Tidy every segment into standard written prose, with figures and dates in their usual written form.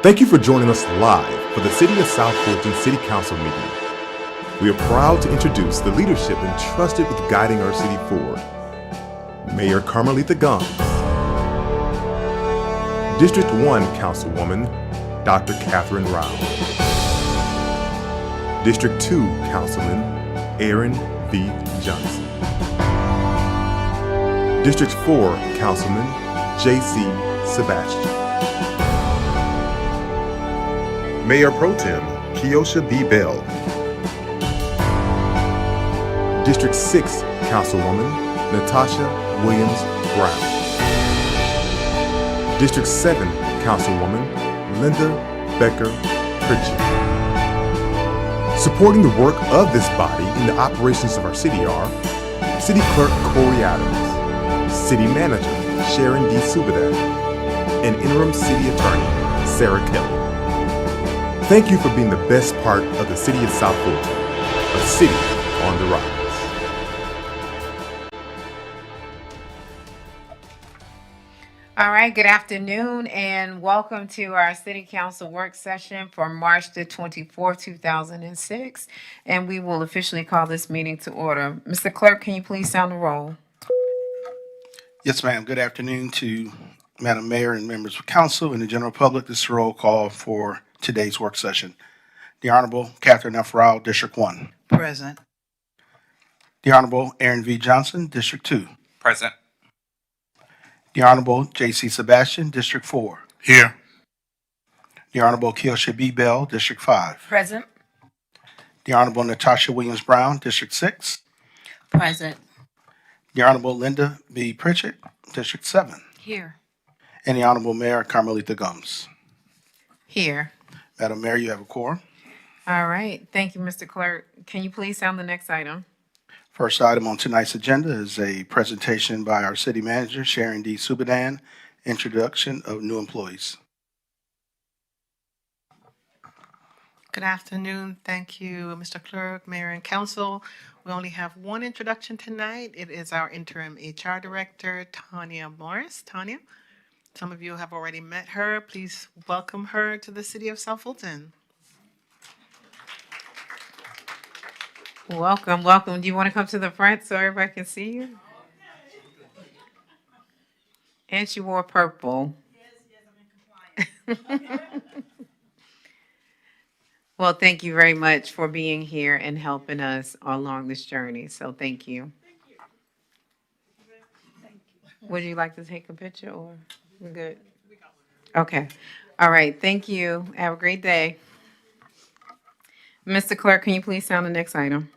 Thank you for joining us live for the City of South Fulton City Council meeting. We are proud to introduce the leadership entrusted with guiding our city forward. Mayor Carmelita Gomes, District 1 Councilwoman Dr. Catherine Rao, District 2 Councilman Aaron V. Johnson, District 4 Councilman J.C. Sebastian, Mayor Pro Tem Keosha B. Bell, District 6 Councilwoman Natasha Williams Brown, District 7 Councilwoman Linda Becker Pritchett. Supporting the work of this body in the operations of our city are City Clerk Corey Adams, City Manager Sharon D. Subadan, and Interim City Attorney Sarah Kelly. Thank you for being the best part of the City of South Fulton, a city on the rise. All right, good afternoon and welcome to our City Council work session for March the 24th, 2006. And we will officially call this meeting to order. Mr. Clerk, can you please sound the roll? Yes, ma'am. Good afternoon to Madam Mayor and members of council and the general public. This is a roll call for today's work session. The Honorable Catherine F. Rao, District 1. Present. The Honorable Aaron V. Johnson, District 2. Present. The Honorable J.C. Sebastian, District 4. Here. The Honorable Keosha B. Bell, District 5. Present. The Honorable Natasha Williams Brown, District 6. Present. The Honorable Linda B. Pritchett, District 7. Here. And the Honorable Mayor Carmelita Gomes. Here. Madam Mayor, you have a quorum. All right, thank you, Mr. Clerk. Can you please sound the next item? First item on tonight's agenda is a presentation by our city manager, Sharon D. Subadan, introduction of new employees. Good afternoon. Thank you, Mr. Clerk, Mayor, and Council. We only have one introduction tonight. It is our interim HR director, Tanya Morris. Tanya, some of you have already met her. Please welcome her to the City of South Fulton. Welcome, welcome. Do you want to come to the front so everybody can see you? And she wore purple. Yes, I'm in compliance. Well, thank you very much for being here and helping us along this journey. So thank you. Would you like to take a picture or we're good? Okay. All right. Thank you. Have a great day. Mr. Clerk, can you please sound the next item?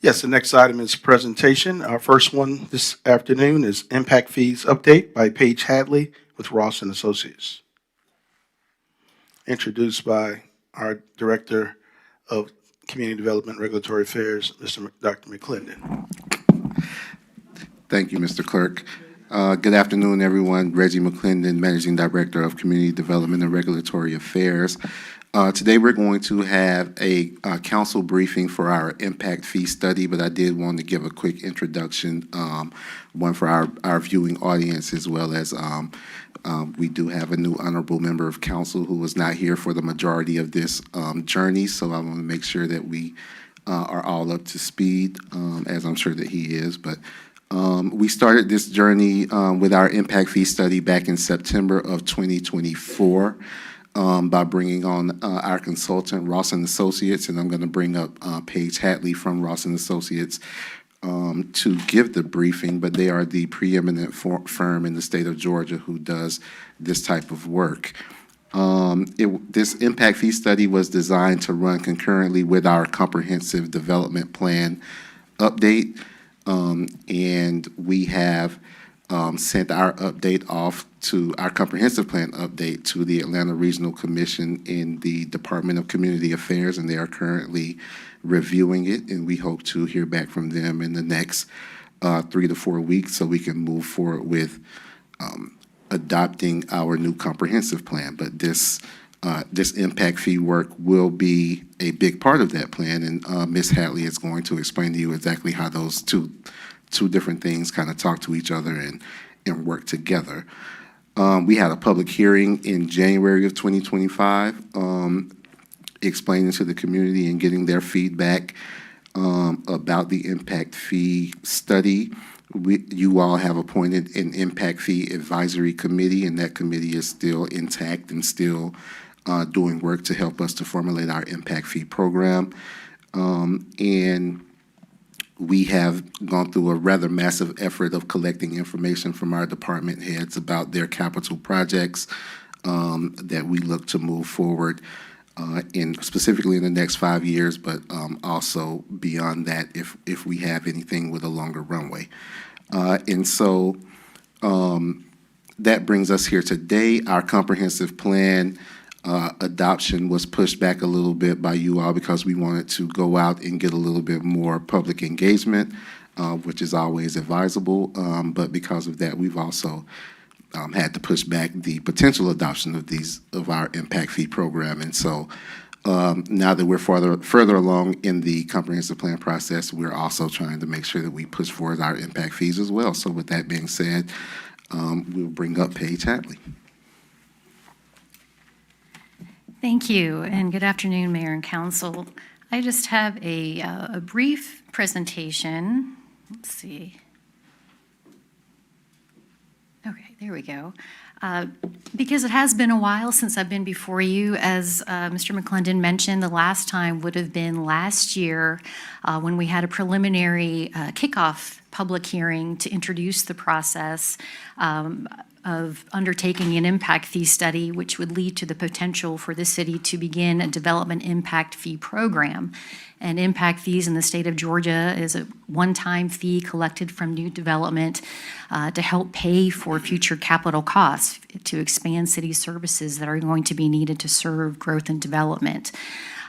Yes, the next item is presentation. Our first one this afternoon is Impact Fees Update by Paige Hadley with Ross and Associates. Introduced by our Director of Community Development and Regulatory Affairs, Dr. McClendon. Thank you, Mr. Clerk. Good afternoon, everyone. Reggie McClendon, Managing Director of Community Development and Regulatory Affairs. Today we're going to have a council briefing for our impact fee study, but I did want to give a quick introduction, one for our viewing audience, as well as we do have a new honorable member of council who was not here for the majority of this journey, so I want to make sure that we are all up to speed, as I'm sure that he is. But we started this journey with our impact fee study back in September of 2024. By bringing on our consultant, Ross and Associates, and I'm going to bring up Paige Hadley from Ross and Associates to give the briefing, but they are the preeminent firm in the state of Georgia who does this type of work. This impact fee study was designed to run concurrently with our comprehensive development plan update, and we have sent our update off to our comprehensive plan update to the Atlanta Regional Commission in the Department of Community Affairs, and they are currently reviewing it, and we hope to hear back from them in the next 3 to 4 weeks so we can move forward with adopting our new comprehensive plan. But this impact fee work will be a big part of that plan, and Ms. Hadley is going to explain to you exactly how those two different things kind of talk to each other and work together. We had a public hearing in January of 2025, explaining to the community and getting their feedback about the impact fee study. You all have appointed an impact fee advisory committee, and that committee is still intact and still doing work to help us to formulate our impact fee program. And we have gone through a rather massive effort of collecting information from our department heads about their capital projects that we look to move forward specifically in the next 5 years, but also beyond that if we have anything with a longer runway. And so that brings us here today. Our comprehensive plan adoption was pushed back a little bit by you all because we wanted to go out and get a little bit more public engagement, which is always advisable. But because of that, we've also had to push back the potential adoption of our impact fee program. And so now that we're further along in the comprehensive plan process, we're also trying to make sure that we push forward our impact fees as well. So with that being said, we'll bring up Paige Hadley. Thank you, and good afternoon, Mayor and Council. I just have a brief presentation. Let's see. Okay, there we go. Because it has been a while since I've been before you, as Mr. McClendon mentioned, the last time would have been last year when we had a preliminary kickoff public hearing to introduce the process of undertaking an impact fee study, which would lead to the potential for the city to begin a development impact fee program. And impact fees in the state of Georgia is a one-time fee collected from new development to help pay for future capital costs to expand city services that are going to be needed to serve growth and development.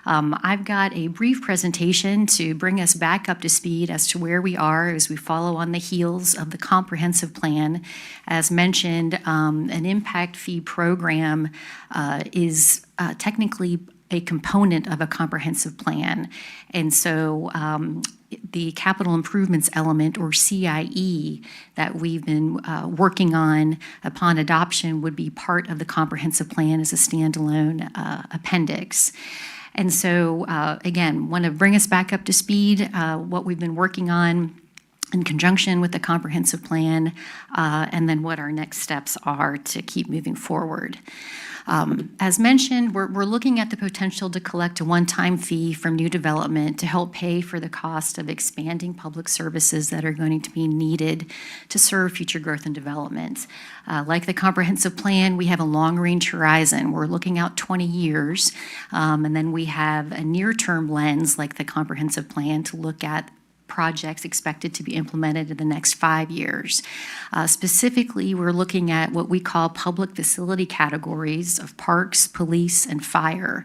I've got a brief presentation to bring us back up to speed as to where we are as we follow on the heels of the comprehensive plan. As mentioned, an impact fee program is technically a component of a comprehensive plan. And so the capital improvements element, or CIE, that we've been working on upon adoption would be part of the comprehensive plan as a standalone appendix. And so, again, want to bring us back up to speed, what we've been working on in conjunction with the comprehensive plan, and then what our next steps are to keep moving forward. As mentioned, we're looking at the potential to collect a one-time fee from new development to help pay for the cost of expanding public services that are going to be needed to serve future growth and development. Like the comprehensive plan, we have a long-range horizon. We're looking out 20 years, and then we have a near-term lens like the comprehensive plan to look at projects expected to be implemented in the next 5 years. Specifically, we're looking at what we call public facility categories of parks, police, and fire.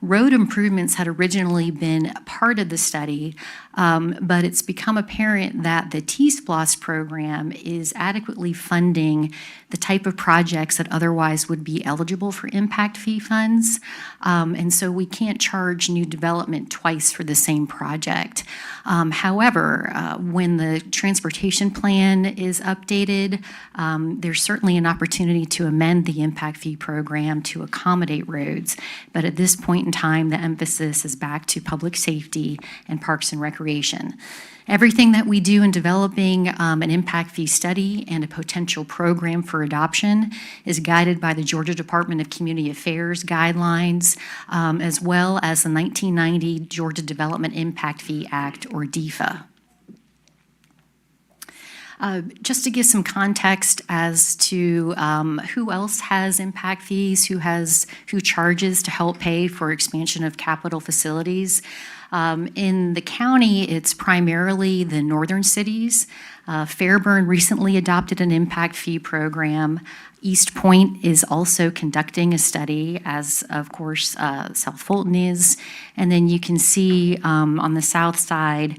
Road improvements had originally been part of the study, but it's become apparent that the T-SPLOS program is adequately funding the type of projects that otherwise would be eligible for impact fee funds. And so we can't charge new development twice for the same project. However, when the transportation plan is updated, there's certainly an opportunity to amend the impact fee program to accommodate roads. But at this point in time, the emphasis is back to public safety and parks and recreation. Everything that we do in developing an impact fee study and a potential program for adoption is guided by the Georgia Department of Community Affairs guidelines, as well as the 1990 Georgia Development Impact Fee Act, or DEFA. Just to give some context as to who else has impact fees, who charges to help pay for expansion of capital facilities. In the county, it's primarily the northern cities. Fairburn recently adopted an impact fee program. East Point is also conducting a study, as of course South Fulton is. And then you can see on the south side,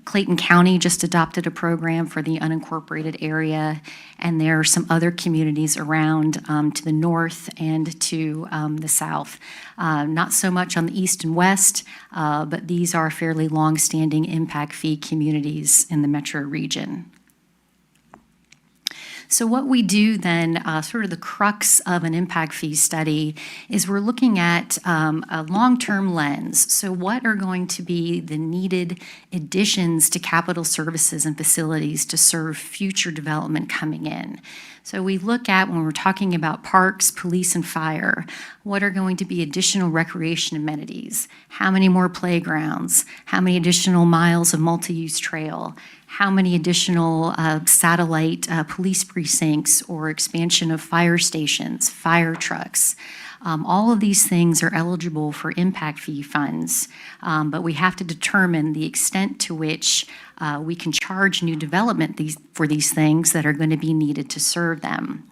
Clayton County just adopted a program for the unincorporated area, and there are some other communities around to the north and to the south. Not so much on the east and west, but these are fairly long-standing impact fee communities in the metro region. So what we do then, sort of the crux of an impact fee study, is we're looking at a long-term lens. So what are going to be the needed additions to capital services and facilities to serve future development coming in? So we look at, when we're talking about parks, police, and fire, what are going to be additional recreation amenities? How many more playgrounds? How many additional miles of multi-use trail? How many additional satellite police precincts or expansion of fire stations, fire trucks? All of these things are eligible for impact fee funds, but we have to determine the extent to which we can charge new development for these things that are going to be needed to serve them.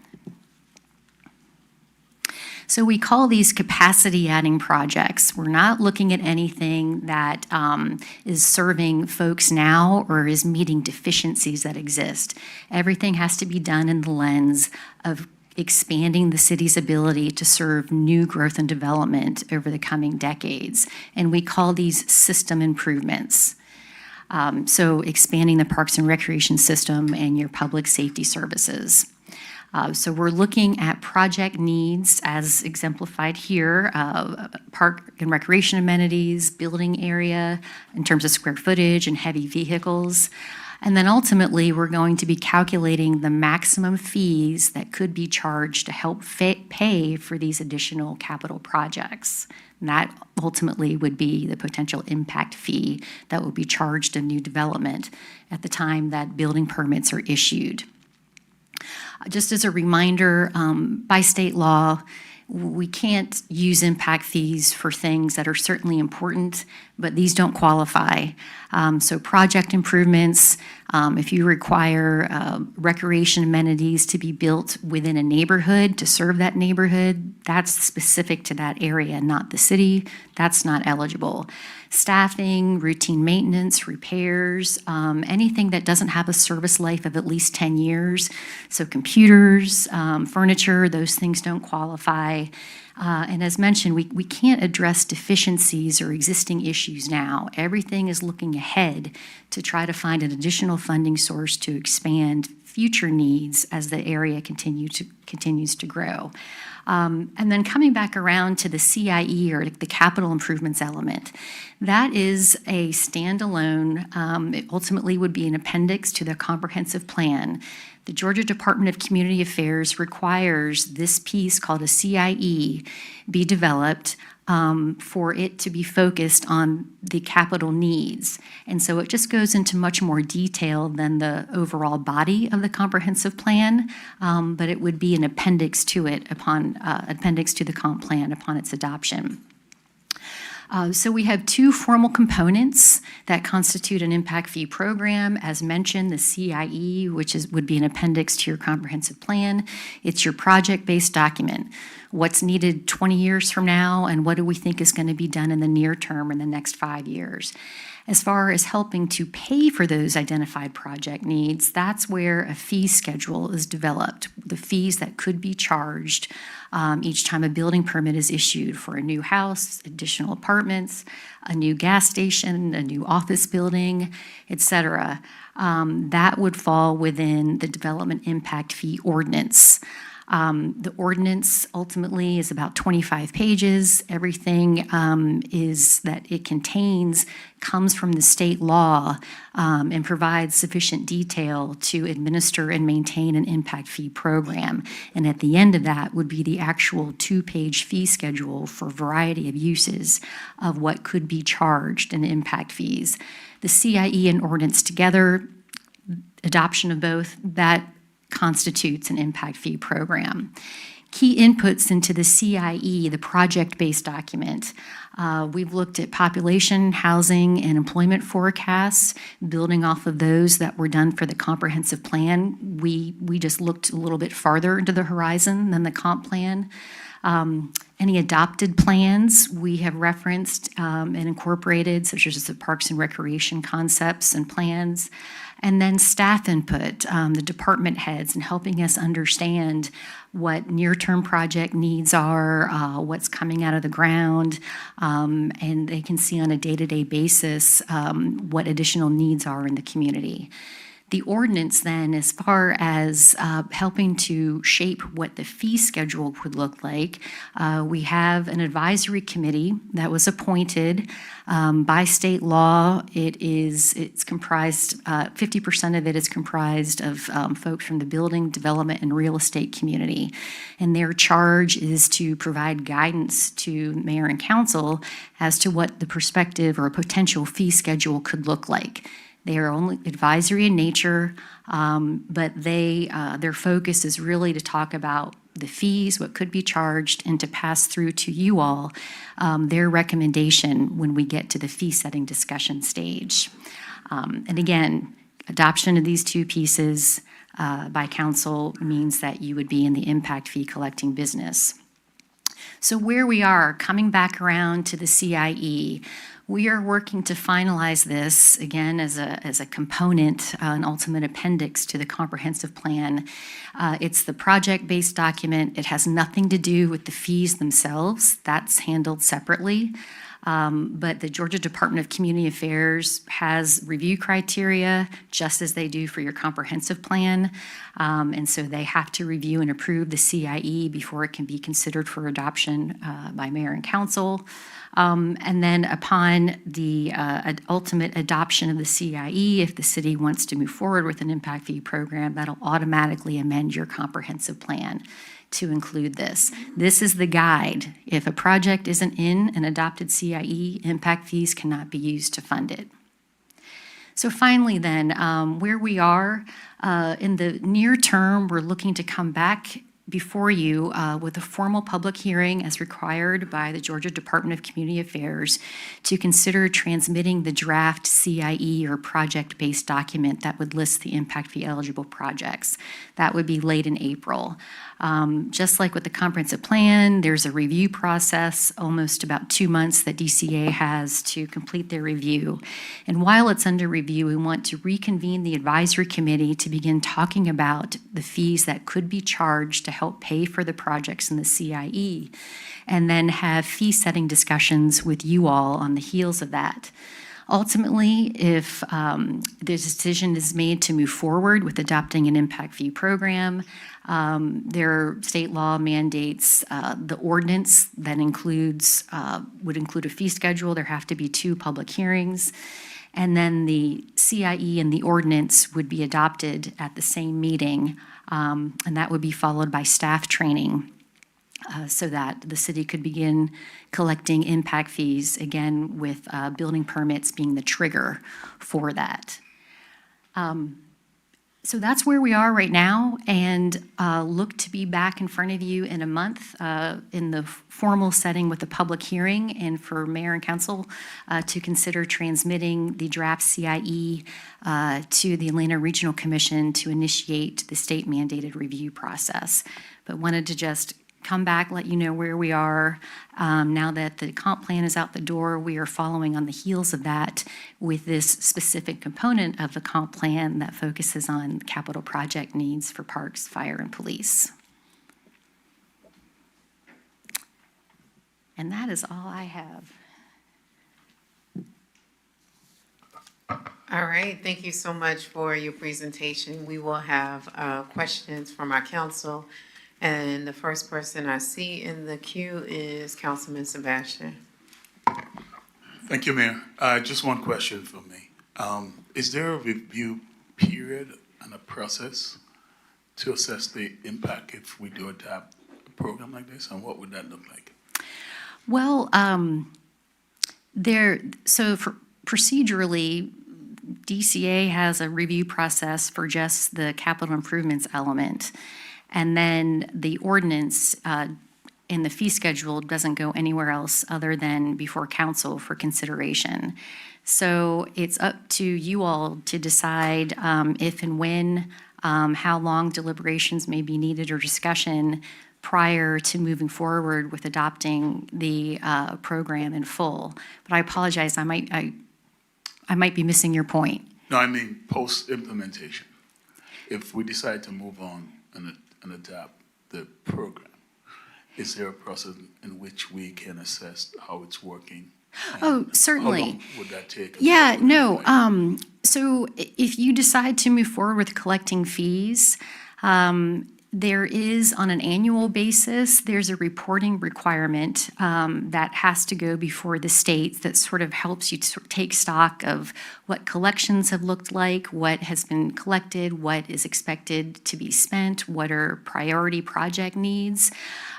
So we call these capacity adding projects. We're not looking at anything that is serving folks now or is meeting deficiencies that exist. Everything has to be done in the lens of expanding the city's ability to serve new growth and development over the coming decades. And we call these system improvements. So expanding the parks and recreation system and your public safety services. So we're looking at project needs as exemplified here, park and recreation amenities, building area in terms of square footage and heavy vehicles. And then ultimately, we're going to be calculating the maximum fees that could be charged to help pay for these additional capital projects. And that ultimately would be the potential impact fee that will be charged in new development at the time that building permits are issued. Just as a reminder, by state law, we can't use impact fees for things that are certainly important, but these don't qualify. So project improvements, if you require recreation amenities to be built within a neighborhood to serve that neighborhood, that's specific to that area, not the city. That's not eligible. Staffing, routine maintenance, repairs, anything that doesn't have a service life of at least 10 years. So computers, furniture, those things don't qualify. And as mentioned, we can't address deficiencies or existing issues now. Everything is looking ahead to try to find an additional funding source to expand future needs as the area continues to grow. And then coming back around to the CIE, or the capital improvements element, that is a standalone, it ultimately would be an appendix to the comprehensive plan. The Georgia Department of Community Affairs requires this piece called a CIE be developed for it to be focused on the capital needs. And so it just goes into much more detail than the overall body of the comprehensive plan, but it would be an appendix to it appendix to the comp plan upon its adoption. So we have two formal components that constitute an impact fee program. As mentioned, the CIE, which would be an appendix to your comprehensive plan. It's your project-based document. What's needed 20 years from now, and what do we think is going to be done in the near term in the next 5 years? As far as helping to pay for those identified project needs, that's where a fee schedule is developed, the fees that could be charged each time a building permit is issued for a new house, additional apartments, a new gas station, a new office building, et cetera. That would fall within the development impact fee ordinance. The ordinance ultimately is about 25 pages. Everything is that it contains comes from the state law and provides sufficient detail to administer and maintain an impact fee program. And at the end of that would be the actual 2-page fee schedule for a variety of uses of what could be charged in impact fees. The CIE and ordinance together, adoption of both, that constitutes an impact fee program. Key inputs into the CIE, the project-based document. We've looked at population, housing, and employment forecasts, building off of those that were done for the comprehensive plan. We just looked a little bit farther into the horizon than the comp plan. Any adopted plans we have referenced and incorporated, such as the parks and recreation concepts and plans. And then staff input, the department heads, and helping us understand what near-term project needs are, what's coming out of the ground, and they can see on a day-to-day basis what additional needs are in the community. The ordinance then, as far as helping to shape what the fee schedule would look like, we have an advisory committee that was appointed by state law. It's comprised, 50% of it is comprised of folks from the building, development, and real estate community. And their charge is to provide guidance to mayor and council as to what the prospective or potential fee schedule could look like. They are only advisory in nature, but their focus is really to talk about the fees, what could be charged, and to pass through to you all their recommendation when we get to the fee-setting discussion stage. And again, adoption of these two pieces by council means that you would be in the impact fee collecting business. So where we are, coming back around to the CIE, we are working to finalize this, again, as a component, an ultimate appendix to the comprehensive plan. It's the project-based document. It has nothing to do with the fees themselves. That's handled separately. But the Georgia Department of Community Affairs has review criteria, just as they do for your comprehensive plan. And so they have to review and approve the CIE before it can be considered for adoption by mayor and council. And then upon the ultimate adoption of the CIE, if the city wants to move forward with an impact fee program, that'll automatically amend your comprehensive plan to include this. This is the guide. If a project isn't in an adopted CIE, impact fees cannot be used to fund it. So finally then, where we are, in the near term, we're looking to come back before you with a formal public hearing as required by the Georgia Department of Community Affairs to consider transmitting the draft CIE or project-based document that would list the impact fee eligible projects. That would be late in April. Just like with the comprehensive plan, there's a review process, almost about 2 months that DCA has to complete their review. And while it's under review, we want to reconvene the advisory committee to begin talking about the fees that could be charged to help pay for the projects in the CIE, and then have fee-setting discussions with you all on the heels of that. Ultimately, if the decision is made to move forward with adopting an impact fee program, their state law mandates the ordinance that would include a fee schedule. There have to be 2 public hearings. And then the CIE and the ordinance would be adopted at the same meeting, and that would be followed by staff training so that the city could begin collecting impact fees, again, with building permits being the trigger for that. So that's where we are right now, and look to be back in front of you in a month in the formal setting with a public hearing, and for mayor and council to consider transmitting the draft CIE to the Atlanta Regional Commission to initiate the state mandated review process. But wanted to just come back, let you know where we are. Now that the comp plan is out the door, we are following on the heels of that with this specific component of the comp plan that focuses on capital project needs for parks, fire, and police. And that is all I have. All right, thank you so much for your presentation. We will have questions from our council. And the first person I see in the queue is Councilman Sebastian. Thank you, Mayor. Just one question for me. Is there a review period and a process to assess the impact if we do adopt a program like this, and what would that look like? Well, procedurally, DCA has a review process for just the capital improvements element. And then the ordinance in the fee schedule doesn't go anywhere else other than before council for consideration. So it's up to you all to decide if and when, how long deliberations may be needed or discussion prior to moving forward with adopting the program in full. But I apologize, I might be missing your point. No, I mean post-implementation. If we decide to move on and adopt the program, is there a process in which we can assess how it's working Oh, How certainly. long would that take? Yeah, no. So if you decide to move forward with collecting fees, there is, on an annual basis, there's a reporting requirement that has to go before the state that sort of helps you to take stock of what collections have looked like, what has been collected, what is expected to be spent, what are priority project needs.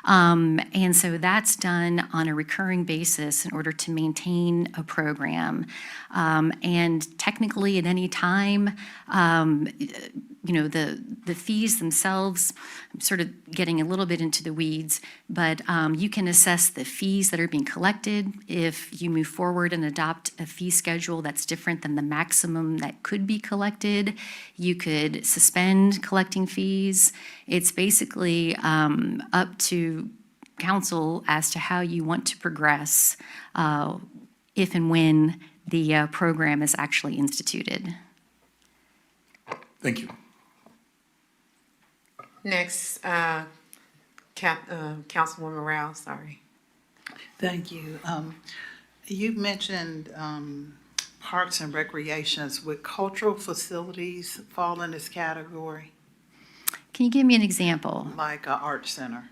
And so that's done on a recurring basis in order to maintain a program. And technically, at any time, the fees themselves, I'm sort of getting a little bit into the weeds, but you can assess the fees that are being collected. If you move forward and adopt a fee schedule that's different than the maximum that could be collected, you could suspend collecting fees. It's basically up to council as to how you want to progress if and when the program is actually instituted. Thank you. Next, Councilwoman Rao, sorry. Thank you. You mentioned parks and recreations. Would cultural facilities fall in this category, Can you give me an example? like an art center?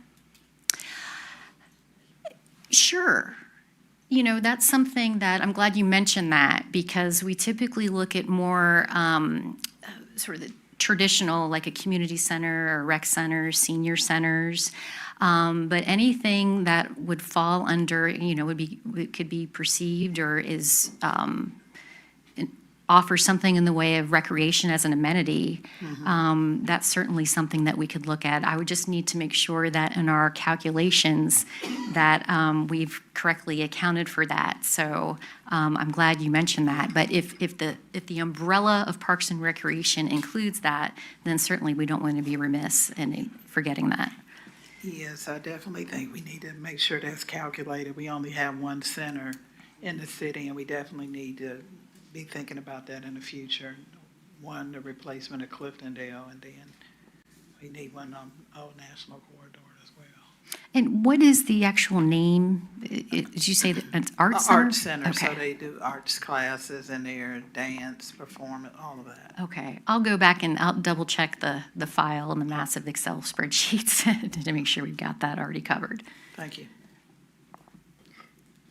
Sure. That's something that, I'm glad you mentioned that, because we typically look at more sort of the traditional, like a community center or rec center, senior centers. But anything that would fall under, could be perceived or is offers something in the way of recreation as an amenity, that's certainly something that we could look at. I would just need to make sure that in our calculations that we've correctly accounted for that. So I'm glad you mentioned that. But if the umbrella of Parks and Recreation includes that, then certainly we don't want to be remiss in forgetting that. Yes, I definitely think we need to make sure that's calculated. We only have one center in the city, and we definitely need to be thinking about that in the future. One, the replacement of Cliftondale, and then we need one on Old National Corridor as well. And what is the actual name? Did you say that it's Art Center? Art center, so Okay. they do arts classes in there, dance, performance, all of that. Okay, I'll go back and I'll double check the file and the massive Excel spreadsheets to make sure we've got that already covered. Thank you.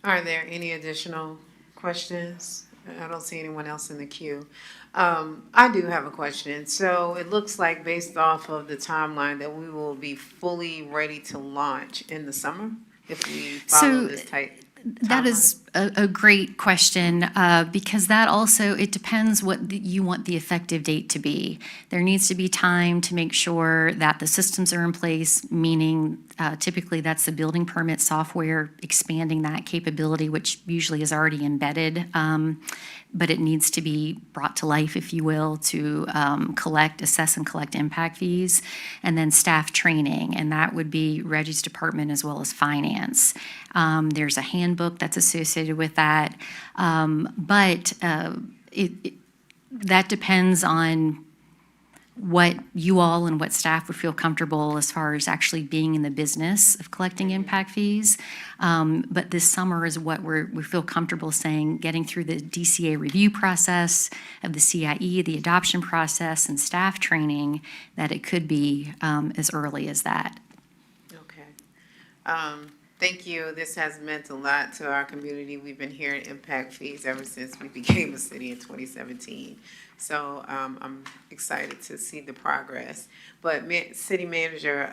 Are there any additional questions? I don't see anyone else in the queue. I do have a question. So it looks like, based off of the timeline, that we will be fully ready to launch in the summer if we follow So this tight That timeline? is a great question, because that also, it depends what you want the effective date to be. There needs to be time to make sure that the systems are in place, meaning typically that's the building permit software, expanding that capability, which usually is already embedded. But it needs to be brought to life, if you will, to assess and collect impact fees, and then staff training, and that would be Reggie's department as well as finance. There's a handbook that's associated with that, but that depends on what you all and what staff would feel comfortable as far as actually being in the business of collecting impact fees. But this summer is what we feel comfortable saying, getting through the DCA review process of the CIE, the adoption process, and staff training, that it could be as early as that. Okay. Thank you. This has meant a lot to our community. We've been hearing impact fees ever since we became a city in 2017. So I'm excited to see the progress. But City Manager,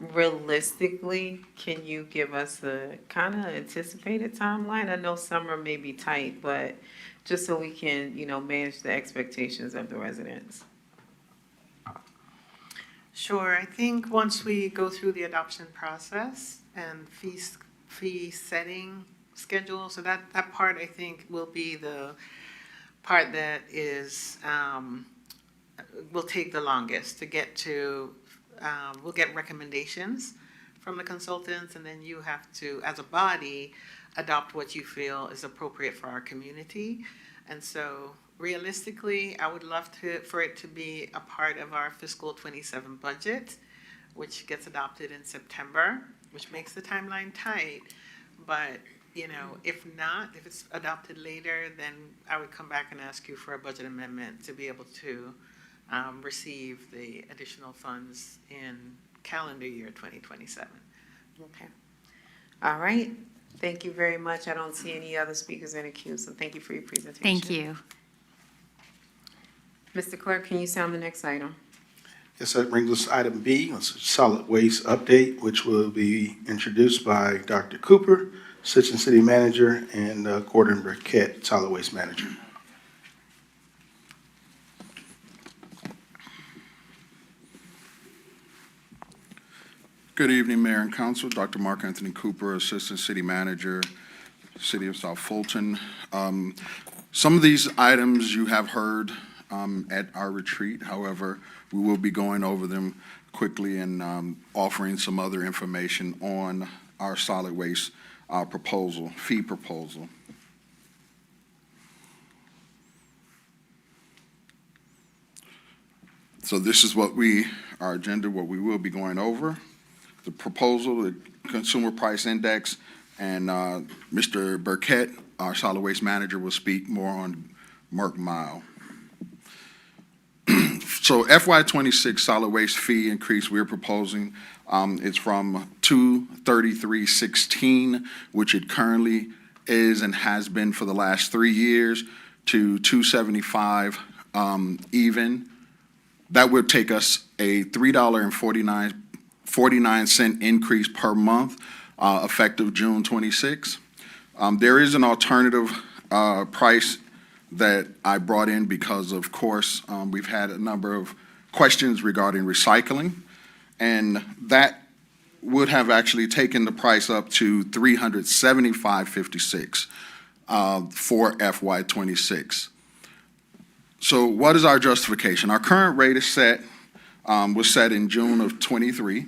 realistically, can you give us a kind of anticipated timeline? I know summer may be tight, but just so we can, manage the expectations of the residents. Sure, I think once we go through the adoption process and fee setting schedule, so that part I think will be the part that is, will take the longest to get to. We'll get recommendations from the consultants, and then you have to, as a body, adopt what you feel is appropriate for our community. And so realistically, I would love for it to be a part of our fiscal 27 budget, which gets adopted in September, which makes the timeline tight. But you know, if not, if it's adopted later, then I would come back and ask you for a budget amendment to be able to receive the additional funds in calendar year 2027. Okay. All right. Thank you very much. I don't see any other speakers in the queue, so thank you for your presentation. Thank you. Mr. Clerk, can you sound the next item? Yes, that brings us to item B, it's a solid waste update, which will be introduced by Dr. Cooper, Assistant City Manager, and Gordon Burkett, Solid Waste Manager. Good evening, Mayor and Council. Dr. Mark Anthony Cooper, Assistant City Manager, City of South Fulton. Some of these items you have heard at our retreat. However, we will be going over them quickly and offering some other information on our solid waste fee proposal. So this is our agenda, what we will be going over. The proposal, the Consumer Price Index, and Mr. Burkett, our solid waste manager, will speak more on Merck Mile. So FY26 solid waste fee increase we're proposing, it's from $233.16, which it currently is and has been for the last 3 years, to $275 even. That would take us a $3.49 increase per month, effective June 26. There is an alternative price that I brought in because, of course, we've had a number of questions regarding recycling, and that would have actually taken the price up to $375.56 for FY26. So what is our justification? Our current rate is was set in June of 23.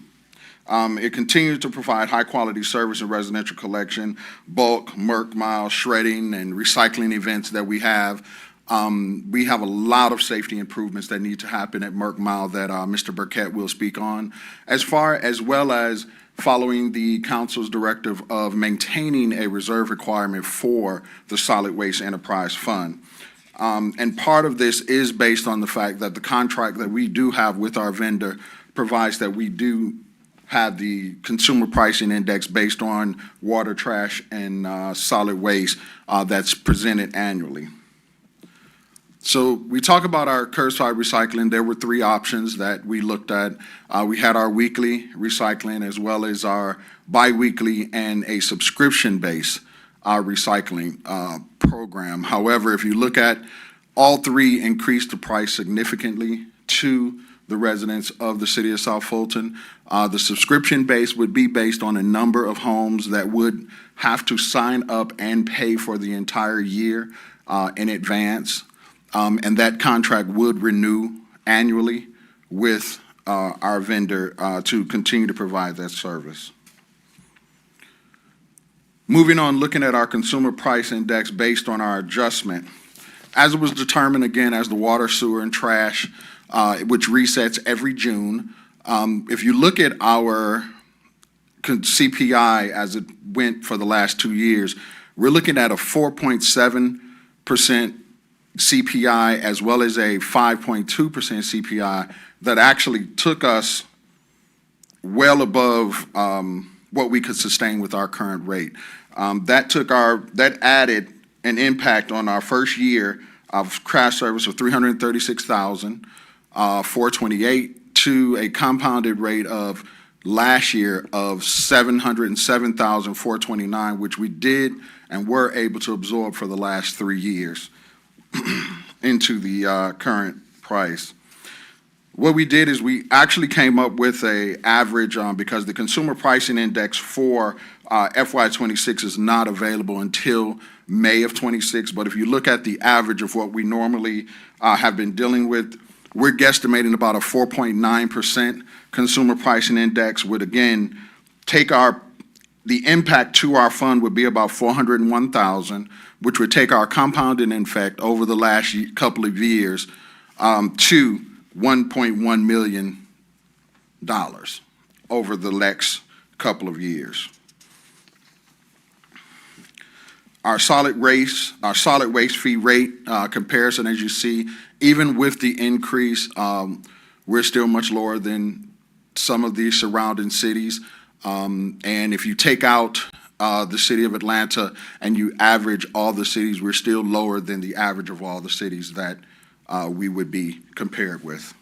It continues to provide high-quality service and residential collection, bulk, Merck Mile, shredding, and recycling events that we have. We have a lot of safety improvements that need to happen at Merck Mile that Mr. Burkett will speak on, as well as following the council's directive of maintaining a reserve requirement for the Solid Waste Enterprise Fund. And part of this is based on the fact that the contract that we do have with our vendor provides that we do have the consumer pricing index based on water, trash, and solid waste that's presented annually. So we talk about our curbside recycling. There were 3 options that we looked at. We had our weekly recycling as well as our biweekly and a subscription-based recycling program. However, if you look at all 3 increased the price significantly to the residents of the city of South Fulton. The subscription base would be based on a number of homes that would have to sign up and pay for the entire year in advance. And that contract would renew annually with our vendor to continue to provide that service. Moving on, looking at our consumer price index based on our adjustment, as it was determined again as the water, sewer, and trash, which resets every June. If you look at our CPI as it went for the last 2 years, we're looking at a 4.7% CPI as well as a 5.2% CPI that actually took us well above what we could sustain with our current rate. That added an impact on our first year of crash service of $336,428 to a compounded rate of last year of $707,429, which we did and were able to absorb for the last 3 years into the current price. What we did is we actually came up with a average because the consumer pricing index for FY26 is not available until May of 26. But if you look at the average of what we normally have been dealing with, we're guesstimating about a 4.9% consumer pricing index would again take the impact to our fund would be about $401,000, which would take our compounding effect over the last couple of years to $1.1 million over the next couple of years. Our solid waste fee rate comparison, as you see, even with the increase, we're still much lower than some of the surrounding cities. And if you take out the city of Atlanta and you average all the cities, we're still lower than the average of all the cities that we would be compared with.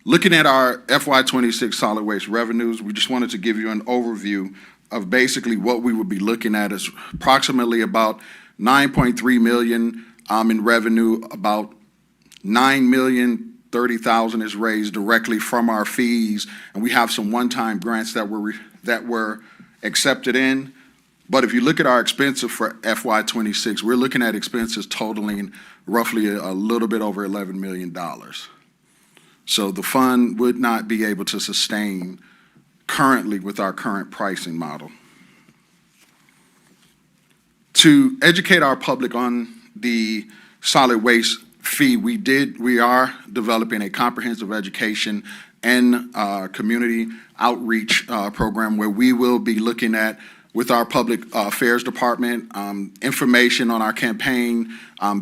Looking at our FY26 solid waste revenues, we just wanted to give you an overview of basically what we would be looking at is approximately about 9.3 million in revenue, about 9,030,000 is raised directly from our fees, and we have some one-time grants that were accepted in. But if you look at our expenses for FY26, we're looking at expenses totaling roughly a little bit over $11 million. So the fund would not be able to sustain currently with our current pricing model. To educate our public on the solid waste fee, we are developing a comprehensive education and community outreach program where we will be looking at, with our public affairs department, information on our campaign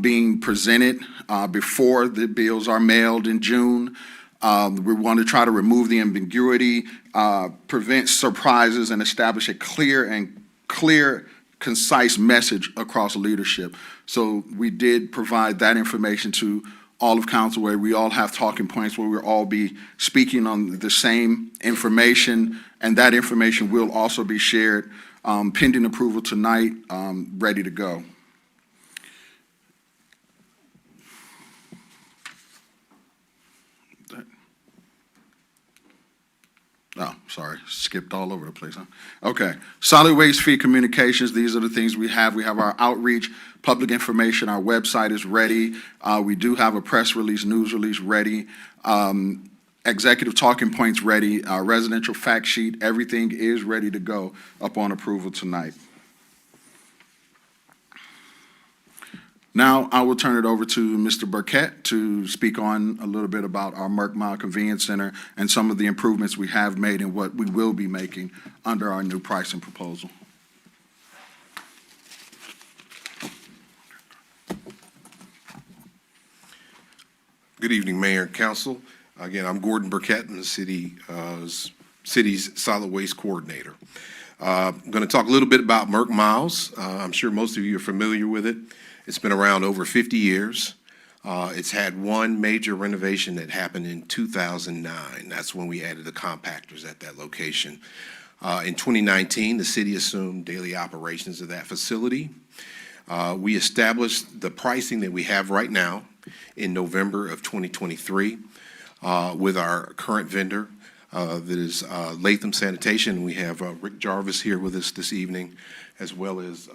being presented before the bills are mailed in June. We want to try to remove the ambiguity, prevent surprises, and establish a clear, concise message across leadership. So we did provide that information to all of council, where we all have talking points, where we'll all be speaking on the same information, and that information will also be shared pending approval tonight, ready to go. Oh, sorry, skipped all over the place, huh? Okay, solid waste fee communications, these are the things we have. We have our outreach, public information, our website is ready. We do have a press release, news release ready. Executive talking points ready, residential fact sheet, everything is ready to go upon approval tonight. Now I will turn it over to Mr. Burkett to speak on a little bit about our Merck Mile Convenience Center and some of the improvements we have made and what we will be making under our new pricing proposal. Good evening, Mayor and Council. Again, I'm Gordon Burkett, I'm the city's solid waste coordinator. I'm going to talk a little bit about Merck Miles. I'm sure most of you are familiar with it. It's been around over 50 years. It's had one major renovation that happened in 2009. That's when we added the compactors at that location. In 2019, the city assumed daily operations of that facility. We established the pricing that we have right now in November of 2023 with our current vendor, that is Latham Sanitation. We have Rick Jarvis here with us this evening, as well as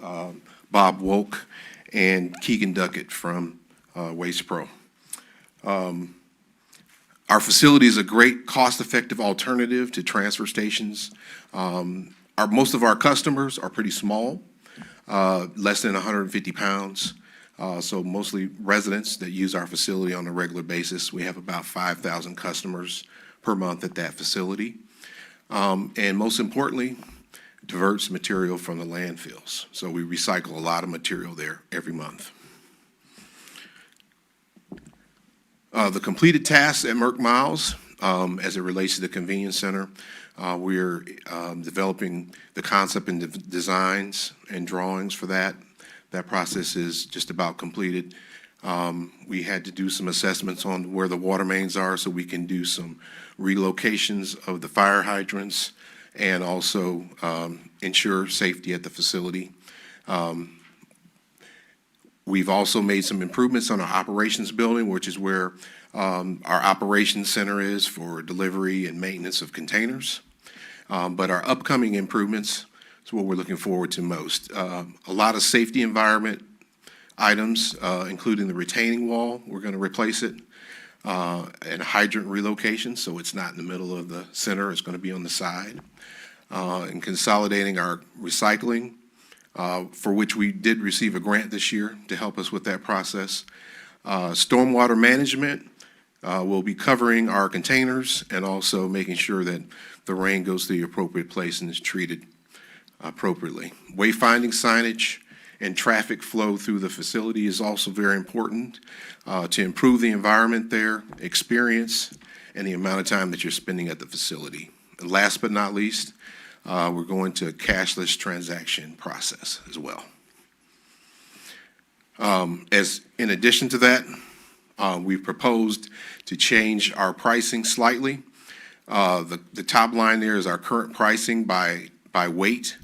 Bob Wolk and Keegan Duckett from Waste Pro. Our facility is a great cost-effective alternative to transfer stations. Most of our customers are pretty small, less than 150 pounds. So mostly residents that use our facility on a regular basis. We have about 5,000 customers per month at that facility. And most importantly, diverts material from the landfills. So we recycle a lot of material there every month. The completed tasks at Merck Miles, as it relates to the convenience center, we're developing the concept and designs and drawings for that. That process is just about completed. We had to do some assessments on where the water mains are so we can do some relocations of the fire hydrants and also ensure safety at the facility. We've also made some improvements on our operations building, which is where our operations center is for delivery and maintenance of containers. But our upcoming improvements is what we're looking forward to most. A lot of safety environment items, including the retaining wall. We're going to replace it. And hydrant relocation, so it's not in the middle of the center. It's going to be on the side. And consolidating our recycling, for which we did receive a grant this year to help us with that process. Stormwater management will be covering our containers and also making sure that the rain goes to the appropriate place and is treated appropriately. Wayfinding signage and traffic flow through the facility is also very important to improve the environment there, experience, and the amount of time that you're spending at the facility. And last but not least, we're going to a cashless transaction process as well. As in addition to that, we've proposed to change our pricing slightly. The top line there is our current pricing by weight.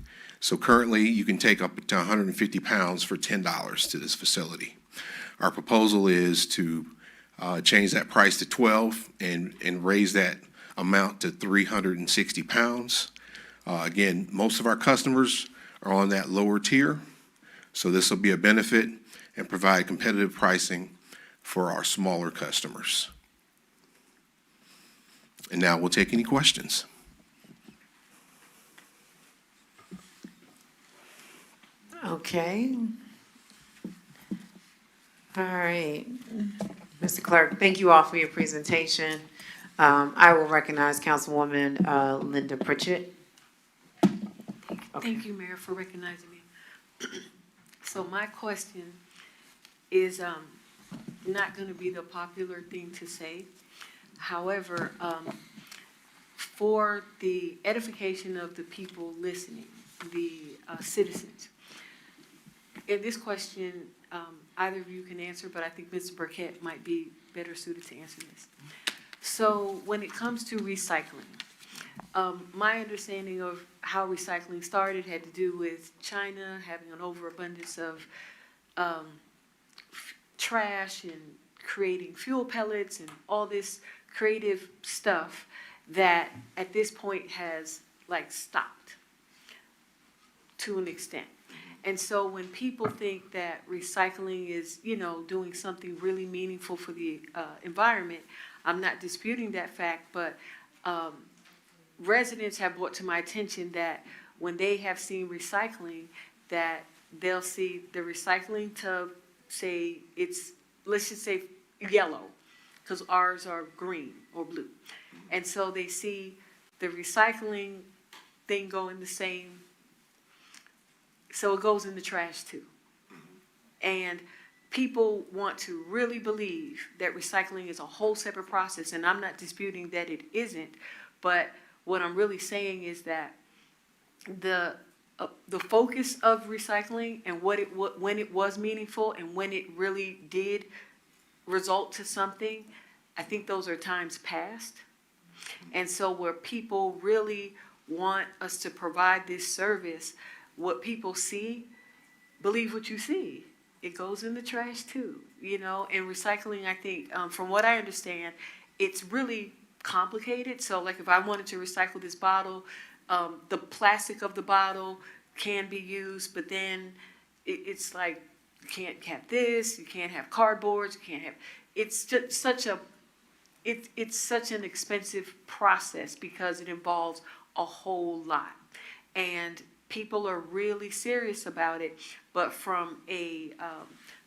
So currently, you can take up to 150 pounds for $10 to this facility. Our proposal is to change that price to 12 and raise that amount to 360 pounds. Again, most of our customers are on that lower tier, so this will be a benefit and provide competitive pricing for our smaller customers. And now we'll take any questions. Okay. All right. Mr. Clerk, thank you all for your presentation. I will recognize Councilwoman Linda Pritchett. Thank you, Mayor, for recognizing me. So my question is not going to be the popular thing to say. However, for the edification of the people listening, the citizens, and this question, either of you can answer, but I think Mr. Burkett might be better suited to answer this. So when it comes to recycling, my understanding of how recycling started had to do with China having an overabundance of trash and creating fuel pellets and all this creative stuff that at this point has like stopped to an extent. And so when people think that recycling is, you know, doing something really meaningful for the environment, I'm not disputing that fact, but residents have brought to my attention that when they have seen recycling, that they'll see the recycling tub, say it's, let's just say yellow, because ours are green or blue. And so they see the recycling thing go in the same, so it goes in the trash too. And people want to really believe that recycling is a whole separate process, and I'm not disputing that it isn't, but what I'm really saying is that the focus of recycling and when it was meaningful and when it really did result to something, I think those are times past. And so where people really want us to provide this service, what people see, believe what you see. It goes in the trash too, you know, and recycling, I think, from what I understand, it's really complicated. So like if I wanted to recycle this bottle, the plastic of the bottle can be used, but then it's like, you can't have this, you can't have cardboards, you can't have, it's just such a, it's such an expensive process because it involves a whole lot. And people are really serious about it, but from a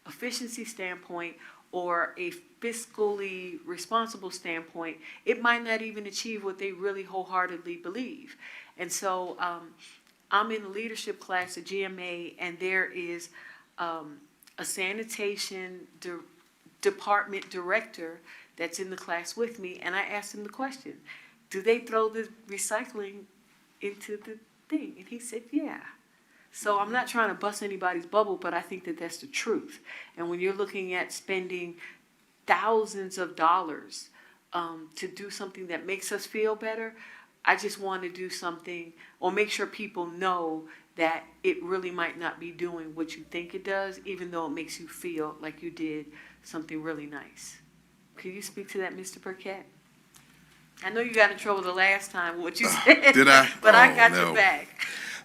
efficiency standpoint or a fiscally responsible standpoint, it might not even achieve what they really wholeheartedly believe. And so I'm in a leadership class at GMA, and there is a sanitation department director that's in the class with me, and I asked him the question, do they throw the recycling into the thing? And he said, yeah. So I'm not trying to bust anybody's bubble, but I think that that's the truth. And when you're looking at spending thousands of dollars to do something that makes us feel better, I just want to do something or make sure people know that it really might not be doing what you think it does, even though it makes you feel like you did something really nice. Can you speak to that, Mr. Burkett? I know you got in trouble the last time with what you said. Did I? But I got no. your back.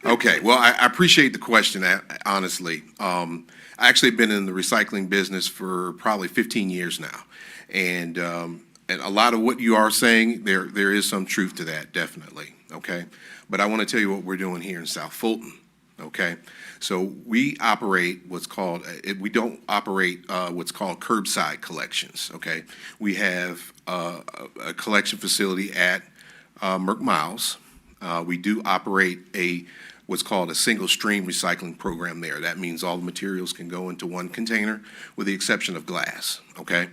Okay, well, I appreciate the question, honestly. I actually been in the recycling business for probably 15 years now. And a lot of what you are saying, there is some truth to that, definitely, okay? But I want to tell you what we're doing here in South Fulton, okay? So we operate what's called, we don't operate what's called curbside collections, okay? We have a collection facility at Miles. We do operate a what's called a single stream recycling program there. That means all the materials can go into one container with the exception of glass, okay?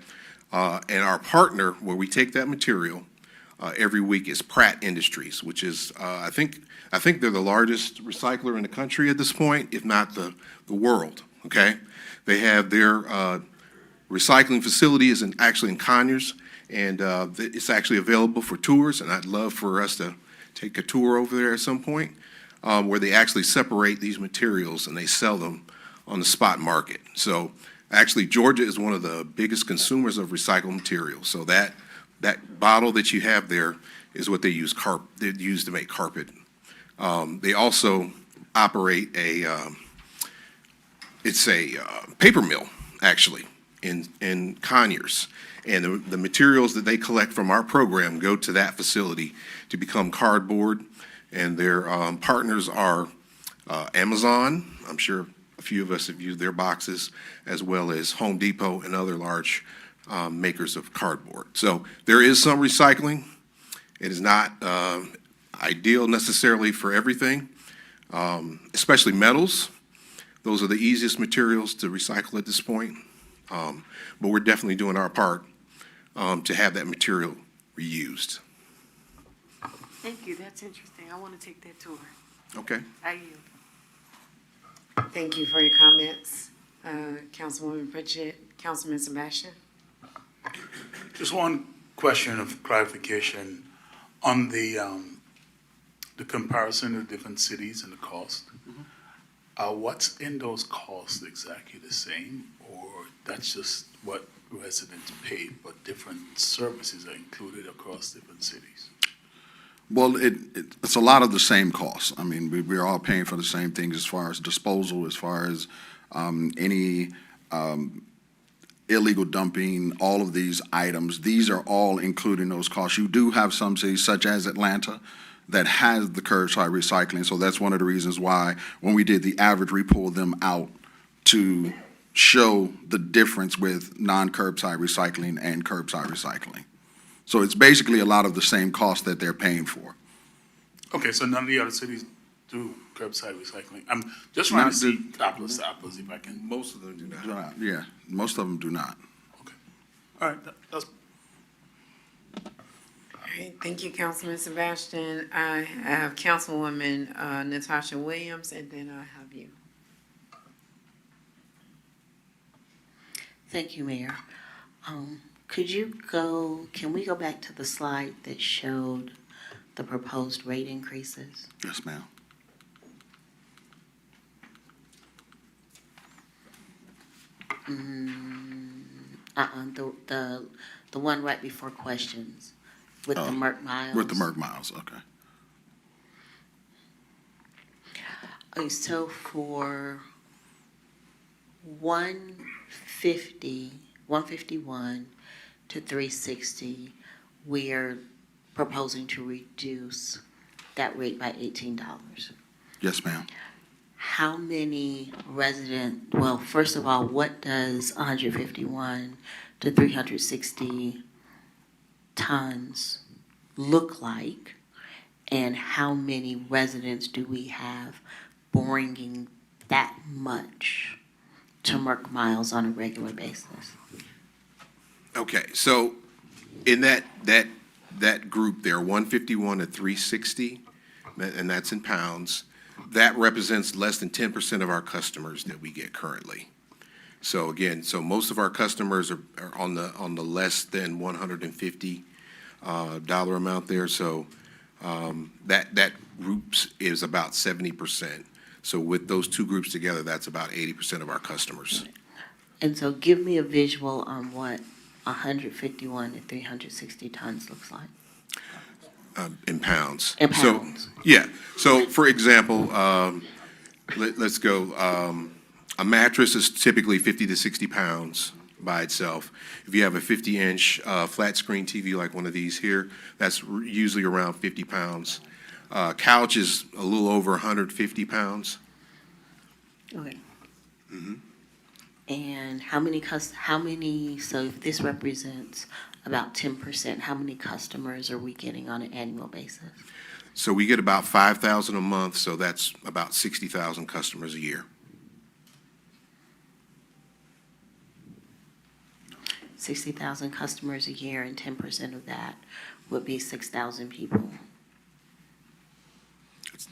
And our partner, where we take that material every week, is Pratt Industries, which is, I think they're the largest recycler in the country at this point, if not the world, okay? They have their recycling facility is actually in Conyers, and it's actually available for tours, and I'd love for us to take a tour over there at some point, where they actually separate these materials and they sell them on the spot market. So actually, Georgia is one of the biggest consumers of recycled materials. So that bottle that you have there is what they use to make carpet. They also operate it's a paper mill, actually, in Conyers. And the materials that they collect from our program go to that facility to become cardboard. And their partners are Amazon. I'm sure a few of us have used their boxes, as well as Home Depot and other large makers of cardboard. So there is some recycling. It is not ideal necessarily for everything, especially metals. Those are the easiest materials to recycle at this point. But we're definitely doing our part to have that material reused. Thank you, that's interesting. I want to take that tour. Okay. I yield. Thank you for your comments, Councilwoman Pritchett. Councilman Sebastian? Just one question of clarification on the comparison of different cities and the cost. What's in those costs exactly the same, or that's just what residents pay, but different services are included across different cities? Well, it's a lot of the same costs. I mean, we're all paying for the same things as far as disposal, as far as any illegal dumping, all of these items. These are all included in those costs. You do have some cities, such as Atlanta, that has the curbside recycling. So that's one of the reasons why, when we did the average, we pulled them out to show the difference with non-curbside recycling and curbside recycling. So it's basically a lot of the same cost that they're paying for. Okay, so none of the other cities do curbside recycling. I'm just trying to see apples to apples if I can. Most of them do not. Yeah, most of them do not. Okay. All right, that's. All right, thank you, Councilman Sebastian. I have Councilwoman Natasha Williams, and then I have you. Thank you, Mayor. Can we go back to the slide that showed the proposed rate increases? Yes, ma'am. The one right before questions with the Merck miles. With the Merck miles, okay. Okay, so for 151 to 360, we're proposing to reduce that rate by $18. Yes, ma'am. How many well, first of all, what does 151 to 360 tons look like? And how many residents do we have bringing that much to Merck miles on a regular basis? Okay, so in that group there, 151 to 360, and that's in pounds, that represents less than 10% of our customers that we get currently. So again, most of our customers are on the less than $150 dollar amount there. So that groups is about 70%. So with those two groups together, that's about 80% of our customers. And so give me a visual on what 151 to 360 tons looks like. In pounds. In pounds. So, yeah. So for example, let's go. A mattress is typically 50 to 60 pounds by itself. If you have a 50-inch flat screen TV like one of these here, that's usually around 50 pounds. Couch is a little over 150 pounds. Okay. Mm-hmm. And so if this represents about 10%, how many customers are we getting on an annual basis? So we get about 5,000 a month, so that's about 60,000 customers a year. 60,000 customers a year, and 10% of that would be 6,000 people.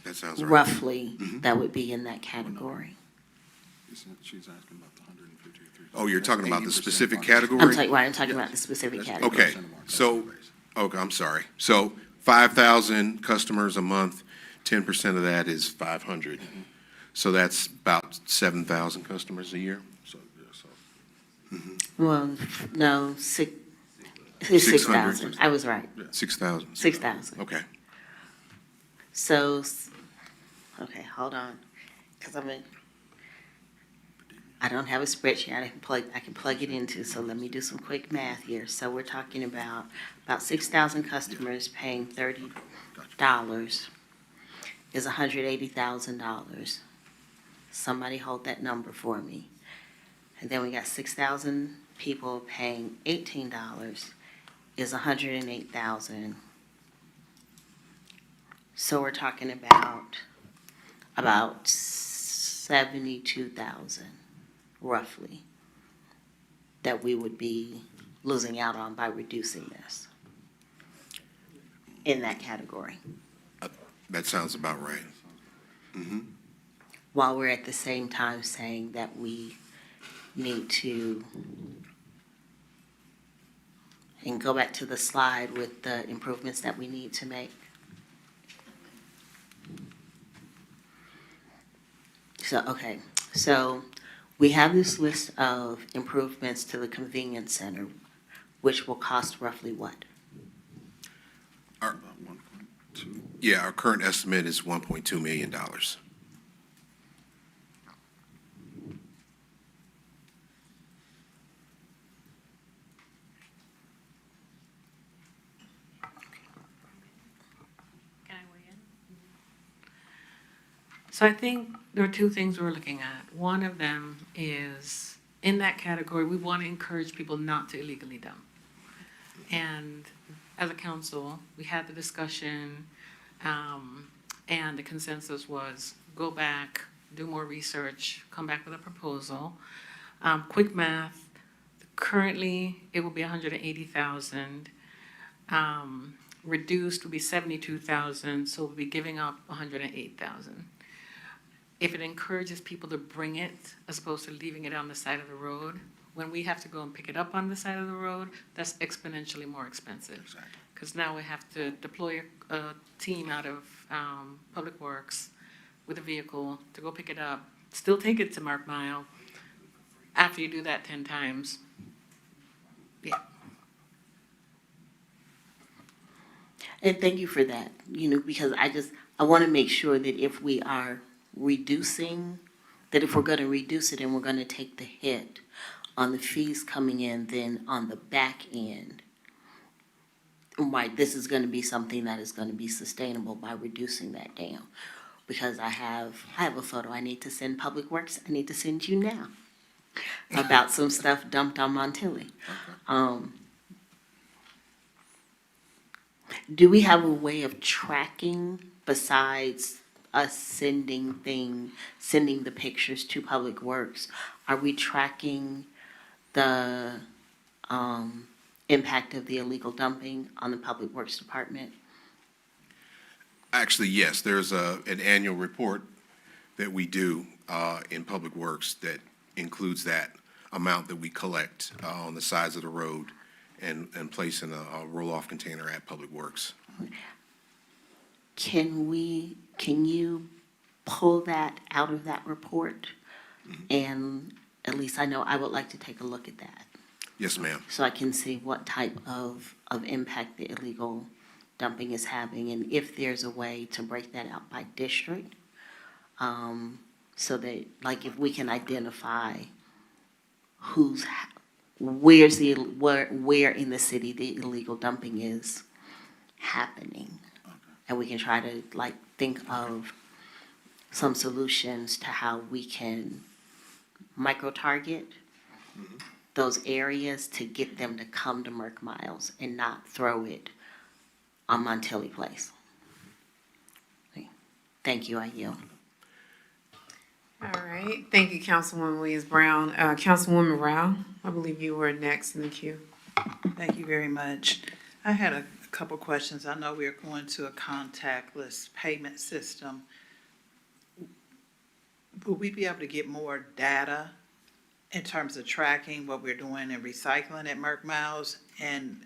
That sounds right. Roughly, that would be in that category. She's asking about the 153. Oh, you're talking about the 80% specific market. category? I'm talking about the specific category. Okay, so, okay, I'm sorry. So 5,000 customers a month, 10% of that is 500. So that's about 7,000 customers a year? So, yeah, so. Well, no, it's 600. 6,000. I was right. 6,000? 6,000. Okay. So, okay, hold on, because I don't have a spreadsheet I can plug it into, so let me do some quick math here. So we're talking about 6,000 customers paying $30 is $180,000. Somebody hold that number for me. And then we got 6,000 people paying $18 is $108,000. So we're talking about 72,000, roughly, that we would be losing out on by reducing this in that category. That sounds about right. While we're at the same time saying that we need to, and go back to the slide with the improvements that we need to make. So we have this list of improvements to the convenience center, which will cost roughly what? Our, About 1.2. yeah, our current estimate is $1.2 million. Can I weigh in? So I think there are two things we're looking at. One of them is, in that category, we want to encourage people not to illegally dump. And as a council, we had the discussion, and the consensus was go back, do more research, come back with a proposal. Quick math, currently it will be 180,000. Reduced would be 72,000, so we'll be giving up 108,000. If it encourages people to bring it as opposed to leaving it on the side of the road, when we have to go and pick it up on the side of the road, that's exponentially more expensive. Exactly. Because now we have to deploy a team out of Public Works with a vehicle to go pick it up, still take it to Mark Mile. After you do that 10 times, yeah. And thank you for that, because I want to make sure that if we are reducing, that if we're going to reduce it and we're going to take the hit on the fees coming in, then on the back end, right, this is going to be something that is going to be sustainable by reducing that down. Because I have a photo I need to send Public Works, I need to send you now, about some stuff dumped on Montilly. Do we have a way of tracking, besides us sending the pictures to Public Works? Are we tracking the impact of the illegal dumping on the Public Works Department? Actually, yes, there's an annual report that we do in Public Works that includes that amount that we collect on the sides of the road and place in a roll-off container at Public Works. Can you pull that out of that report? And at least I know I would like to take a look at that, Yes, ma'am. so I can see what type of impact the illegal dumping is having, and if there's a way to break that out by district, so that, like, if we can identify where in the city the illegal dumping is happening, and we can try to, like, think of some solutions to how we can micro-target those areas to get them to come to Merck Miles and not throw it on Montilly Place. Thank you, I yield. All right, thank you, Councilwoman Williams-Brown. Councilwoman Rao, I believe you were next in the queue. Thank you very much. I had a couple questions. I know we're going to a contactless payment system. Will we be able to get more data in terms of tracking what we're doing and recycling at Merck Miles? And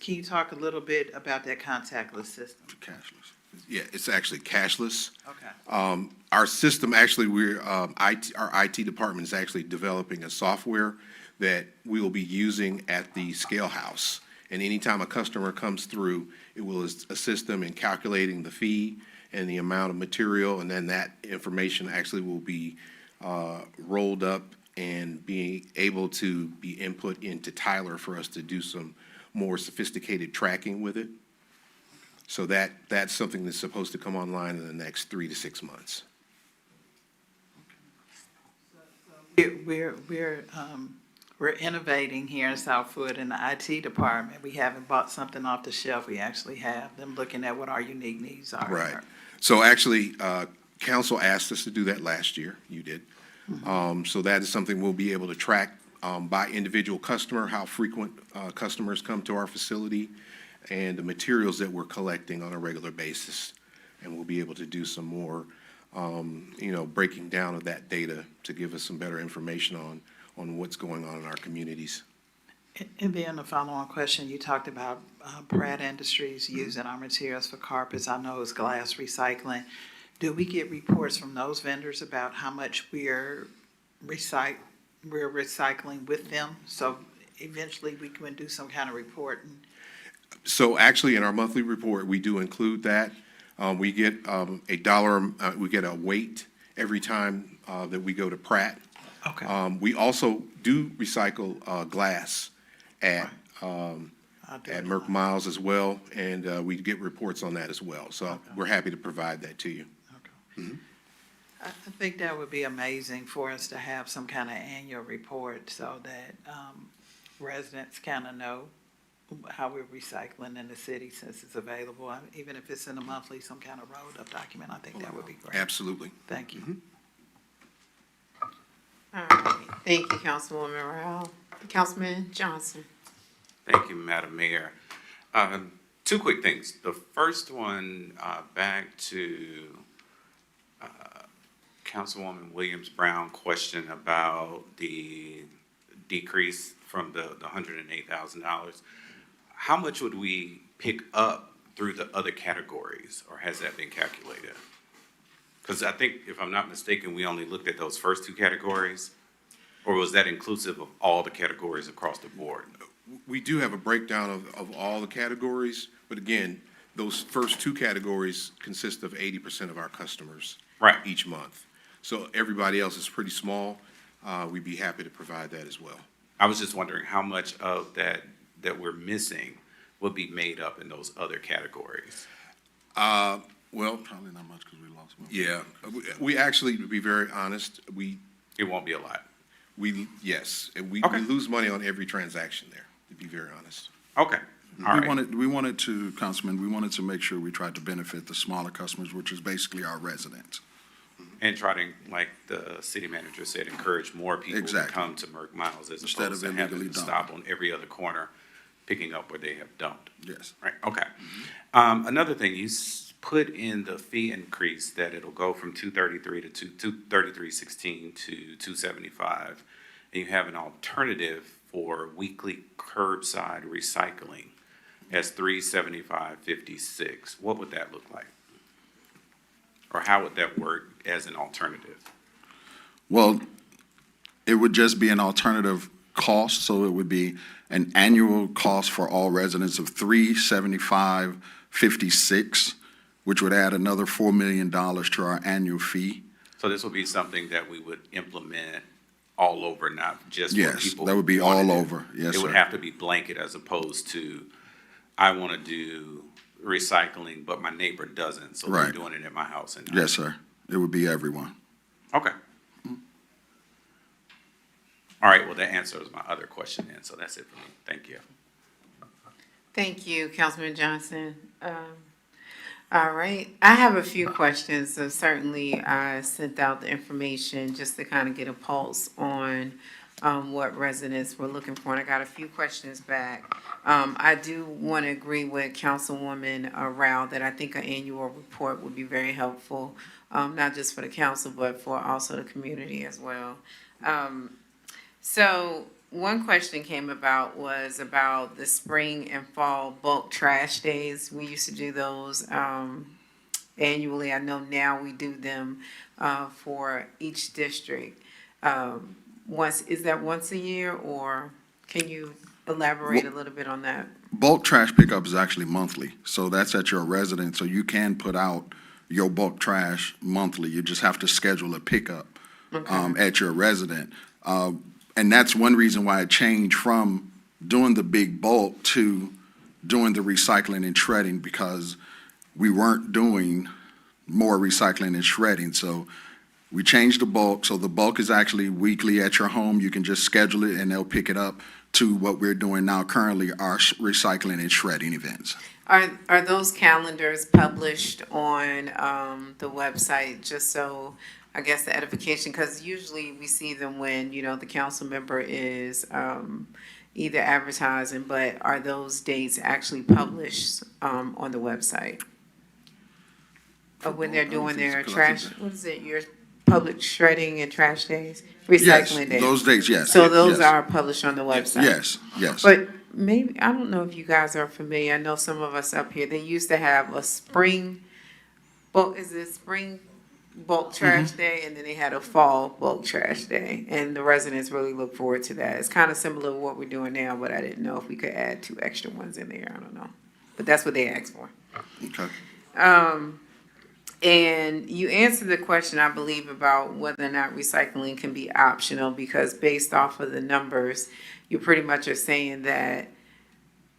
can you talk a little bit about that contactless system? Cashless. Yeah, it's actually cashless. Okay. Our system, actually, our IT department is actually developing a software that we will be using at the scale house. And anytime a customer comes through, it will assist them in calculating the fee and the amount of material, and then that information actually will be rolled up and being able to be input into Tyler for us to do some more sophisticated tracking with it. So that's something that's supposed to come online in the next 3 to 6 months. We're innovating here in Southwood in the IT department. We haven't bought something off the shelf. We actually have them looking at what our unique needs are. Right. So actually, council asked us to do that last year. You did. So that is something we'll be able to track by individual customer, how frequent customers come to our facility, and the materials that we're collecting on a regular basis. And we'll be able to do some more, breaking down of that data to give us some better information on what's going on in our communities. And then a follow-on question, you talked about Pratt Industries using our materials for carpets. I know it's glass recycling. Do we get reports from those vendors about how much we're recycling with them? So eventually we can do some kind of reporting. So actually, in our monthly report, we do include that. We get we get a weight every time that we go to Pratt. Okay. We also do recycle glass at Merck Miles as well, and we get reports on that as well. So we're happy to provide that to you. Okay. I think that would be amazing for us to have some kind of annual report so that residents kind of know how we're recycling in the city since it's available. Even if it's in a monthly, some kind of rolled-up document, I think that would be great. Absolutely. Thank you. All right, thank you, Councilwoman Rao. Councilman Johnson. Thank you, Madam Mayor. Two quick things. The first one, back to Councilwoman Williams-Brown question about the decrease from the $108,000. How much would we pick up through the other categories, or has that been calculated? Because I think, if I'm not mistaken, we only looked at those first two categories, or was that inclusive of all the categories across the board? We do have a breakdown of all the categories, but again, those first two categories consist of 80% of our customers each month. So everybody else is pretty small. We'd be happy to provide that as well. I was just wondering how much of that we're missing will be made up in those other categories. Well, Probably not much because we lost one. yeah, we actually, to be very honest, It won't be a lot. yes, and we Okay. lose money on every transaction there, to be very honest. Okay. All right. We wanted to, Councilman, we wanted to make sure we tried to benefit the smaller customers, which is basically our residents. And try to, like the city manager said, encourage more people to Exactly. come to Merck Miles as Instead opposed of to having illegally to stop on every other corner, picking up where they have dumped. Yes. Right, okay. Another thing, you put in the fee increase that it'll go from $233 to $233.16 to $275. And you have an alternative for weekly curbside recycling as $375.56. What would that look like? Or how would that work as an alternative? Well, it would just be an alternative cost, so it would be an annual cost for all residents of $375.56, which would add another $4 million to our annual fee. So this will be something that we would implement all over, not just for Yes, people. that would who be wanted all it. over. Yes, It would sir. have to be blanket as opposed to, I want to do recycling, but my neighbor doesn't, so they're Right. doing it at my house. And Yes, sir. It would be everyone. Okay. All right, well, that answers my other question then, so that's it for me. Thank you. Thank you, Councilman Johnson. All right, I have a few questions, so certainly I sent out the information just to kind of get a pulse on what residents were looking for, and I got a few questions back. I do want to agree with Councilwoman Rao that I think an annual report would be very helpful, not just for the council, but for also the community as well. So one question came about was about the spring and fall bulk trash days. We used to do those annually. I know now we do them for each district. Is that once a year, or can you elaborate a little bit on that? Bulk trash pickup is actually monthly, so that's at your residence, so you can put out your bulk trash monthly. You just have to schedule a pickup at your resident. And that's one reason why it changed from doing the big bulk to doing the recycling and shredding, because we weren't doing more recycling and shredding. So we changed the bulk. So the bulk is actually weekly at your home. You can just schedule it and they'll pick it up, to what we're doing now currently, our recycling and shredding events. Are those calendars published on the website, just so, I guess, the edification, because usually we see them when, the council member is either advertising, but are those dates actually published on the website? Or when they're doing their trash, what is it, your public shredding and trash days? Recycling days? Those days, yes. So those yes. are published on the website? Yes. But maybe, I don't know if you guys are familiar, I know some of us up here, they used to have a spring, spring bulk trash day, and then they had a fall bulk trash day, and the residents really look forward to that. It's kind of similar to what we're doing now, but I didn't know if we could add 2 extra ones in there, I don't know. But that's what they asked for. Okay. And you answered the question, I believe, about whether or not recycling can be optional, because based off of the numbers, you pretty much are saying that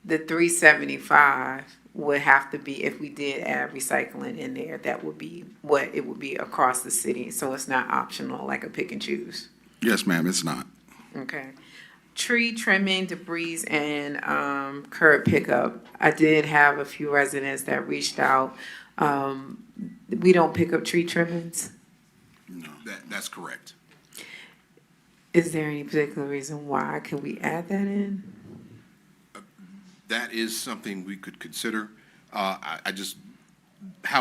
the 375 would have to be, if we did add recycling in there, that would be what it would be across the city. So it's not optional, like a pick and choose. Yes, ma'am, it's not. Okay. Tree trimming, debris, and curb pickup. I did have a few residents that reached out. We don't pick up tree trimmings. No, that's correct. Is there any particular reason why? Can we add that in? That is something we could consider. How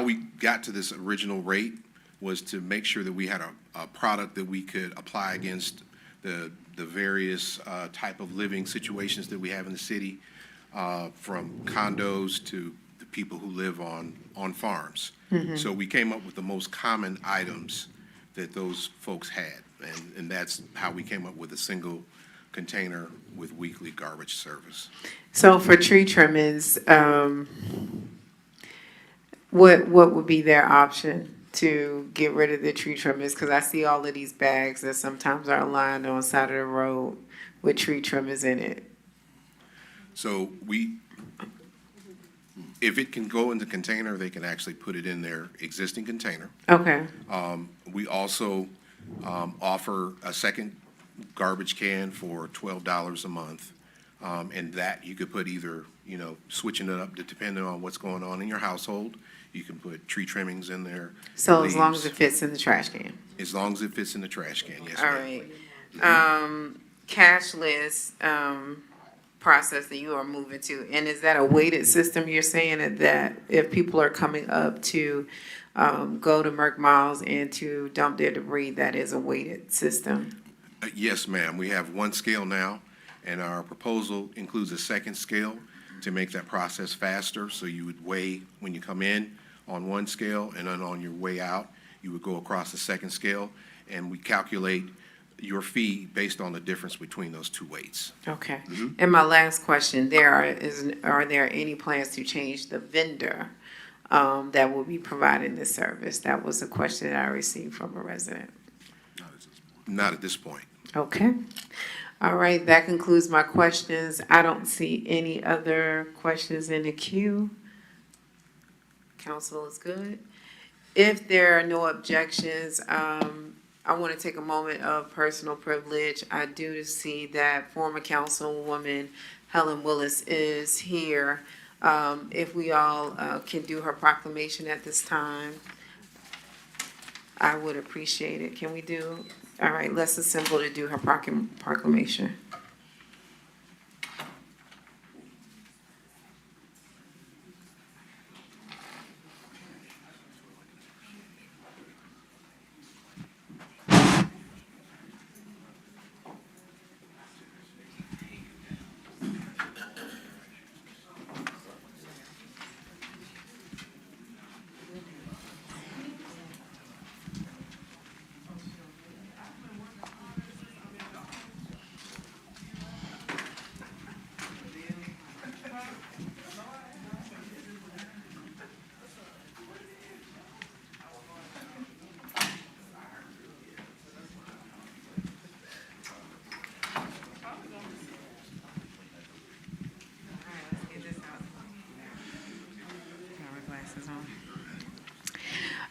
we got to this original rate was to make sure that we had a product that we could apply against the various type of living situations that we have in the city, from condos to the people who live on farms. So we came up with the most common items that those folks had, and that's how we came up with a single container with weekly garbage service. So for tree trimmings, what would be their option to get rid of the tree trimmings? Because I see all of these bags that sometimes are lined on the side of the road with tree trimmings in it. So if it can go in the container, they can actually put it in their existing container. Okay. We also offer a second garbage can for $12 a month. And that you could put either, switching it up depending on what's going on in your household. You can put tree trimmings in there. So as long as it fits in the trash can? As long as it fits in the trash can, yes, All ma'am. right. Cashless process that you are moving to, and is that a weighted system? You're saying that if people are coming up to go to Merck Miles and to dump their debris, that is a weighted system? Yes, ma'am. We have one scale now, and our proposal includes a second scale to make that process faster. So you would weigh when you come in on one scale, and then on your way out, you would go across the second scale, and we calculate your fee based on the difference between those two weights. Okay. And my last question, are there any plans to change the vendor that will be providing this service? That was a question that I received from a resident. Not at this point. Okay. All right, that concludes my questions. I don't see any other questions in the queue. Council is good. If there are no objections, I want to take a moment of personal privilege. I do see that former Councilwoman Helen Willis is here. If we all can do her proclamation at this time, I would appreciate it. Can we do? All right, let's assemble to do her proclamation.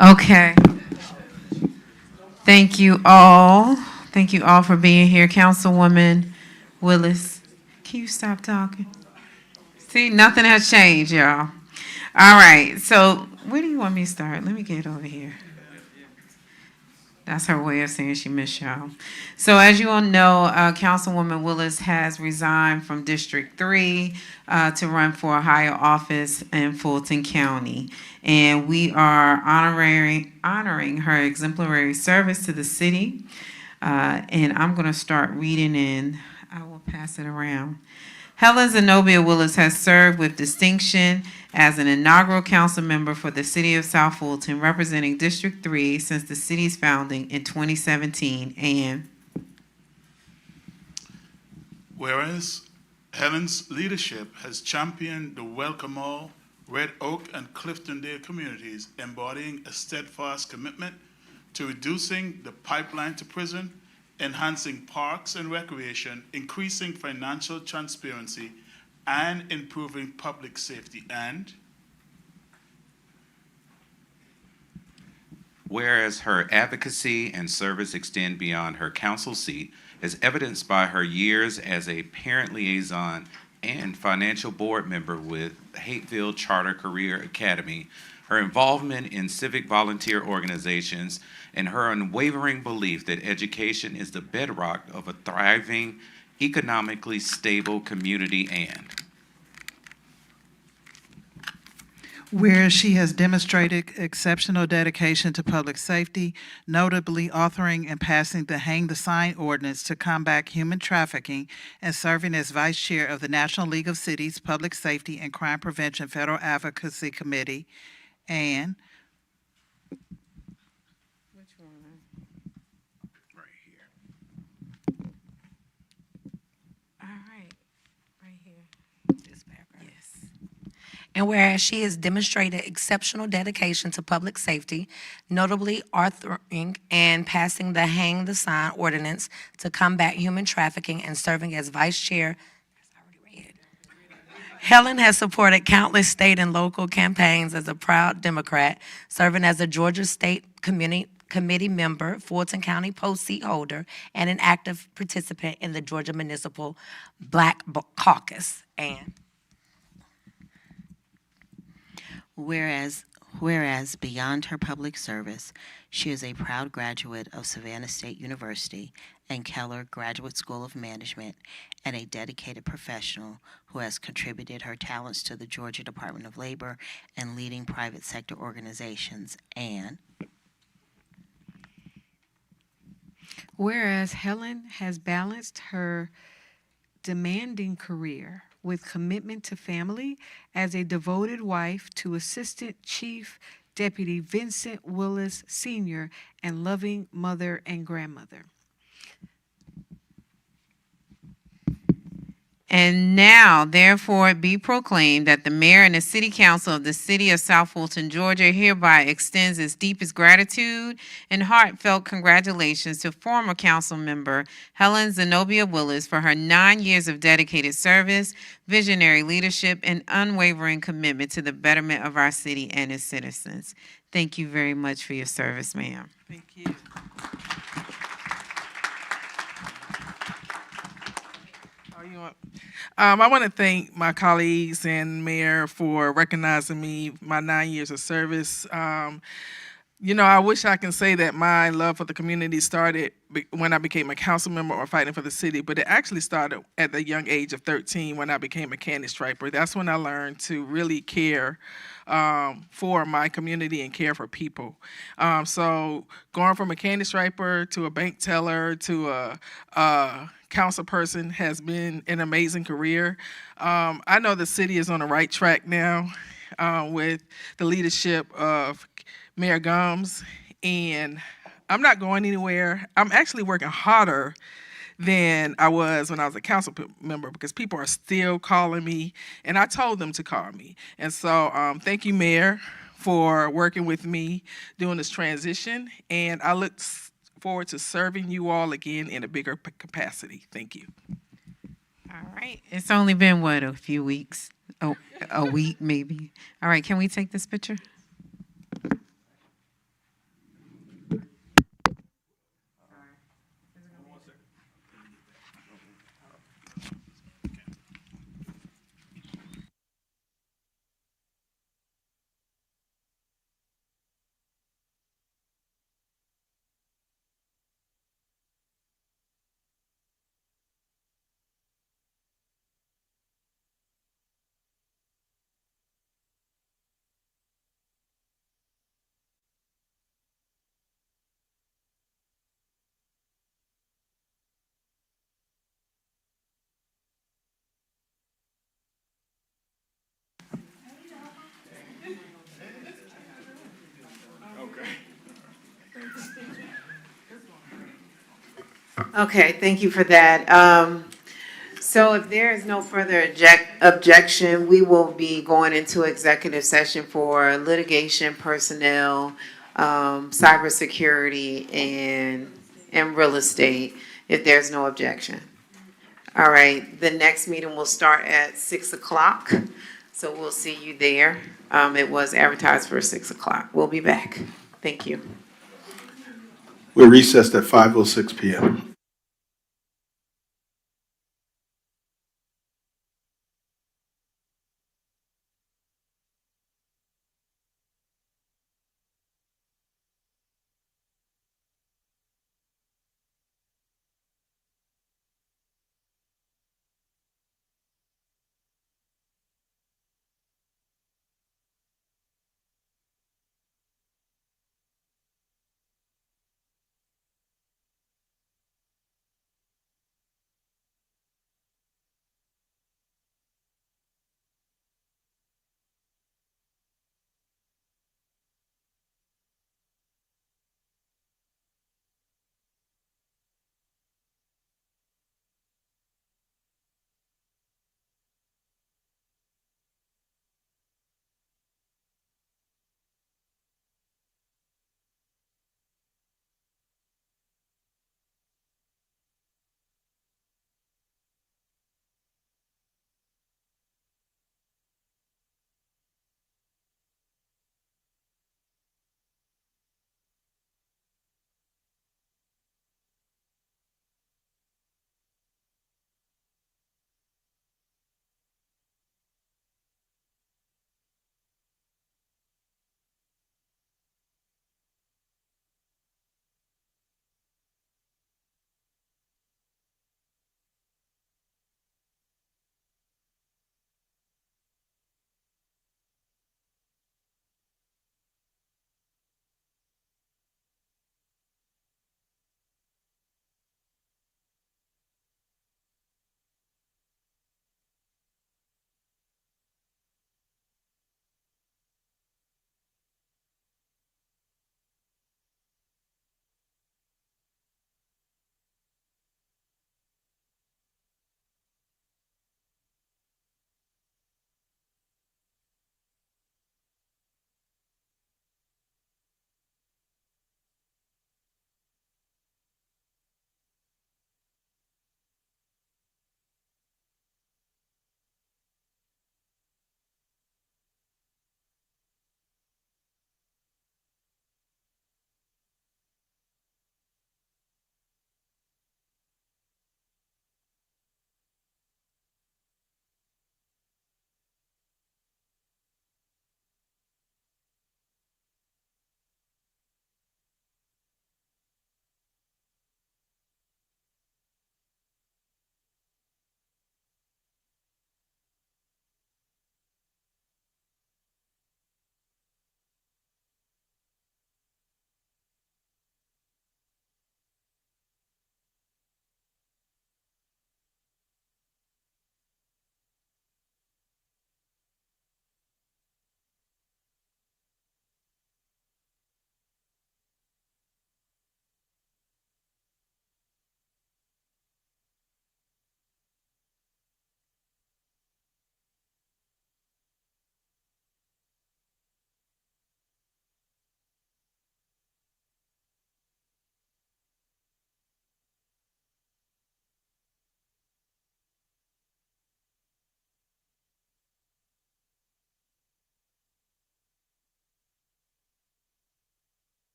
Okay. Thank you all. Thank you all for being here. Councilwoman Willis, can you stop talking? See, nothing has changed, y'all. All right, so where do you want me to start? Let me get over here. That's her way of saying she missed y'all. So as you all know, Councilwoman Willis has resigned from District 3 to run for a higher office in Fulton County. And we are honoring her exemplary service to the city. And I'm going to start reading and I will pass it around. Helen Zenobia Willis has served with distinction as an inaugural council member for the city of South Fulton, representing District 3 since the city's founding in 2017. And whereas Helen's leadership has championed the Welcome All, Red Oak, and Cliftondale communities, embodying a steadfast commitment to reducing the pipeline to prison, enhancing parks and recreation, increasing financial transparency, and improving public safety. And whereas her advocacy and service extend beyond her council seat, as evidenced by her years as a parent liaison and financial board member with Hateville Charter Career Academy, her involvement in civic volunteer organizations, and her unwavering belief that education is the bedrock of a thriving, economically stable community. And whereas she has demonstrated exceptional dedication to public safety, notably authoring and passing the Hang the Sign ordinance to combat human trafficking and serving as vice chair of the National League of Cities Public Safety and Crime Prevention Federal Advocacy Committee. And and whereas she has demonstrated exceptional dedication to public safety, notably authoring and passing the Hang the Sign ordinance to combat human trafficking and serving as vice chair. Helen has supported countless state and local campaigns as a proud Democrat, serving as a Georgia State Committee member, Fulton County Post seat holder, and an active participant in the Georgia Municipal Black Caucus. And whereas beyond her public service, she is a proud graduate of Savannah State University and Keller Graduate School of Management, and a dedicated professional who has contributed her talents to the Georgia Department of Labor and leading private sector organizations. And whereas Helen has balanced her demanding career with commitment to family as a devoted wife to Assistant Chief Deputy Vincent Willis Sr. and loving mother and grandmother. And now, therefore, it be proclaimed that the mayor and the city council of the city of South Fulton, Georgia, hereby extends its deepest gratitude and heartfelt congratulations to former council member Helen Zenobia Willis for her 9 years of dedicated service, visionary leadership, and unwavering commitment to the betterment of our city and its citizens. Thank you very much for your service, ma'am. thank you. Are you I want to thank my colleagues and mayor for recognizing me, my 9 years of service. I wish I can say that my love for the community started when I became a council member or fighting for the city, but it actually started at the young age of 13 when I became a candy striper. That's when I learned to really care for my community and care for people. So going from a candy striper to a bank teller to a council person has been an amazing career. I know the city is on the right track now with the leadership of Mayor Gums, and I'm not going anywhere. I'm actually working harder than I was when I was a council member because people are still calling me, and I told them to call me. And so thank you, Mayor, for working with me during this transition, and I look forward to serving you all again in a bigger capacity. Thank you. All right. It's only been, what, a few weeks? Oh, a week maybe. All right. Can we take this picture? Okay, thank you for that. So if there is no further objection, we will be going into executive session for litigation, personnel, cybersecurity, and real estate, if there's no objection. All right, the next meeting will start at 6 o'clock, so we'll see you there. It was advertised for 6 o'clock. We'll be back. Thank you. We're recessed at 5:06 PM.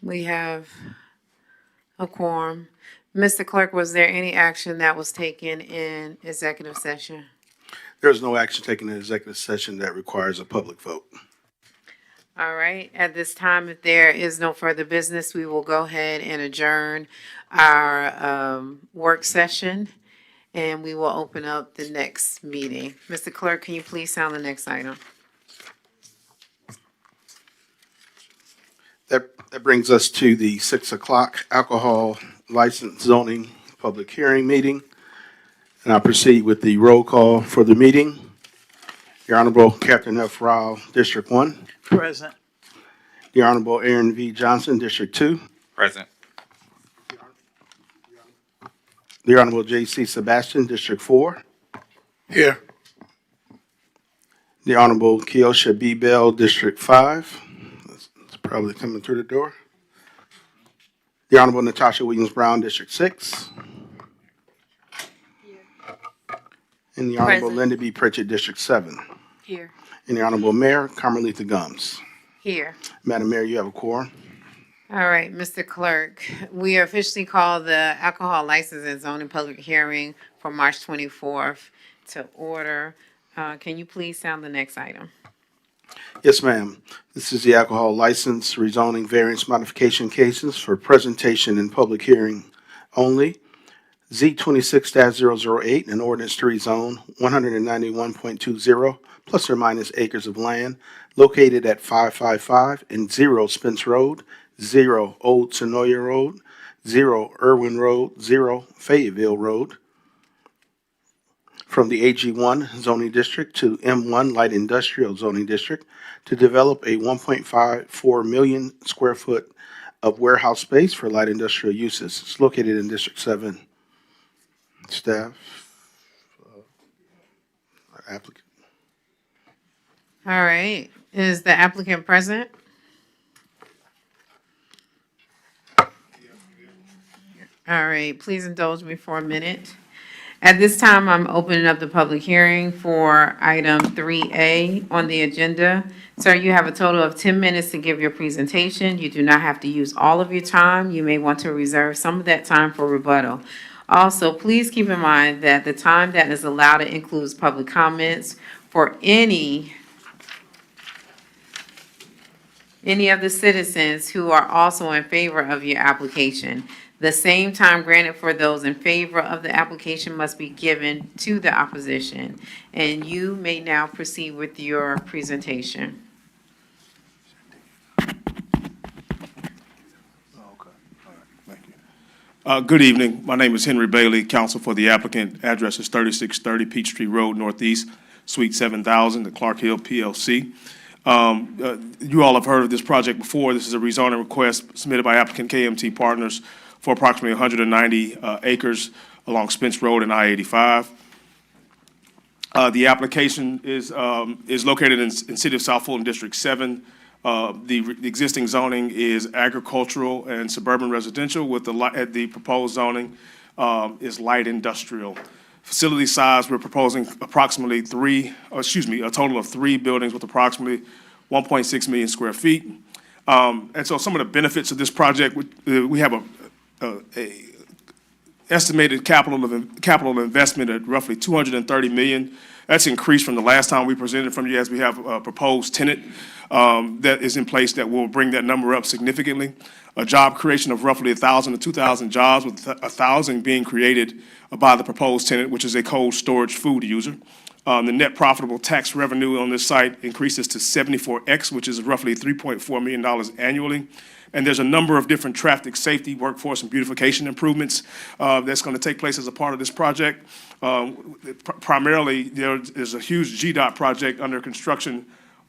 We have a quorum. Mr. Clerk, was there any action that was taken in executive session? There is no action taken in executive session that requires a public vote. All right, at this time, if there is no further business, we will go ahead and adjourn our work session, and we will open up the next meeting. Mr. Clerk, can you please sound the next item? That brings us to the 6 o'clock alcohol license zoning public hearing meeting. And I'll proceed with the roll call for the meeting. The Honorable Captain F. Rao, District 1. Present. The Honorable Aaron V. Johnson, District 2. Present. The Honorable J.C. Sebastian, District 4. Here. The Honorable Keosha B. Bell, District 5. That's probably coming through the door. The Honorable Natasha Williams Brown, District 6. And the Honorable Present. Linda B. Pritchett, District 7. Here. And the Honorable Mayor Carmelita Gums. Here. Madam Mayor, you have a quorum. All right, Mr. Clerk, we officially call the alcohol license and zoning public hearing for March 24th to order. Can you please sound the next item? Yes, ma'am. This is the alcohol license rezoning variance modification cases for presentation in public hearing only. Z 26-008, an ordinance to rezone 191.20 plus or minus acres of land located at 555 and 0 Spence Road, 0 Old Senoia Road, 0 Irwin Road, 0 Fayetteville Road, from the AG1 zoning district to M1 light industrial zoning district to develop a 1.54 million square foot of warehouse space for light industrial uses. It's located in District 7. Staff, applicant. All right, is the applicant present? All right, please indulge me for a minute. At this time, I'm opening up the public hearing for item 3A on the agenda. Sir, you have a total of 10 minutes to give your presentation. You do not have to use all of your time. You may want to reserve some of that time for rebuttal. Also, please keep in mind that the time that is allowed includes public comments for any of the citizens who are also in favor of your application. The same time granted for those in favor of the application must be given to the opposition. And you may now proceed with your presentation. Good evening. My name is Henry Bailey, counsel for the applicant. Address is 3630 Peachtree Road Northeast, Suite 7000, the Clark Hill PLC. You all have heard of this project before. This is a rezoning request submitted by applicant KMT Partners for approximately 190 acres along Spence Road and I-85. The application is located in City of South Fulton, District 7. The existing zoning is agricultural and suburban residential, with the proposed zoning is light industrial. Facility size, we're proposing approximately a total of 3 buildings with approximately 1.6 million square feet. And so some of the benefits of this project, we have a estimated capital investment at roughly $230 million. That's increased from the last time we presented from you, as we have a proposed tenant that is in place that will bring that number up significantly. A job creation of roughly 1,000 to 2,000 jobs, with 1,000 being created by the proposed tenant, which is a cold storage food user. The net profitable tax revenue on this site increases to 74X, which is roughly $3.4 million annually. And there's a number of different traffic safety, workforce, and beautification improvements that's going to take place as a part of this project. Primarily, there is a huge GDOT project under construction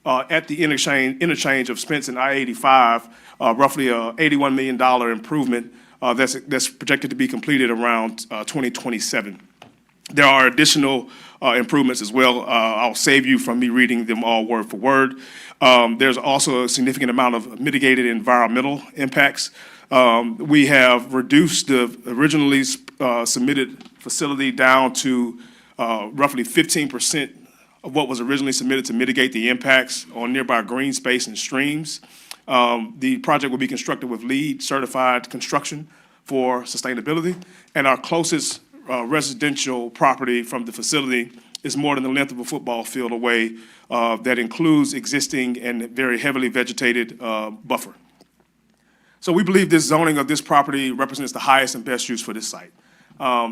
at the interchange of Spence and I-85, roughly a $81 million improvement that's projected to be completed around 2027. There are additional improvements as well. I'll save you from me reading them all word for word. There's also a significant amount of mitigated environmental impacts. We have reduced the originally submitted facility down to roughly 15% of what was originally submitted to mitigate the impacts on nearby green space and streams. The project will be constructed with LEED certified construction for sustainability, and our closest residential property from the facility is more than the length of a football field away, that includes existing and very heavily vegetated buffer. So we believe this zoning of this property represents the highest and best use for this site.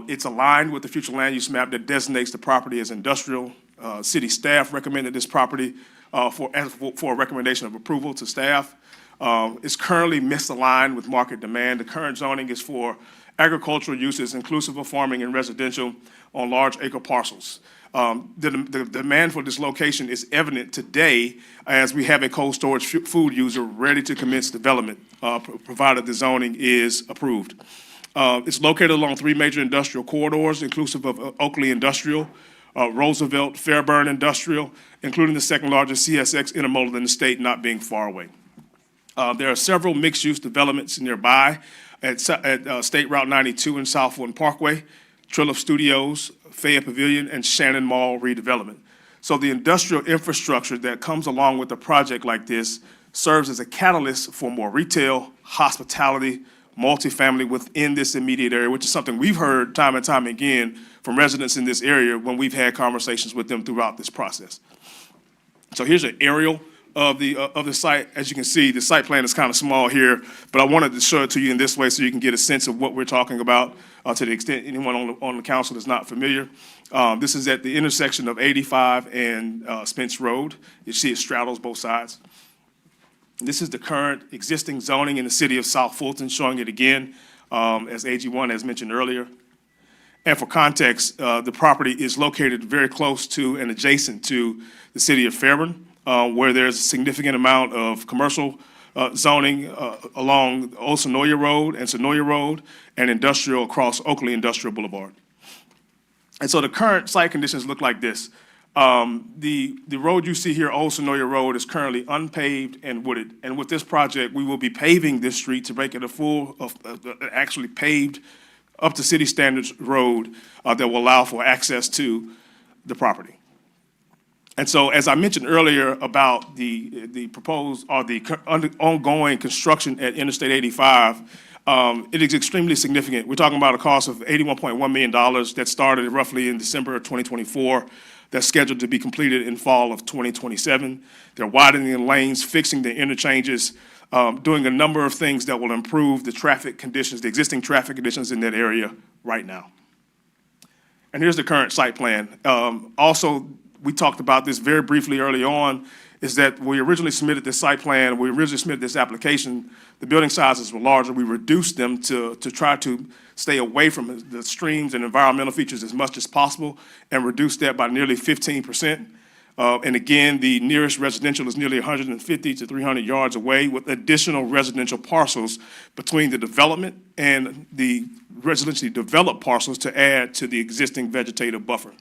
It's aligned with the future land use map that designates the property as industrial. City staff recommended this property for a recommendation of approval to staff. It's currently misaligned with market demand. The current zoning is for agricultural uses inclusive of farming and residential on large acre parcels. The demand for this location is evident today as we have a cold storage food user ready to commence development, provided the zoning is approved. It's located along 3 major industrial corridors, inclusive of Oakley Industrial, Roosevelt, Fairburn Industrial, including the second largest CSX intermodal in the state, not being far away. There are several mixed-use developments nearby at State Route 92 and South Fulton Parkway, Trilliff Studios, Fayette Pavilion, and Shannon Mall redevelopment. So the industrial infrastructure that comes along with a project like this serves as a catalyst for more retail, hospitality, multifamily within this immediate area, which is something we've heard time and time again from residents in this area when we've had conversations with them throughout this process. So here's an aerial of the site. As you can see, the site plan is kind of small here, but I wanted to show it to you in this way so you can get a sense of what we're talking about to the extent anyone on the council is not familiar. This is at the intersection of 85 and Spence Road. You see it straddles both sides. This is the current existing zoning in the city of South Fulton, showing it again, as AG1 has mentioned earlier. And for context, the property is located very close to and adjacent to the city of Fairburn, where there's a significant amount of commercial zoning along Old Sonoya Road and Sonoya Road, and industrial across Oakley Industrial Boulevard. And so the current site conditions look like this. The road you see here, Old Sonoya Road, is currently unpaved and wooded. And with this project, we will be paving this street to make it a full, actually paved up to city standards road that will allow for access to the property. And so, as I mentioned earlier about the proposed or the ongoing construction at Interstate 85, it is extremely significant. We're talking about a cost of $81.1 million that started roughly in December of 2024. That's scheduled to be completed in fall of 2027. They're widening the lanes, fixing the interchanges, doing a number of things that will improve the traffic conditions, the existing traffic conditions in that area right now. And here's the current site plan. Also, we talked about this very briefly early on, is that when we originally submitted this site plan, we originally submitted this application, the building sizes were larger. We reduced them to try to stay away from the streams and environmental features as much as possible, and reduced that by nearly 15%. And again, the nearest residential is nearly 150 to 300 yards away, with additional residential parcels between the development and the residentially developed parcels to add to the existing vegetative buffer.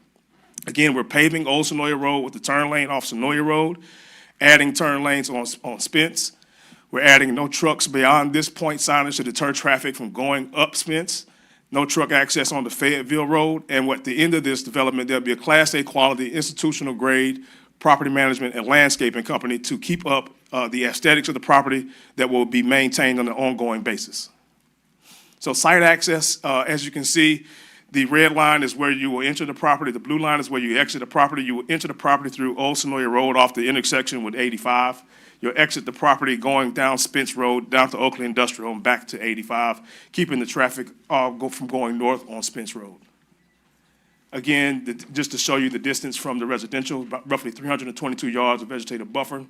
Again, we're paving Old Sonoya Road with the turn lane off Sonoya Road, adding turn lanes on Spence. We're adding no trucks beyond this point signage to deter traffic from going up Spence, no truck access on the Fayetteville Road, and at the end of this development, there'll be a Class A quality, institutional grade property management and landscaping company to keep up the aesthetics of the property that will be maintained on an ongoing basis. So site access, as you can see, the red line is where you will enter the property. The blue line is where you exit the property. You will enter the property through Old Sonoya Road off the intersection with 85. You'll exit the property going down Spence Road, down to Oakley Industrial, and back to 85, keeping the traffic from going north on Spence Road. Again, just to show you the distance from the residential, about roughly 322 yards of vegetative buffer.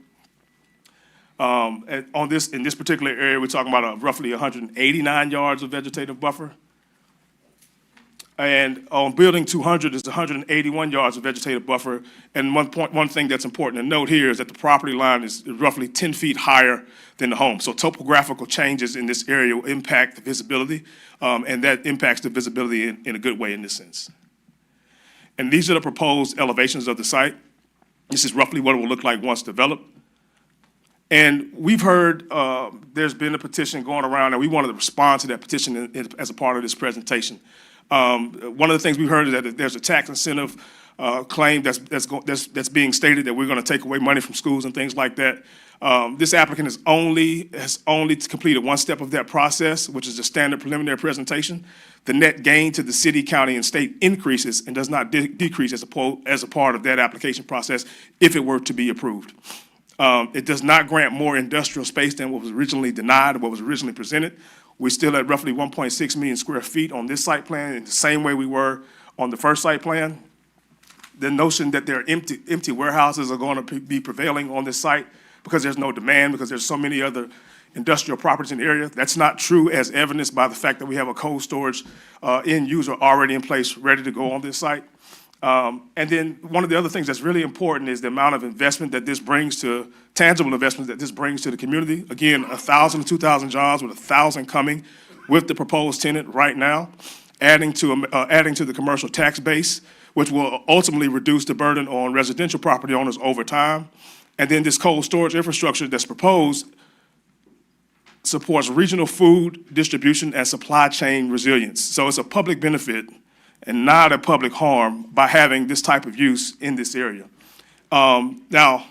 In this particular area, we're talking about roughly 189 yards of vegetative buffer. And on building 200 is 181 yards of vegetative buffer. And one thing that's important to note here is that the property line is roughly 10 feet higher than the home. So topographical changes in this area will impact the visibility, and that impacts the visibility in a good way in this sense. And these are the proposed elevations of the site. This is roughly what it will look like once developed. And we've heard there's been a petition going around, and we wanted to respond to that petition as a part of this presentation. One of the things we heard is that there's a tax incentive claim that's being stated that we're going to take away money from schools and things like that. This applicant has only completed one step of that process, which is the standard preliminary presentation. The net gain to the city, county, and state increases and does not decrease as a part of that application process if it were to be approved. It does not grant more industrial space than what was originally denied, what was originally presented. We're still at roughly 1.6 million square feet on this site plan, in the same way we were on the first site plan. The notion that there are empty warehouses are going to be prevailing on this site because there's no demand, because there's so many other industrial properties in the area. That's not true, as evidenced by the fact that we have a cold storage end user already in place, ready to go on this site. And then one of the other things that's really important is the amount of investment that this brings to, tangible investments that this brings to the community. Again, 1,000 to 2,000 jobs, with 1,000 coming with the proposed tenant right now, adding to the commercial tax base, which will ultimately reduce the burden on residential property owners over time. And then this cold storage infrastructure that's proposed supports regional food distribution and supply chain resilience. So it's a public benefit and not a public harm by having this type of use in this area. Now,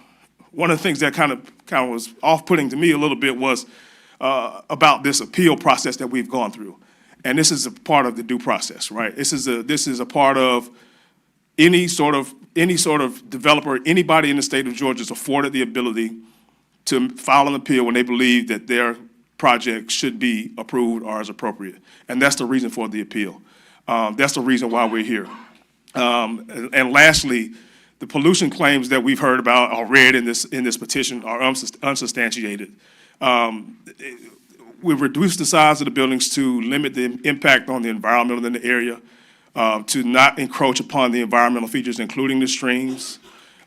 one of the things that kind of was off-putting to me a little bit was about this appeal process that we've gone through. And this is a part of the due process, right? This is a part of any sort of developer, anybody in the state of Georgia is afforded the ability to file an appeal when they believe that their project should be approved or is appropriate. And that's the reason for the appeal. That's the reason why we're here. And lastly, the pollution claims that we've heard about or read in this petition are unsubstantiated. We've reduced the size of the buildings to limit the impact on the environment in the area, to not encroach upon the environmental features, including the streams.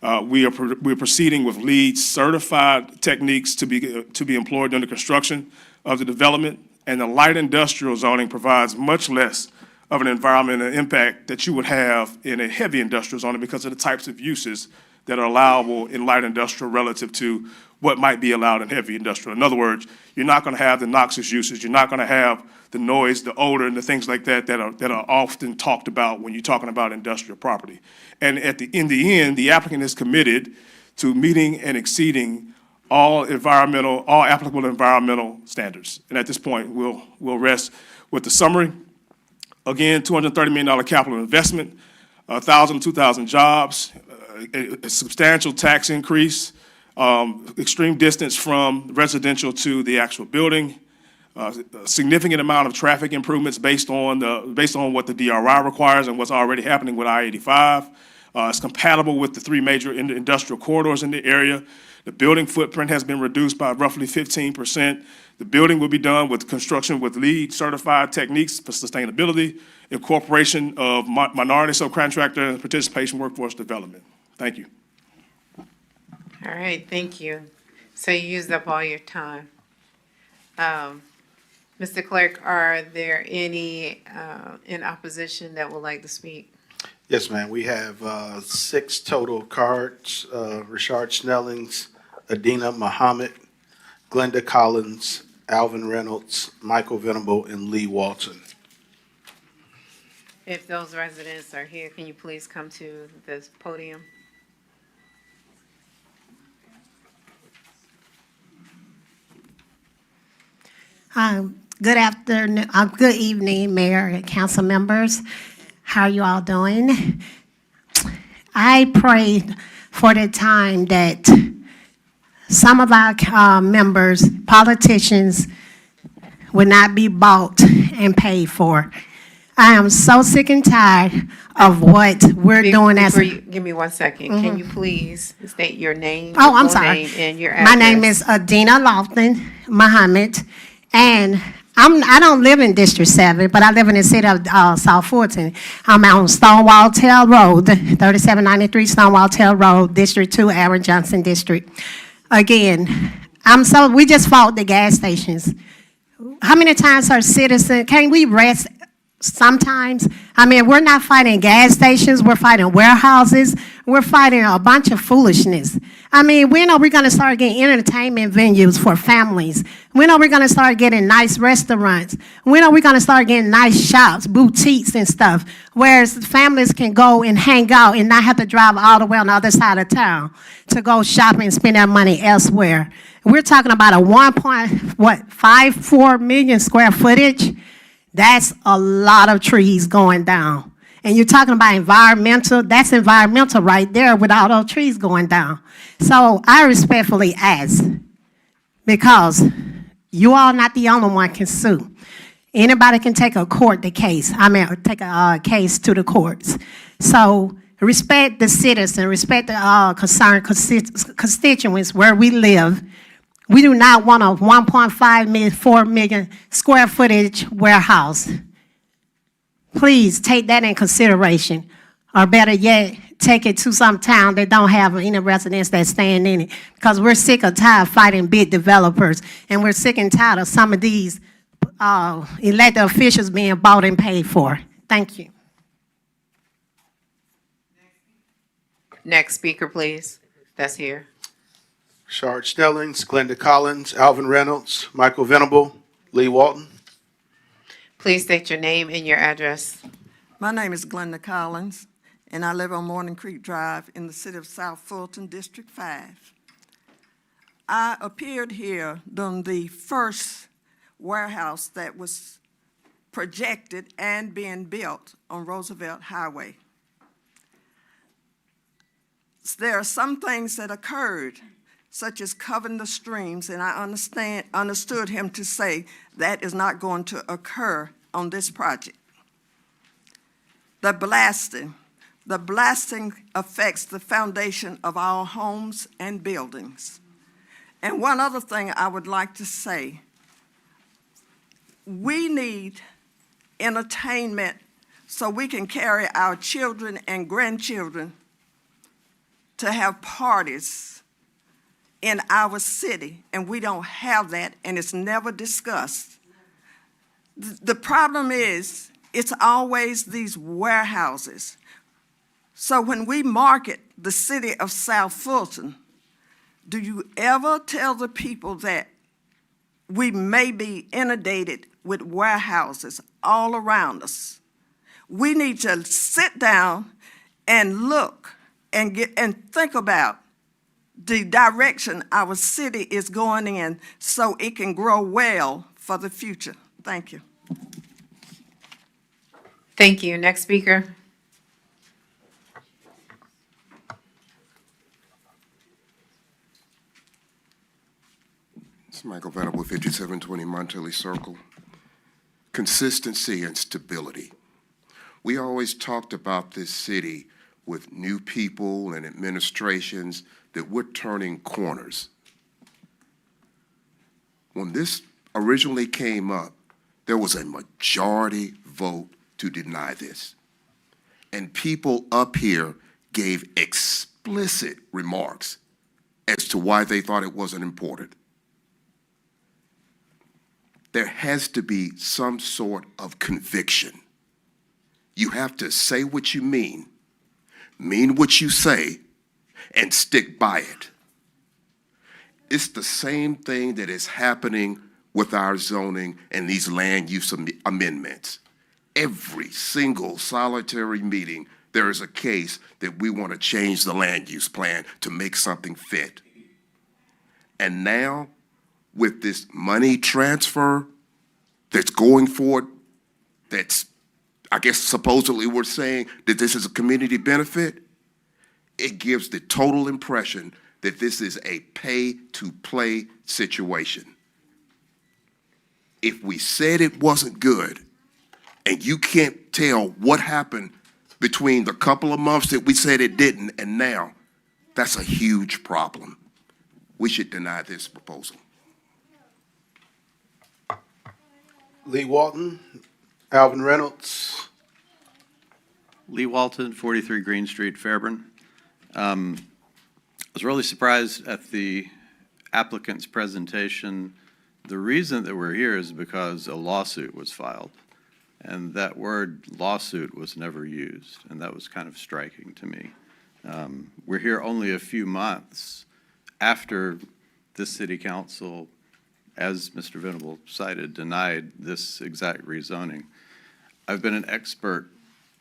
We're proceeding with LEED certified techniques to be employed during the construction of the development, and the light industrial zoning provides much less of an environmental impact that you would have in a heavy industrial zoning because of the types of uses that are allowable in light industrial relative to what might be allowed in heavy industrial. In other words, you're not going to have the noxious uses, you're not going to have the noise, the odor, and the things like that that are often talked about when you're talking about industrial property. And in the end, the applicant is committed to meeting and exceeding all applicable environmental standards. And at this point, we'll rest with the summary. Again, $230 million capital investment, 1,000 to 2,000 jobs, a substantial tax increase, extreme distance from residential to the actual building, a significant amount of traffic improvements based on what the DRI requires and what's already happening with I-85. It's compatible with the three major industrial corridors in the area. The building footprint has been reduced by roughly 15%. The building will be done with construction with LEED certified techniques for sustainability, incorporation of minority subcontractor and participation workforce development. Thank you. All right, thank you. So you used up all your time. Mr. Clerk, are there any in opposition that would like to speak? Yes, ma'am. We have 6 total cards. Rashard Snellings, Adina Muhammad, Glenda Collins, Alvin Reynolds, Michael Venable, and Lee Walton. If those residents are here, can you please come to this podium? Good afternoon, good evening, Mayor and council members. How are you all doing? I prayed for the time that some of our members, politicians, would not be bought and paid for. I am so sick and tired of what we're doing as. Give me 1 second. Can you please state your name? Oh, I'm full sorry. name, and your My name address? is Adina Lofton Muhammad, and I don't live in District 7, but I live in the city of South Fulton. I'm on Stonewall Tail Road, 3793 Stonewall Tail Road, District 2, Aaron Johnson District. Again, we just fought the gas stations. How many times are citizens, can we rest sometimes? I mean, we're not fighting gas stations, we're fighting warehouses, we're fighting a bunch of foolishness. I mean, when are we gonna start getting entertainment venues for families? When are we gonna start getting nice restaurants? When are we gonna start getting nice shops, boutiques and stuff, where families can go and hang out and not have to drive all the way on the other side of town to go shopping and spend their money elsewhere? We're talking about a 1.54 million square footage. That's a lot of trees going down. And you're talking about environmental, that's environmental right there with all those trees going down. So I respectfully ask, because you all not the only one can sue. Anybody can take a case to the courts. So respect the citizen, respect the concerned constituents where we live. We do not want a 4 million square footage warehouse. Please take that in consideration, or better yet, take it to some town that don't have any residents that stand in it, because we're sick and tired of fighting big developers, and we're sick and tired of some of these elected officials being bought and paid for. Thank you. Next speaker, please. That's here. Shard Stellings, Glenda Collins, Alvin Reynolds, Michael Venable, Lee Walton. Please state your name and your address. My name is Glenda Collins, and I live on Morning Creek Drive in the city of South Fulton, District 5. I appeared here during the first warehouse that was projected and being built on Roosevelt Highway. There are some things that occurred, such as covering the streams, and I understood him to say that is not going to occur on this project. The blasting affects the foundation of our homes and buildings. And one other thing I would like to say, we need entertainment so we can carry our children and grandchildren to have parties in our city, and we don't have that, and it's never discussed. The problem is, it's always these warehouses. So when we market the city of South Fulton, do you ever tell the people that we may be inundated with warehouses all around us? We need to sit down and look and think about the direction our city is going in so it can grow well for the future. Thank you. Thank you. Next speaker. It's Michael Venable, 5720 Montelli Circle. Consistency and stability. We always talked about this city with new people and administrations that we're turning corners. When this originally came up, there was a majority vote to deny this. And people up here gave explicit remarks as to why they thought it wasn't important. There has to be some sort of conviction. You have to say what you mean what you say, and stick by it. It's the same thing that is happening with our zoning and these land use amendments. Every single solitary meeting, there is a case that we want to change the land use plan to make something fit. And now, with this money transfer that's going forward, that's, I guess supposedly we're saying that this is a community benefit, it gives the total impression that this is a pay-to-play situation. If we said it wasn't good, and you can't tell what happened between the couple of months that we said it didn't and now, that's a huge problem. We should deny this proposal. Lee Walton, Alvin Reynolds. Lee Walton, 43 Green Street, Fairburn. I was really surprised at the applicant's presentation. The reason that we're here is because a lawsuit was filed, and that word lawsuit was never used, and that was kind of striking to me. We're here only a few months after this city council, as Mr. Venable cited, denied this exact rezoning. I've been an expert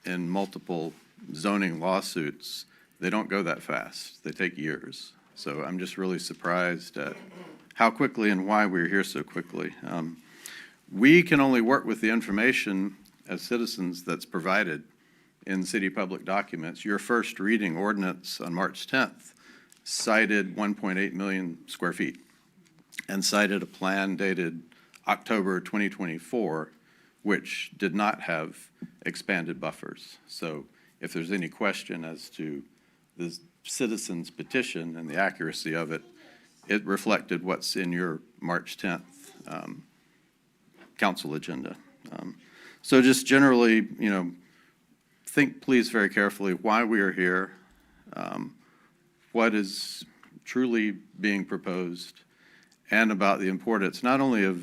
in multiple zoning lawsuits. They don't go that fast. They take years. So I'm just really surprised at how quickly and why we're here so quickly. We can only work with the information as citizens that's provided in city public documents. Your first reading ordinance on March 10th cited 1.8 million square feet and cited a plan dated October 2024, which did not have expanded buffers. So if there's any question as to the citizens' petition and the accuracy of it, it reflected what's in your March 10th council agenda. So just generally, think please very carefully why we are here, what is truly being proposed, and about the importance not only of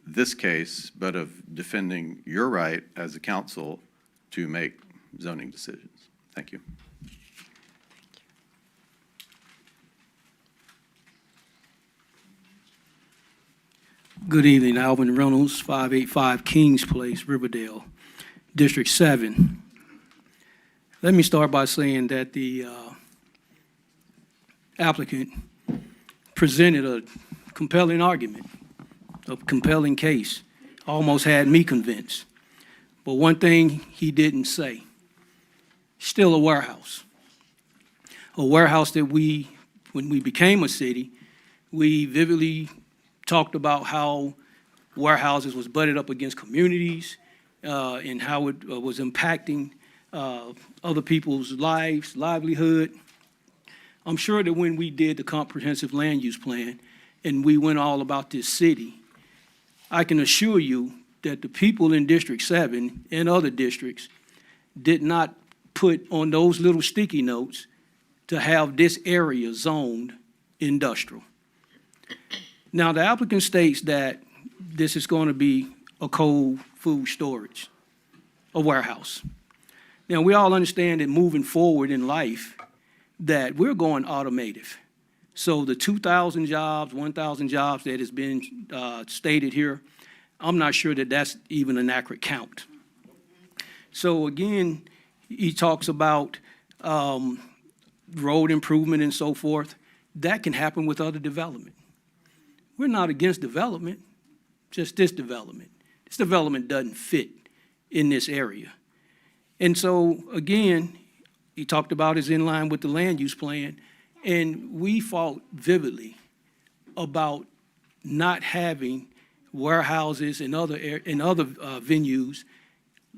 this case, but of defending your right as a council to make zoning decisions. Thank you. Good evening, Alvin Reynolds, 585 Kings Place, Riverdale, District 7. Let me start by saying that the applicant presented a compelling argument, a compelling case, almost had me convinced. But one thing he didn't say, still a warehouse that when we became a city, we vividly talked about how warehouses was butted up against communities and how it was impacting other people's lives, livelihood. I'm sure that when we did the comprehensive land use plan and we went all about this city, I can assure you that the people in District 7 and other districts did not put on those little sticky notes to have this area zoned industrial. Now, the applicant states that this is going to be a cold food storage, a warehouse. Now, we all understand that moving forward in life, that we're going automative. So the 2,000 jobs, 1,000 jobs that has been stated here, I'm not sure that that's even an accurate count. So again, he talks about road improvement and so forth. That can happen with other development. We're not against development, just this development. This development doesn't fit in this area. And so, again, he talked about is in line with the land use plan, and we fought vividly about not having warehouses and other venues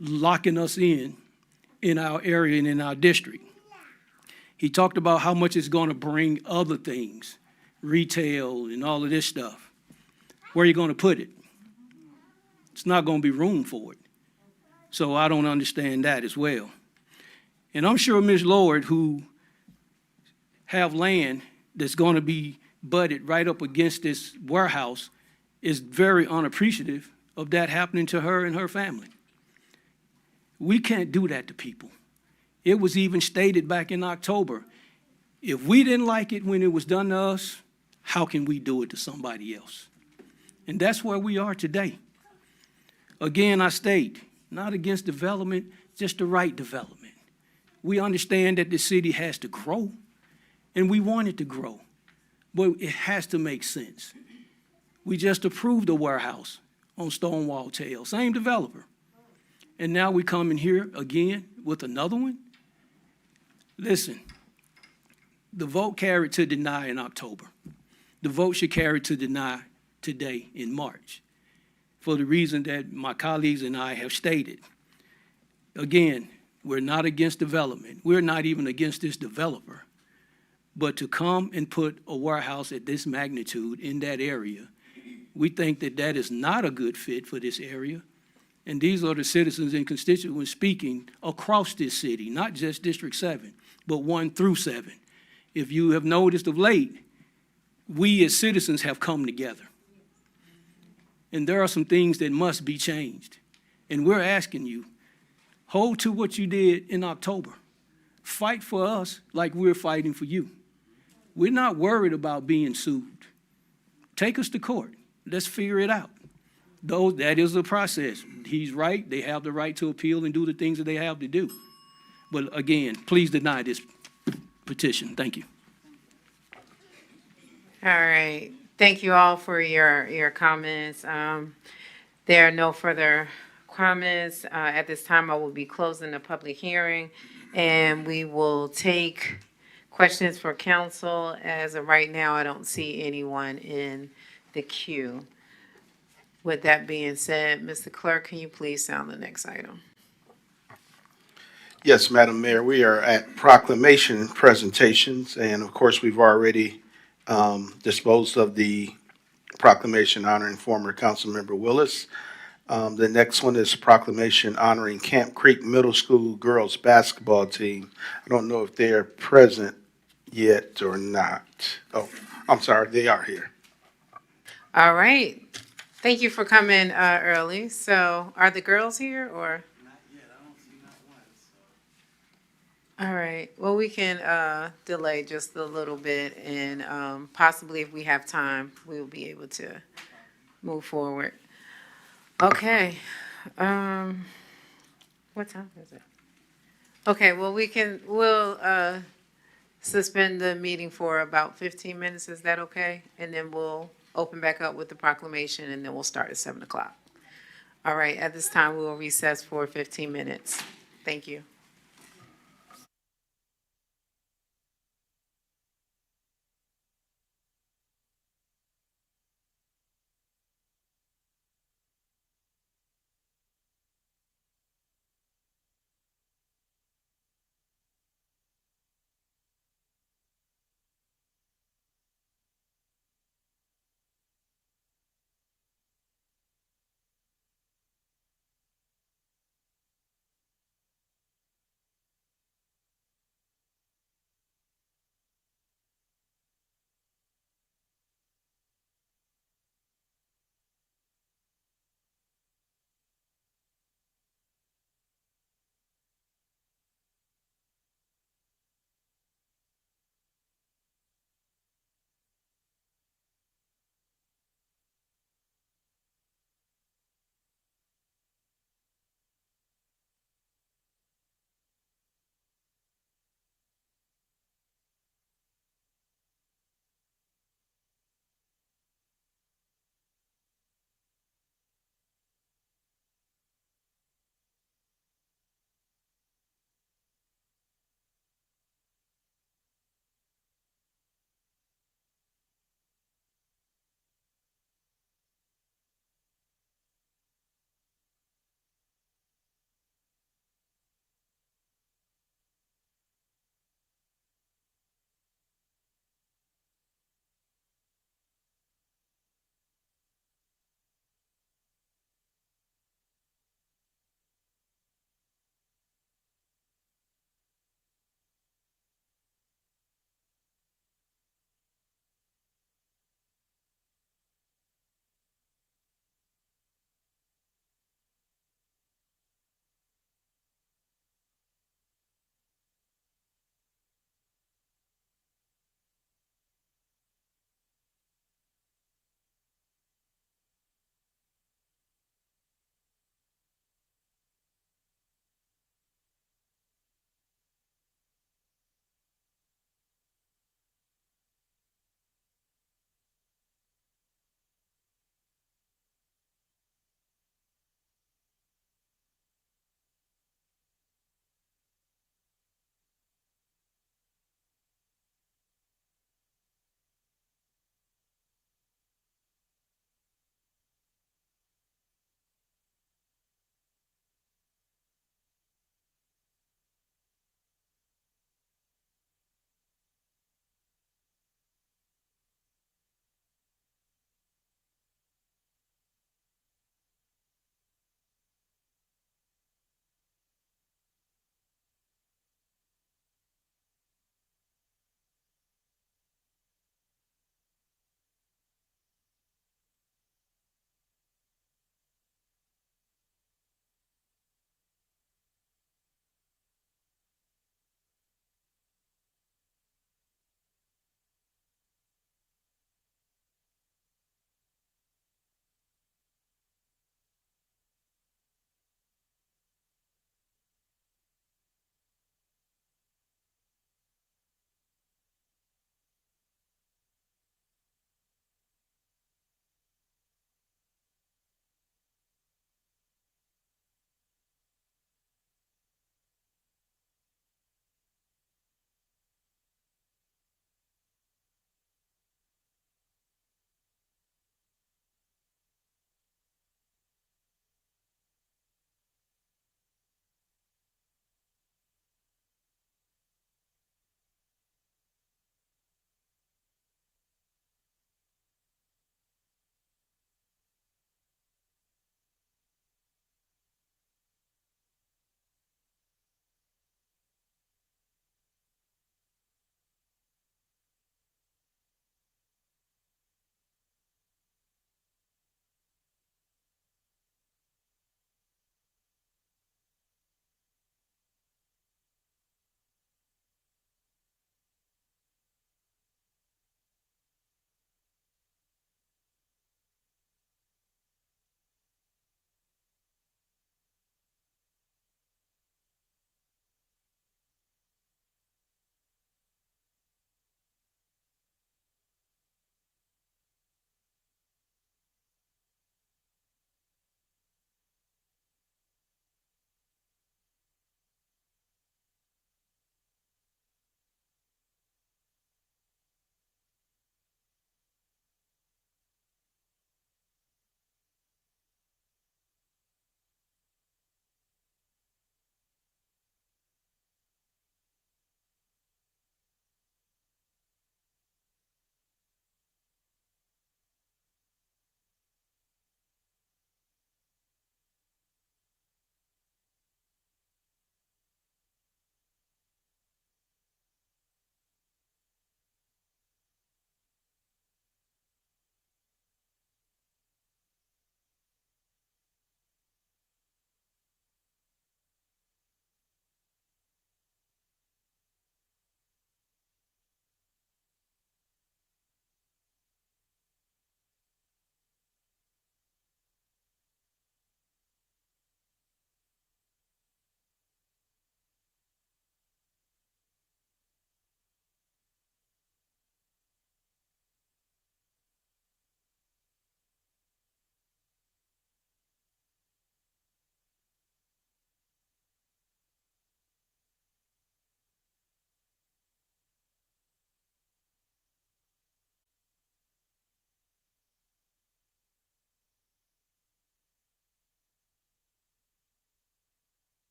locking us in our area and in our district. He talked about how much it's going to bring other things, retail and all of this stuff. Where are you going to put it? It's not going to be room for it. So I don't understand that as well. And I'm sure Ms. Lord, who have land that's going to be butted right up against this warehouse, is very unappreciative of that happening to her and her family. We can't do that to people. It was even stated back in October, if we didn't like it when it was done to us, how can we do it to somebody else? And that's where we are today. Again, I state, not against development, just the right development. We understand that the city has to grow, and we want it to grow, but it has to make sense. We just approved a warehouse on Stonewall Tail, same developer. And now we come in here again with another one? Listen, the vote carried to deny in October. The vote should carry to deny today in March, for the reason that my colleagues and I have stated. Again, we're not against development. We're not even against this developer. But to come and put a warehouse at this magnitude in that area, we think that that is not a good fit for this area. And these are the citizens and constituents speaking across this city, not just District 7, but 1 through 7. If you have noticed of late, we as citizens have come together. And there are some things that must be changed. And we're asking you, hold to what you did in October. Fight for us like we're fighting for you. We're not worried about being sued. Take us to court. Let's figure it out. Though that is the process. He's right. They have the right to appeal and do the things that they have to do. But again, please deny this petition. Thank you. All right. Thank you all for your comments. There are no further comments. At this time, I will be closing the public hearing, and we will take questions for council. As of right now, I don't see anyone in the queue. With that being said, Mr. Clerk, can you please sound the next item? Yes, Madam Mayor, we are at proclamation presentations, and of course, we've already disposed of the proclamation honoring former Councilmember Willis. The next one is proclamation honoring Camp Creek Middle School girls basketball team. I don't know if they are present yet or not. Oh, I'm sorry, they are here. All right. Thank you for coming early. So are the girls here or? All right. Well, we can delay just a little bit and possibly if we have time, we will be able to move forward. Okay. What time is it? Okay, well, we'll suspend the meeting for about 15 minutes. Is that okay? And then we'll open back up with the proclamation and then we'll start at 7 o'clock. All right, at this time, we will recess for 15 minutes. Thank you.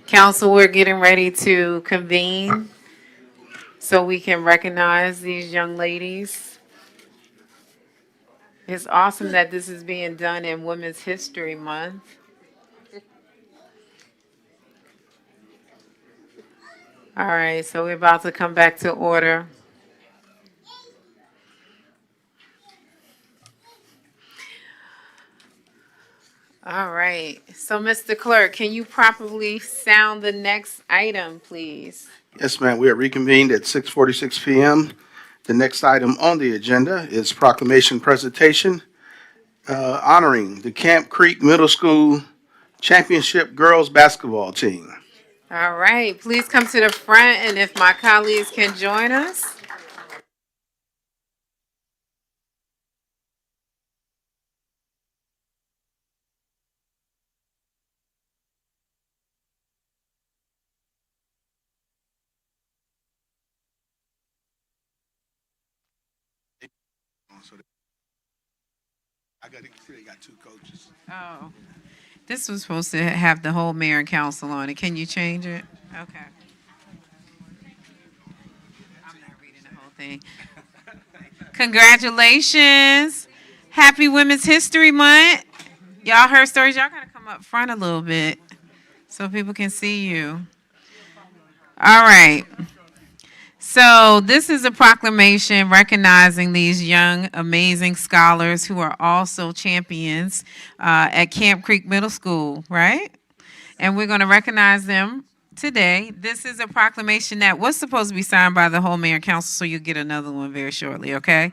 Council, we're getting ready to convene so we can recognize these young ladies. It's awesome that this is being done in Women's History Month. All right, so we're about to come back to order. All right, so Mr. Clerk, can you properly sound the next item, please? Yes, ma'am. We are reconvened at 6:46 PM. The next item on the agenda is proclamation presentation honoring the Camp Creek Middle School Championship Girls Basketball Team. All right, please come to the front, and if my colleagues can join us. They got two coaches. Oh, this was supposed to have the whole mayor and council on it. Can you change it? Okay. I'm not reading the whole thing. Congratulations. Happy Women's History Month. Y'all heard stories. Y'all gotta come up front a little bit so people can see you. All right. So this is a proclamation recognizing these young, amazing scholars who are also champions at Camp Creek Middle School, right? And we're going to recognize them today. This is a proclamation that was supposed to be signed by the whole mayor and council, so you'll get another one very shortly, okay?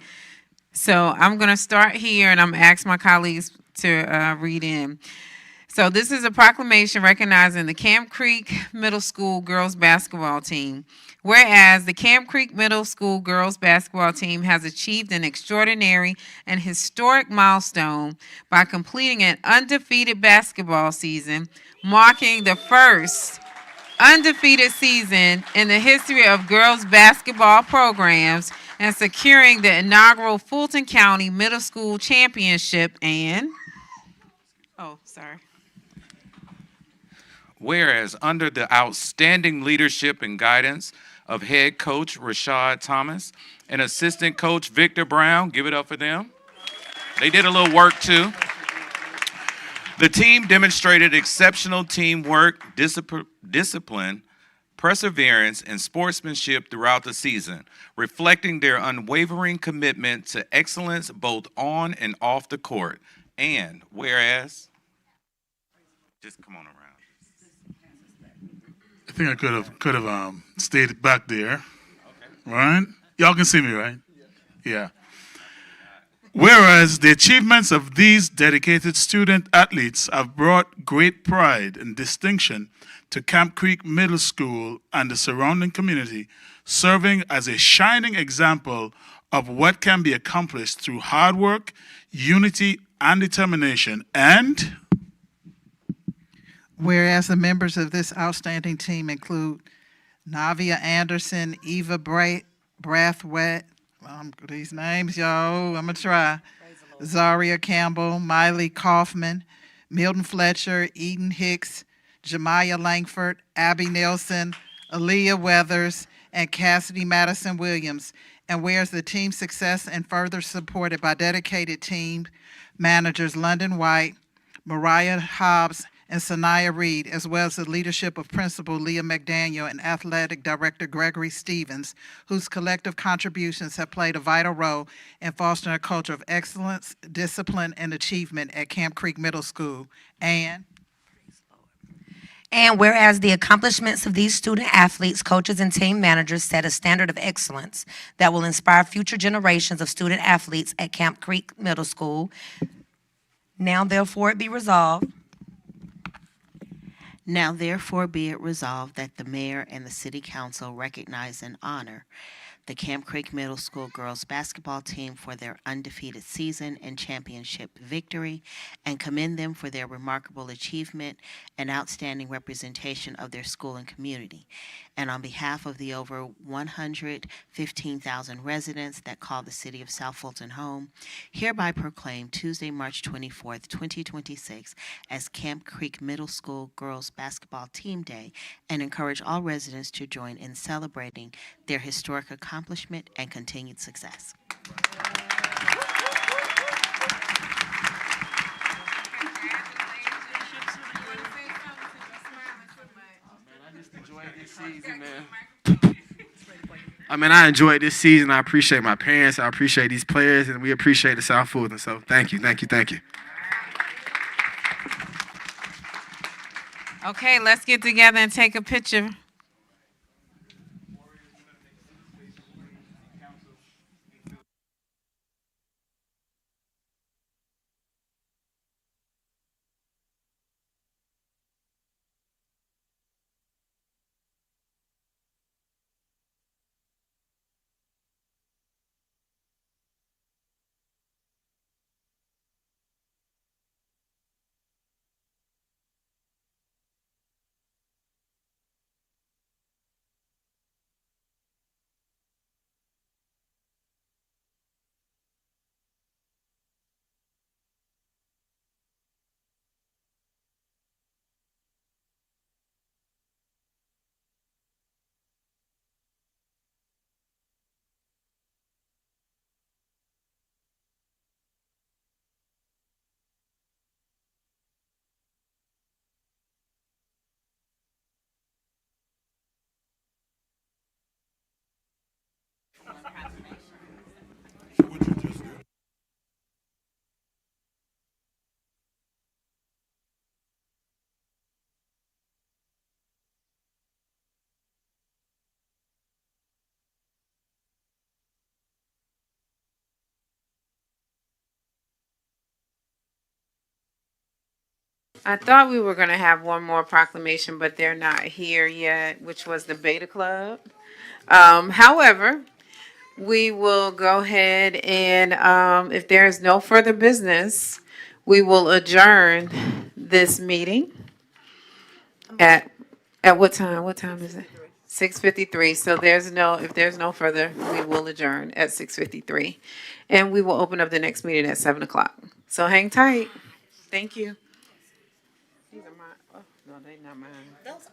So I'm going to start here, and I'm going to ask my colleagues to read in. So this is a proclamation recognizing the Camp Creek Middle School girls basketball team. Whereas the Camp Creek Middle School girls basketball team has achieved an extraordinary and historic milestone by completing an undefeated basketball season, marking the first undefeated season in the history of girls basketball programs and securing the inaugural Fulton County Middle School Championship and, Whereas under the outstanding leadership and guidance of head coach Rashad Thomas and assistant coach Victor Brown, give it up for them. They did a little work too. The team demonstrated exceptional teamwork, discipline, perseverance, and sportsmanship throughout the season, reflecting their unwavering commitment to excellence both on and off the court. And whereas, just come on around. I think I could have stayed back there. Right? Y'all can see me, right? Yeah. Whereas the achievements of these dedicated student athletes have brought great pride and distinction to Camp Creek Middle School and the surrounding community, serving as a shining example of what can be accomplished through hard work, unity, and determination. And whereas the members of this outstanding team include Navia Anderson, Eva Brathwaite, these names, y'all, I'm going to try. Zaria Campbell, Miley Kaufman, Milton Fletcher, Eden Hicks, Jemiah Langford, Abby Nelson, Aaliyah Weathers, and Cassidy Madison Williams. And whereas the team's success and further supported by dedicated team managers London White, Mariah Hobbs, and Sanaya Reed, as well as the leadership of Principal Leah McDaniel and Athletic Director Gregory Stevens, whose collective contributions have played a vital role in fostering a culture of excellence, discipline, and achievement at Camp Creek Middle School. And whereas the accomplishments of these student athletes, coaches, and team managers set a standard of excellence that will inspire future generations of student athletes at Camp Creek Middle School. Now therefore be it resolved Now therefore be it resolved that the mayor and the city council recognize and honor the Camp Creek Middle School girls basketball team for their undefeated season and championship victory, and commend them for their remarkable achievement and outstanding representation of their school and community. And on behalf of the over 115,000 residents that call the city of South Fulton home, hereby proclaim Tuesday, March 24th, 2026 as Camp Creek Middle School Girls Basketball Team Day, and encourage all residents to join in celebrating their historic accomplishment and continued success. I enjoyed this season. I appreciate my parents. I appreciate these players, and we appreciate the South Fulton. So thank you, thank you, thank you. Okay, let's get together and take a picture. I thought we were going to have one more proclamation, but they're not here yet, which was the Beta Club. However, we will go ahead and, if there is no further business, we will adjourn this meeting at what time? What time is it? 6:53. So if there's no further, we will adjourn at 6:53. And we will open up the next meeting at 7 o'clock. So hang tight. Thank you. These are mine. Oh, no, they're not mine. Those are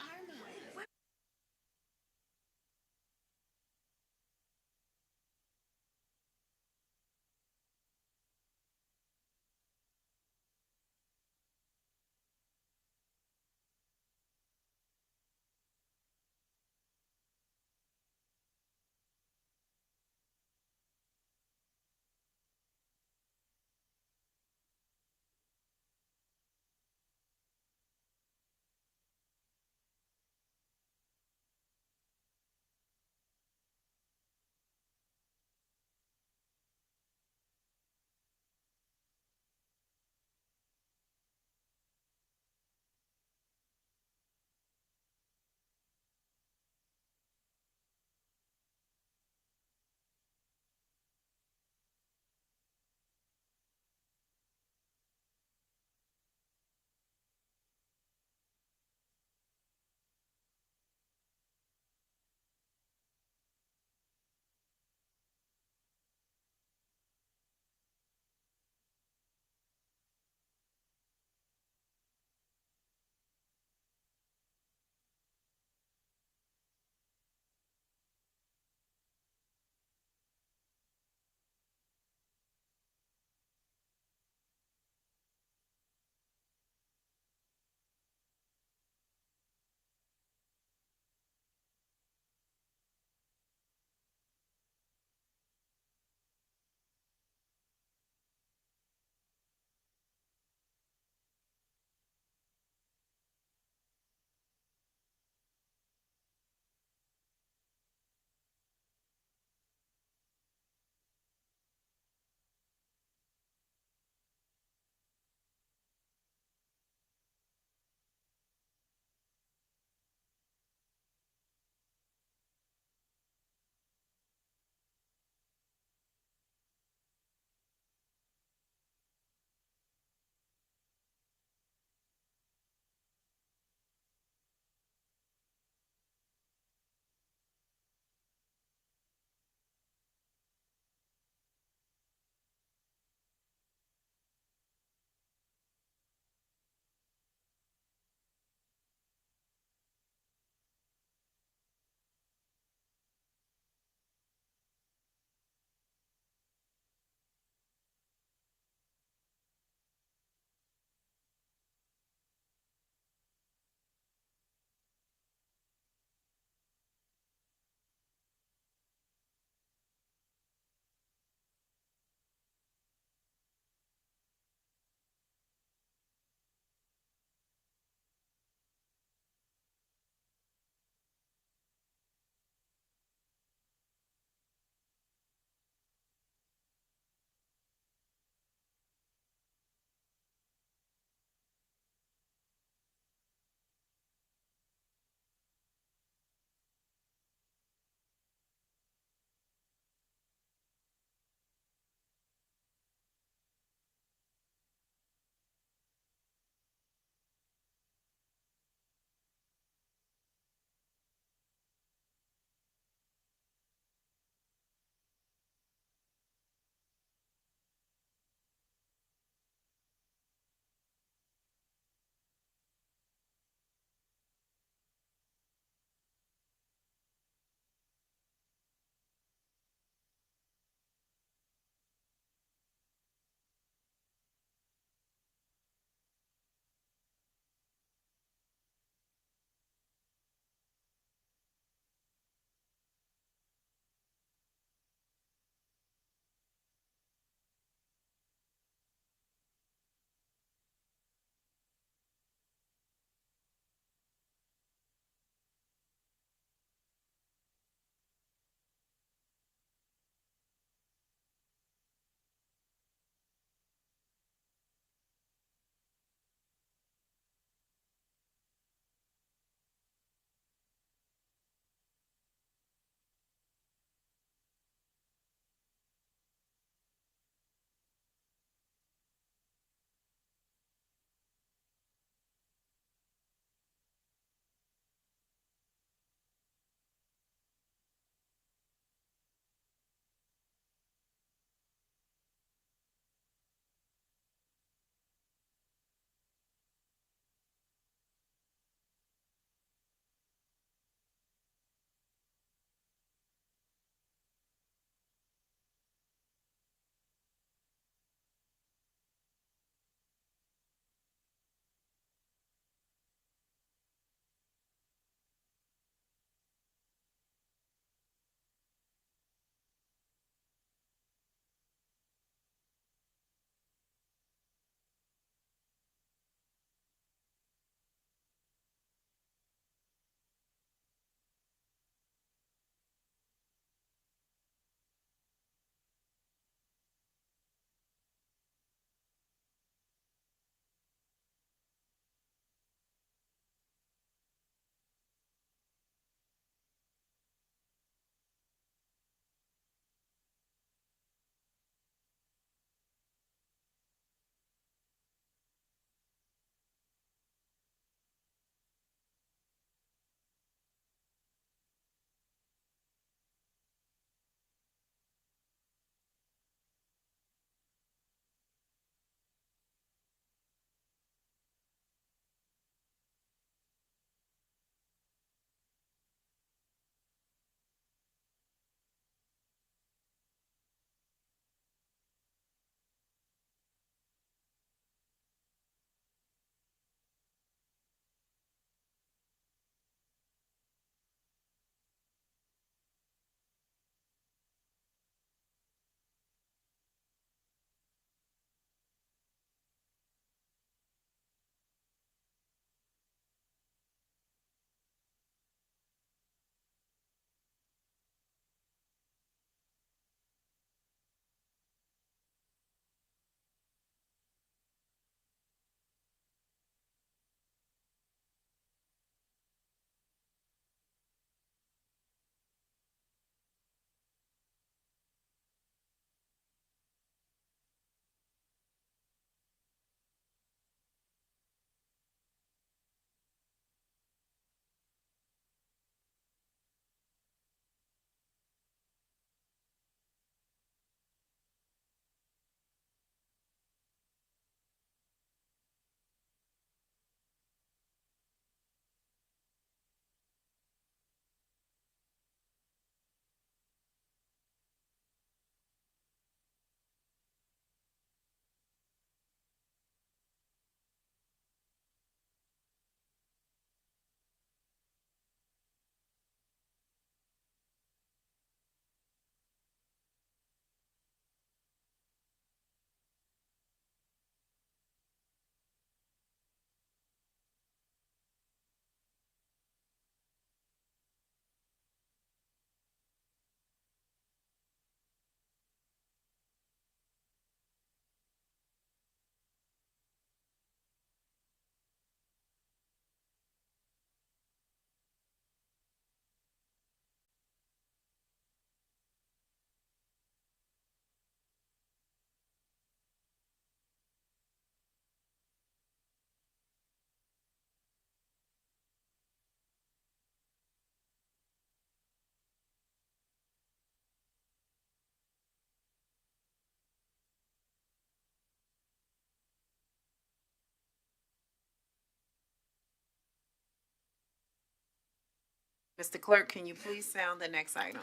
Mr. Clerk, can you please sound the next item?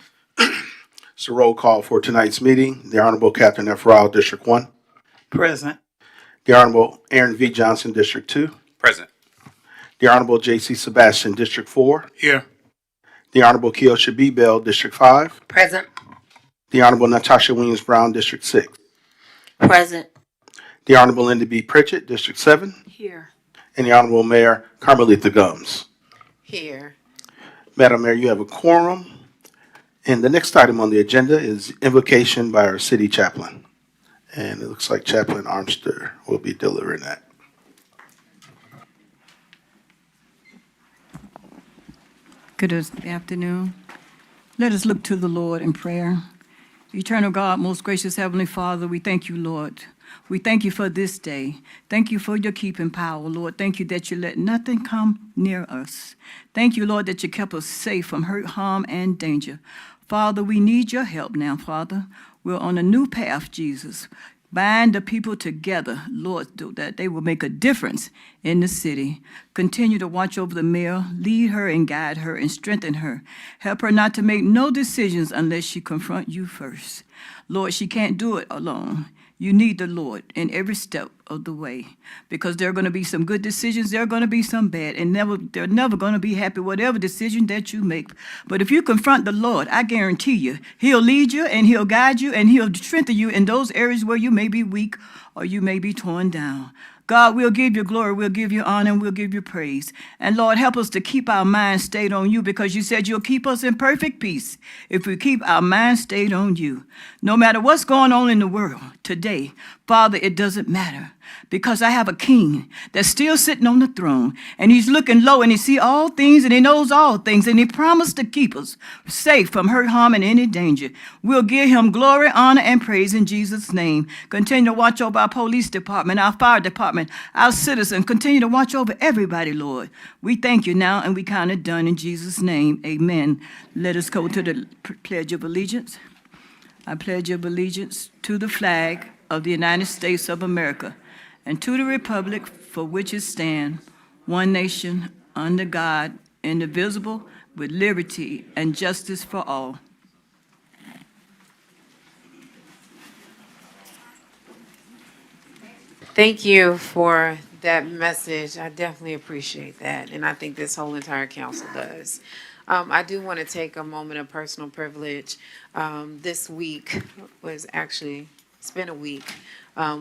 It's a roll call for tonight's meeting. The Honorable Captain F. Rao, District 1. Present. The Honorable Aaron V. Johnson, District 2. Present. The Honorable J.C. Sebastian, District 4. Here. The Honorable Kiosha B. Bell, District 5. Present. The Honorable Natasha Williams Brown, District 6. Present. The Honorable Linda B. Pritchett, District 7. Here. And the Honorable Mayor Carmelita Gums. Here. Madam Mayor, you have a quorum. And the next item on the agenda is invocation by our city chaplain. And it looks like Chaplain Armster will be delivering that. Good afternoon. Let us look to the Lord in prayer. Eternal God, most gracious Heavenly Father, we thank you, Lord. We thank you for this day. Thank you for your keeping power, Lord. Thank you that you let nothing come near us. Thank you, Lord, that you kept us safe from hurt, harm, and danger. Father, we need your help now, Father. We're on a new path, Jesus. Bind the people together, Lord, so that they will make a difference in the city. Continue to watch over the mayor, lead her and guide her and strengthen her. Help her not to make no decisions unless she confront you first. Lord, she can't do it alone. You need the Lord in every step of the way, because there are going to be some good decisions, there are going to be some bad, and they're never going to be happy whatever decision that you make. But if you confront the Lord, I guarantee you, he'll lead you and he'll guide you and he'll strengthen you in those areas where you may be weak or you may be torn down. God, we'll give you glory, we'll give you honor, and we'll give you praise. And Lord, help us to keep our minds stayed on you, because you said you'll keep us in perfect peace if we keep our minds stayed on you. No matter what's going on in the world today, Father, it doesn't matter, because I have a king that's still sitting on the throne, and he's looking low, and he sees all things, and he knows all things, and he promised to keep us safe from hurt, harm, and any danger. We'll give him glory, honor, and praise in Jesus' name. Continue to watch over our police department, our fire department, our citizens. Continue to watch over everybody, Lord. We thank you now, and we count it done in Jesus' name. Amen. Let us go to the Pledge of Allegiance. I pledge of allegiance to the flag of the United States of America and to the republic for which it stands, one nation, under God, indivisible, with liberty and justice for all. Thank you for that message. I definitely appreciate that, and I think this whole entire council does. I do want to take a moment of personal privilege. This week was actually, it's been a week.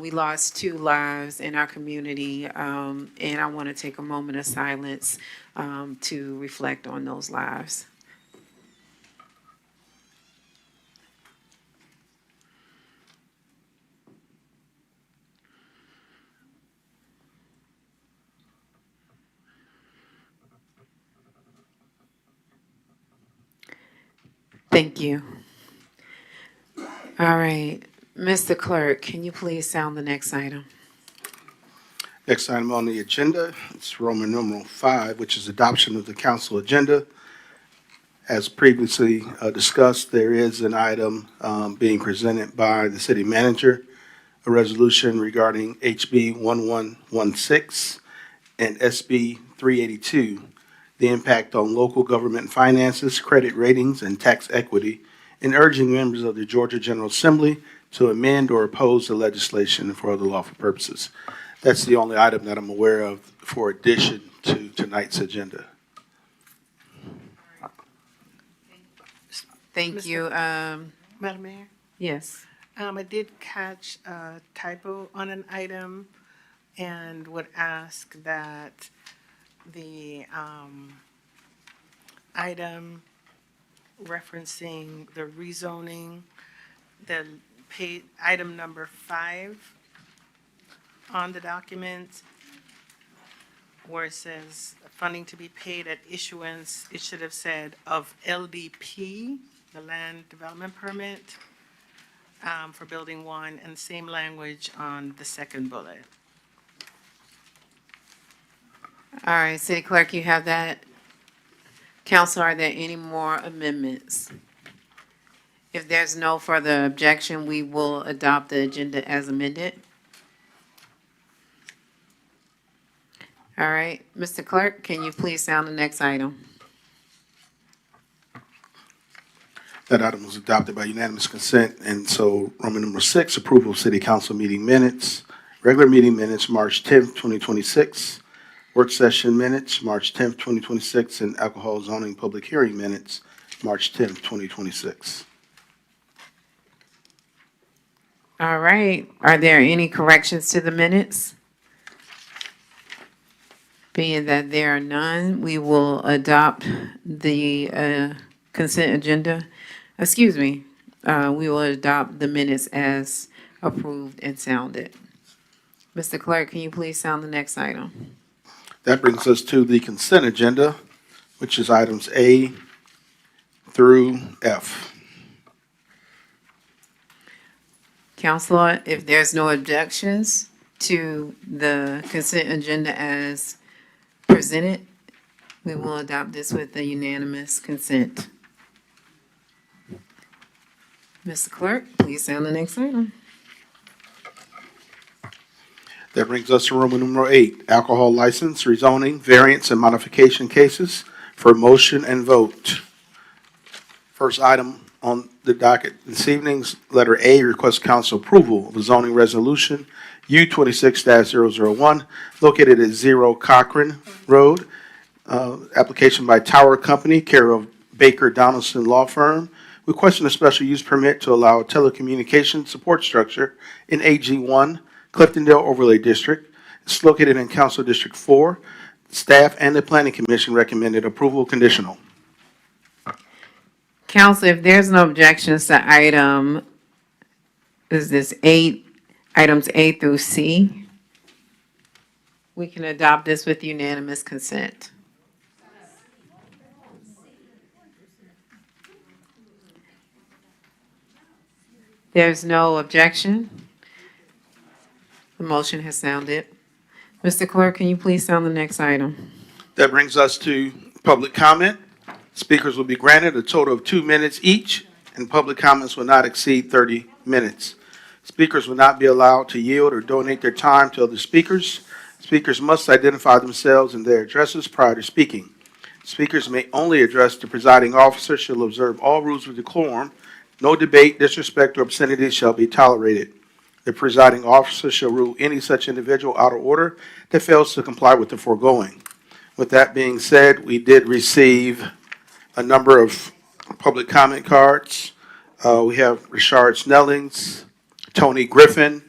We lost 2 lives in our community, and I want to take a moment of silence to reflect on those lives. Thank you. All right. Mr. Clerk, can you please sound the next item? Next item on the agenda is Roman numeral 5, which is adoption of the council agenda. As previously discussed, there is an item being presented by the city manager, a resolution regarding HB 1116 and SB 382, the impact on local government finances, credit ratings, and tax equity, and urging members of the Georgia General Assembly to amend or oppose the legislation for other lawful purposes. That's the only item that I'm aware of for addition to tonight's agenda. Thank you. Madam Mayor? Yes. I did catch a typo on an item and would ask that the item referencing the rezoning, the item number 5 on the document, where it says funding to be paid at issuance, it should have said of LDP, the land development permit, for building 1, and same language on the second bullet. All right, City Clerk, you have that. Council, are there any more amendments? If there's no further objection, we will adopt the agenda as amended. All right, Mr. Clerk, can you please sound the next item? That item was adopted by unanimous consent. And so Roman number 6, approval of city council meeting minutes. Regular meeting minutes, March 10th, 2026. Work session minutes, March 10th, 2026. And alcohol zoning public hearing minutes, March 10th, 2026. All right. Are there any corrections to the minutes? Being that there are none, we will adopt the consent agenda. Excuse me. We will adopt the minutes as approved and sounded. Mr. Clerk, can you please sound the next item? That brings us to the consent agenda, which is items A through F. Counselor, if there's no objections to the consent agenda as presented, we will adopt this with a unanimous consent. Mr. Clerk, please sound the next item. That brings us to Roman numeral 8, alcohol license, rezoning, variance, and modification cases for motion and vote. First item on the docket this evening's letter A, request council approval of a zoning resolution U26-001 located at 0 Cochran Road. Application by Tower Company, care of Baker Donaldson Law Firm, requesting a special use permit to allow a telecommunications support structure in AG1 Cliftondale Overlay District. It's located in Council District 4. Staff and the Planning Commission recommended approval conditional. Council, if there's no objections to items A through C, we can adopt this with unanimous consent. There's no objection. The motion has sounded. Mr. Clerk, can you please sound the next item? That brings us to public comment. Speakers will be granted a total of 2 minutes each, and public comments will not exceed 30 minutes. Speakers will not be allowed to yield or donate their time to other speakers. Speakers must identify themselves and their addresses prior to speaking. Speakers may only address the presiding officer, shall observe all rules of decorum. No debate, disrespect, or obscenity shall be tolerated. The presiding officer shall rule any such individual out of order that fails to comply with the foregoing. With that being said, we did receive a number of public comment cards. We have Richard Snellings, Tony Griffin,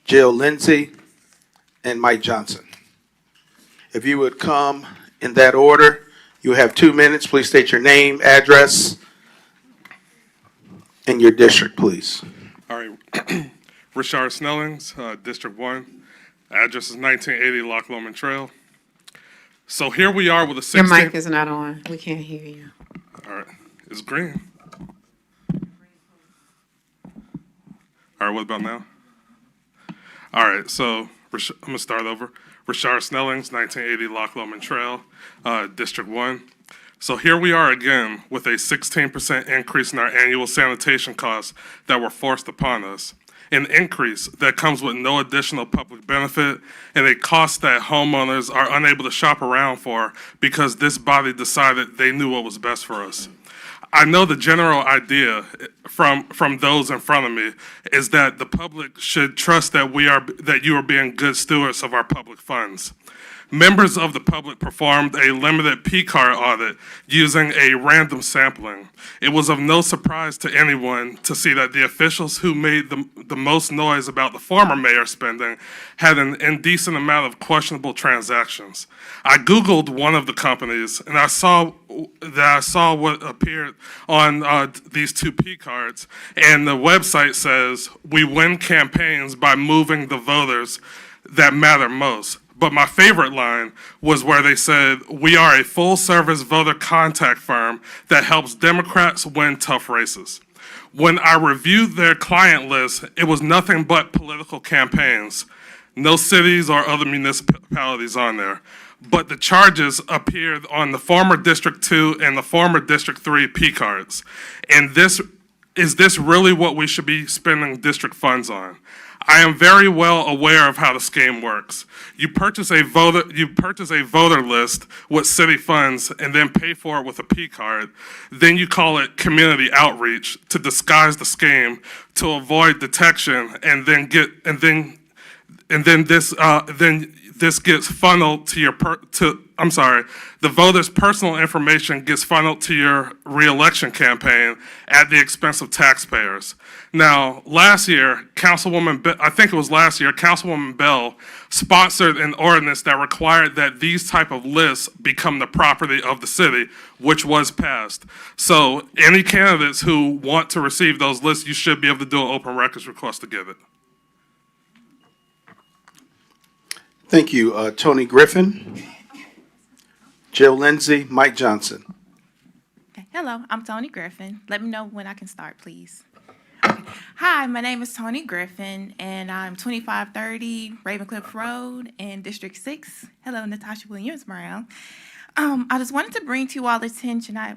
Jill Lindsay, and Mike Johnson. If you would come in that order, you have 2 minutes. Please state your name, address, and your district, please. All right. Richard Snellings, District 1. Address is 1980 Loch Lomond Trail. So here we are with a 16... Your mic is not on. We can't hear you. All right. It's green. All right, what about now? All right, so I'm going to start over. Richard Snellings, 1980 Loch Lomond Trail, District 1. So here we are again with a 16% increase in our annual sanitation costs that were forced upon us. An increase that comes with no additional public benefit and a cost that homeowners are unable to shop around for because this body decided they knew what was best for us. I know the general idea from those in front of me is that the public should trust that you are being good stewards of our public funds. Members of the public performed a limited P-card audit using a random sampling. It was of no surprise to anyone to see that the officials who made the most noise about the former mayor's spending had an indecent amount of questionable transactions. I Googled one of the companies, and I saw what appeared on these 2 P-cards, and the website says, "We win campaigns by moving the voters that matter most." But my favorite line was where they said, "We are a full-service voter contact firm that helps Democrats win tough races." When I reviewed their client list, it was nothing but political campaigns. No cities or other municipalities on there. But the charges appeared on the former District 2 and the former District 3 P-cards. And is this really what we should be spending district funds on? I am very well aware of how the scheme works. You purchase a voter list with city funds and then pay for it with a P card. Then you call it community outreach to disguise the scheme to avoid detection, and then this gets funneled to the voter's personal information gets funneled to your reelection campaign at the expense of taxpayers. Now, last year, Councilwoman Bell sponsored an ordinance that required that these type of lists become the property of the city, which was passed. So any candidates who want to receive those lists, you should be able to do an open records request to get it. Thank you. Tony Griffin, Jill Lindsay, Mike Johnson. Hello, I'm Tony Griffin. Let me know when I can start, please. Okay. Hi, my name is Tony Griffin, and I'm 2530 Ravencliff Road in District 6. Hello, Natasha Williams-Brown. I just wanted to bring to you all attention, I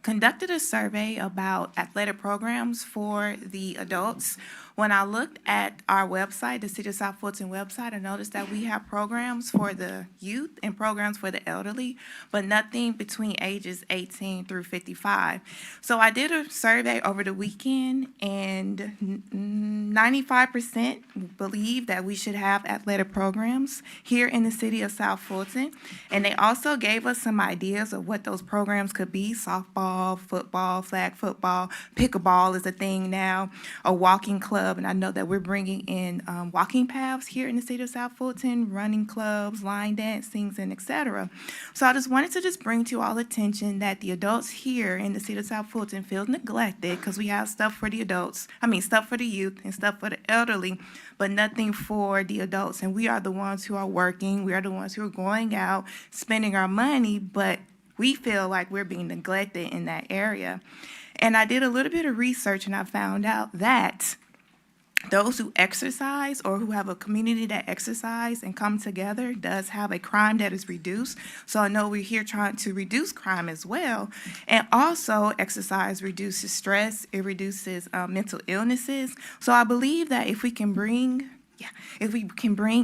conducted a survey about athletic programs for the adults. When I looked at our website, the City of South Fulton website, I noticed that we have programs for the youth and programs for the elderly, but nothing between ages 18 through 55. So I did a survey over the weekend, and 95% believe that we should have athletic programs here in the City of South Fulton. And they also gave us some ideas of what those programs could be: softball, football, flag football, pickleball is a thing now, a walking club. And I know that we're bringing in walking paths here in the City of South Fulton, running clubs, line dancing, and etc. So I just wanted to bring to all attention that the adults here in the City of South Fulton feel neglected because we have stuff for the adults, stuff for the youth and stuff for the elderly, but nothing for the adults. And we are the ones who are working. We are the ones who are going out, spending our money, but we feel like we're being neglected in that area. And I did a little bit of research, and I found out that those who exercise or who have a community that exercise and come together does have a crime that is reduced. So I know we're here trying to reduce crime as well. And also exercise reduces stress. It reduces mental illnesses. So I believe that if we can bring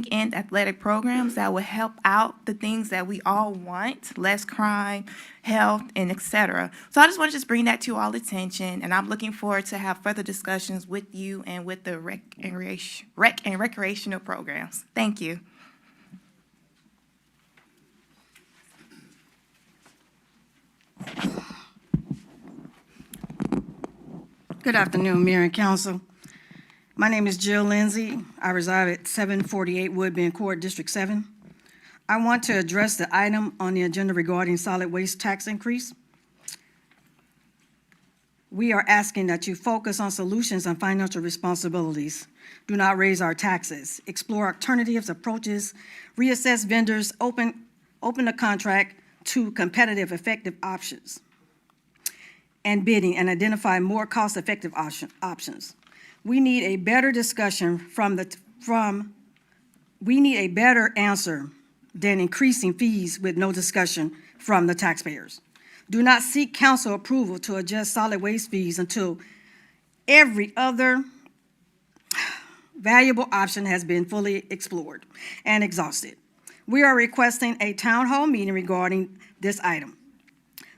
in athletic programs that will help out the things that we all want: less crime, health, and etc. So I just want to bring that to all attention, and I'm looking forward to have further discussions with you and with the rec and recreational programs. Thank you. Good afternoon, Mayor and Council. My name is Jill Lindsay. I reside at 748 Woodbine Court, District 7. I want to address the item on the agenda regarding solid waste tax increase. We are asking that you focus on solutions and financial responsibilities. Do not raise our taxes. Explore alternatives, approaches, reassess vendors, open the contract to competitive, effective options and bidding, and identify more cost-effective options. We need a better discussion we need a better answer than increasing fees with no discussion from the taxpayers. Do not seek council approval to adjust solid waste fees until every other valuable option has been fully explored and exhausted. We are requesting a town hall meeting regarding this item.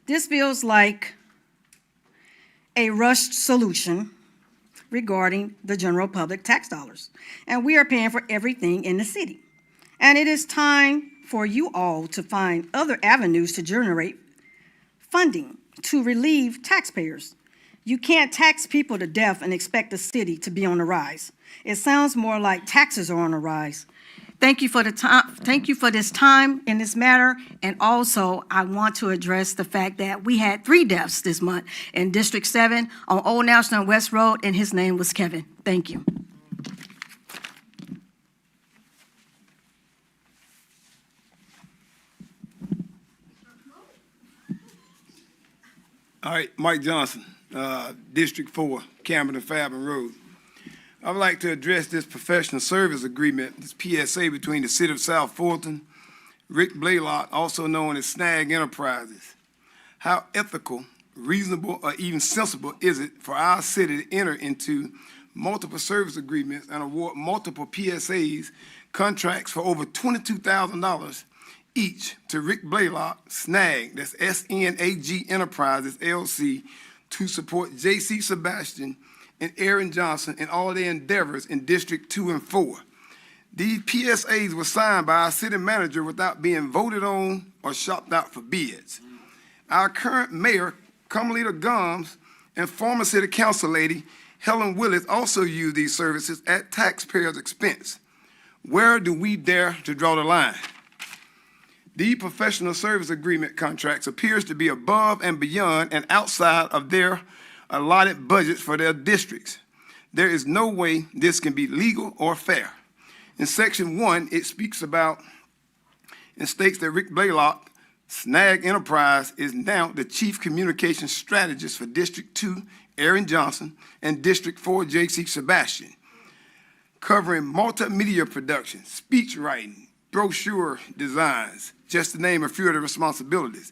This feels like a rushed solution regarding the general public tax dollars, and we are paying for everything in the city. And it is time for you all to find other avenues to generate funding to relieve taxpayers. You can't tax people to death and expect the city to be on the rise. It sounds more like taxes are on the rise. Thank you for the time. Thank you for this time in this matter. And also, I want to address the fact that we had 3 deaths this month in District 7 on Old National West Road, and his name was Kevin. Thank you. All right, Mike Johnson, District 4, Cameron and Fairburn Road. I would like to address this professional service agreement, this PSA between the City of South Fulton, Rick Blaylock, also known as Snag Enterprises. How ethical, reasonable, or even sensible is it for our city to enter into multiple service agreements and award multiple PSAs contracts for over $22,000 each to Rick Blaylock, SNAG, that's SNAG Enterprises, LC, to support J.C. Sebastian and Aaron Johnson in all their endeavors in District 2 and 4. These PSAs were signed by our city manager without being voted on or shopped out for bids. Our current mayor, Carmelita Gomes, and former city council lady, Helen Willis, also use these services at taxpayers' expense. Where do we dare to draw the line? These professional service agreement contracts appears to be above and beyond and outside of their allotted budgets for their districts. There is no way this can be legal or fair. In Section 1, it speaks about and states that Rick Blaylock, SNAG Enterprise, is now the Chief Communications Strategist for District 2, Aaron Johnson, and District 4, J.C. Sebastian, covering multimedia production, speech writing, brochure designs, just to name a few of the responsibilities.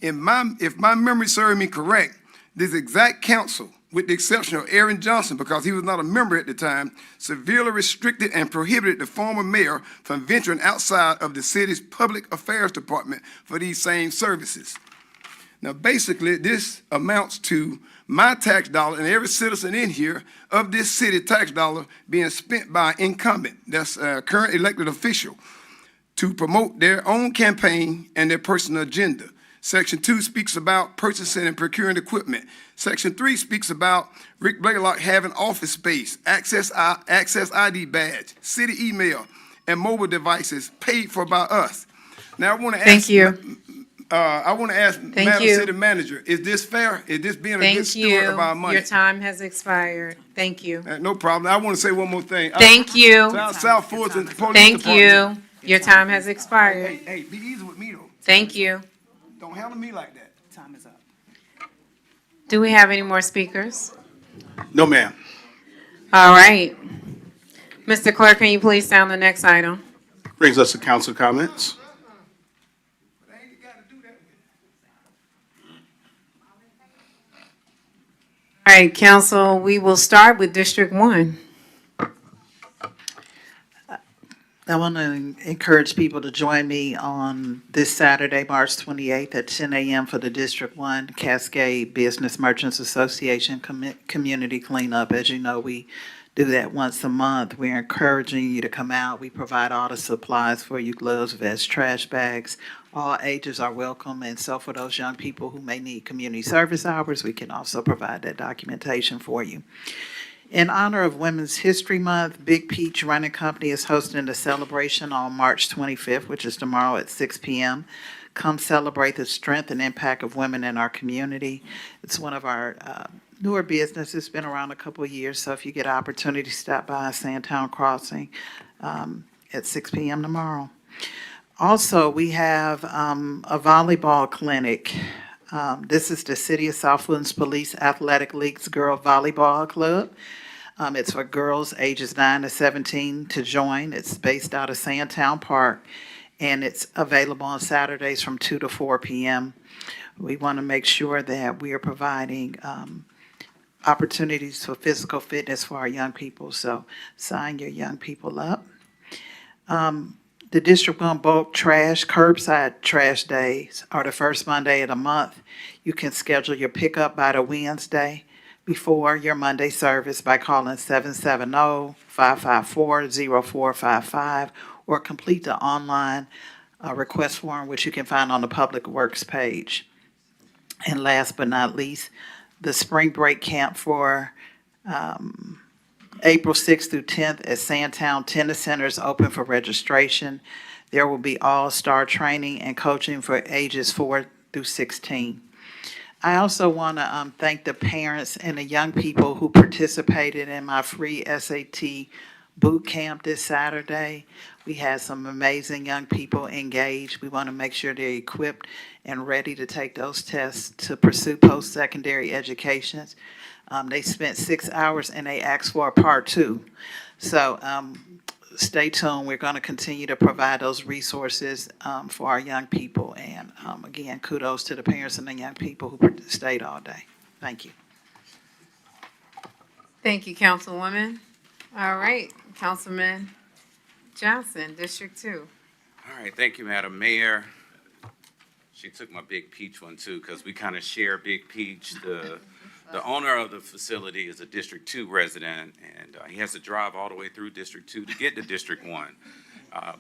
If my memory serves me correct, this exact council, with the exception of Aaron Johnson, because he was not a member at the time, severely restricted and prohibited the former mayor from venturing outside of the city's public affairs department for these same services. Now, basically, this amounts to my tax dollar and every citizen in here of this city tax dollar being spent by an incumbent, that's a current elected official, to promote their own campaign and their personal agenda. Section 2 speaks about purchasing and procuring equipment. Section 3 speaks about Rick Blaylock having office space, access ID badge, city email, and mobile devices paid for by us. Now, I want to ask. Thank you. I want to ask Madam City Manager, is this fair? Is this being a good steward of our money? Your time has expired. Thank you. No problem. I want to say one more thing. Thank you. South Fulton Police Thank Department. you. Your time has expired. Hey, be easy with me, though. Thank you. Don't handle me like that. Time is up. Do we have any more speakers? No, ma'am. All right. Mr. Clerk, can you please sound the next item? Brings us to council comments. All right, council, we will start with District 1. I want to encourage people to join me on this Saturday, March 28th at 10 a.m. for the District 1 Cascade Business Merchants Association Community Cleanup. As you know, we do that once a month. We're encouraging you to come out. We provide all the supplies for you, gloves, vests, trash bags. All ages are welcome, and so for those young people who may need community service hours, we can also provide that documentation for you. In honor of Women's History Month, Big Peach Running Company is hosting a celebration on March 25th, which is tomorrow at 6 p.m. Come celebrate the strength and impact of women in our community. It's one of our newer businesses. It's been around a couple of years, so if you get an opportunity to stop by Sandtown Crossing at 6 p.m. tomorrow. Also, we have a volleyball clinic. This is the City of South Fulton's Police Athletic League's Girl Volleyball Club. It's for girls ages 9 to 17 to join. It's based out of Sandtown Park, and it's available on Saturdays from 2 to 4 p.m. We want to make sure that we are providing opportunities for physical fitness for our young people, so sign your young people up. The District 1 bulk trash, curbside trash days are the first Monday of the month. You can schedule your pickup by the Wednesday before your Monday service by calling 770-554-0455 or complete the online request form, which you can find on the Public Works page. And last but not least, the spring break camp for April 6th through 10th at Sandtown Tennis Center is open for registration. There will be all-star training and coaching for ages 4 through 16. I also want to thank the parents and the young people who participated in my free SAT boot camp this Saturday. We had some amazing young people engaged. We want to make sure they're equipped and ready to take those tests to pursue post-secondary education. They spent 6 hours and they asked for a part 2. So stay tuned. We're going to continue to provide those resources for our young people. And again, kudos to the parents and the young people who stayed all day. Thank you. Thank you, Councilwoman. All right, Councilman Johnson, District 2. All right, thank you, Madam Mayor. She took my Big Peach one too, because we kind of share Big Peach. The owner of the facility is a District 2 resident, and he has to drive all the way through District 2 to get to District 1.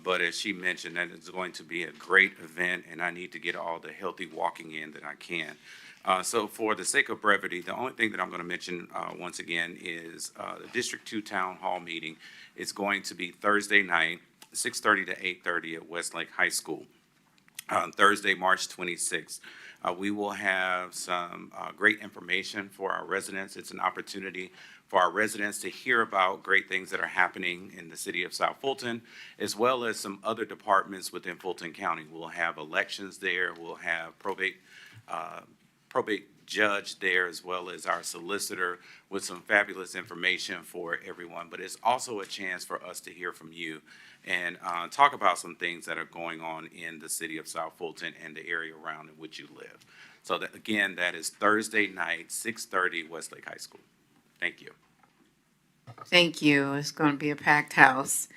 But as she mentioned, that is going to be a great event, and I need to get all the healthy walking in that I can. So for the sake of brevity, the only thing that I'm going to mention once again is the District 2 Town Hall meeting. It's going to be Thursday night, 6:30 to 8:30 at Westlake High School. On Thursday, March 26th. We will have some great information for our residents. It's an opportunity for our residents to hear about great things that are happening in the city of South Fulton, as well as some other departments within Fulton County. We'll have elections there. We'll have probate judge there, as well as our solicitor with some fabulous information for everyone. But it's also a chance for us to hear from you and talk about some things that are going on in the city of South Fulton and the area around in which you live. So that, again, that is Thursday night, 6:30, Westlake High School. Thank you. Thank you. It's going to be a packed house.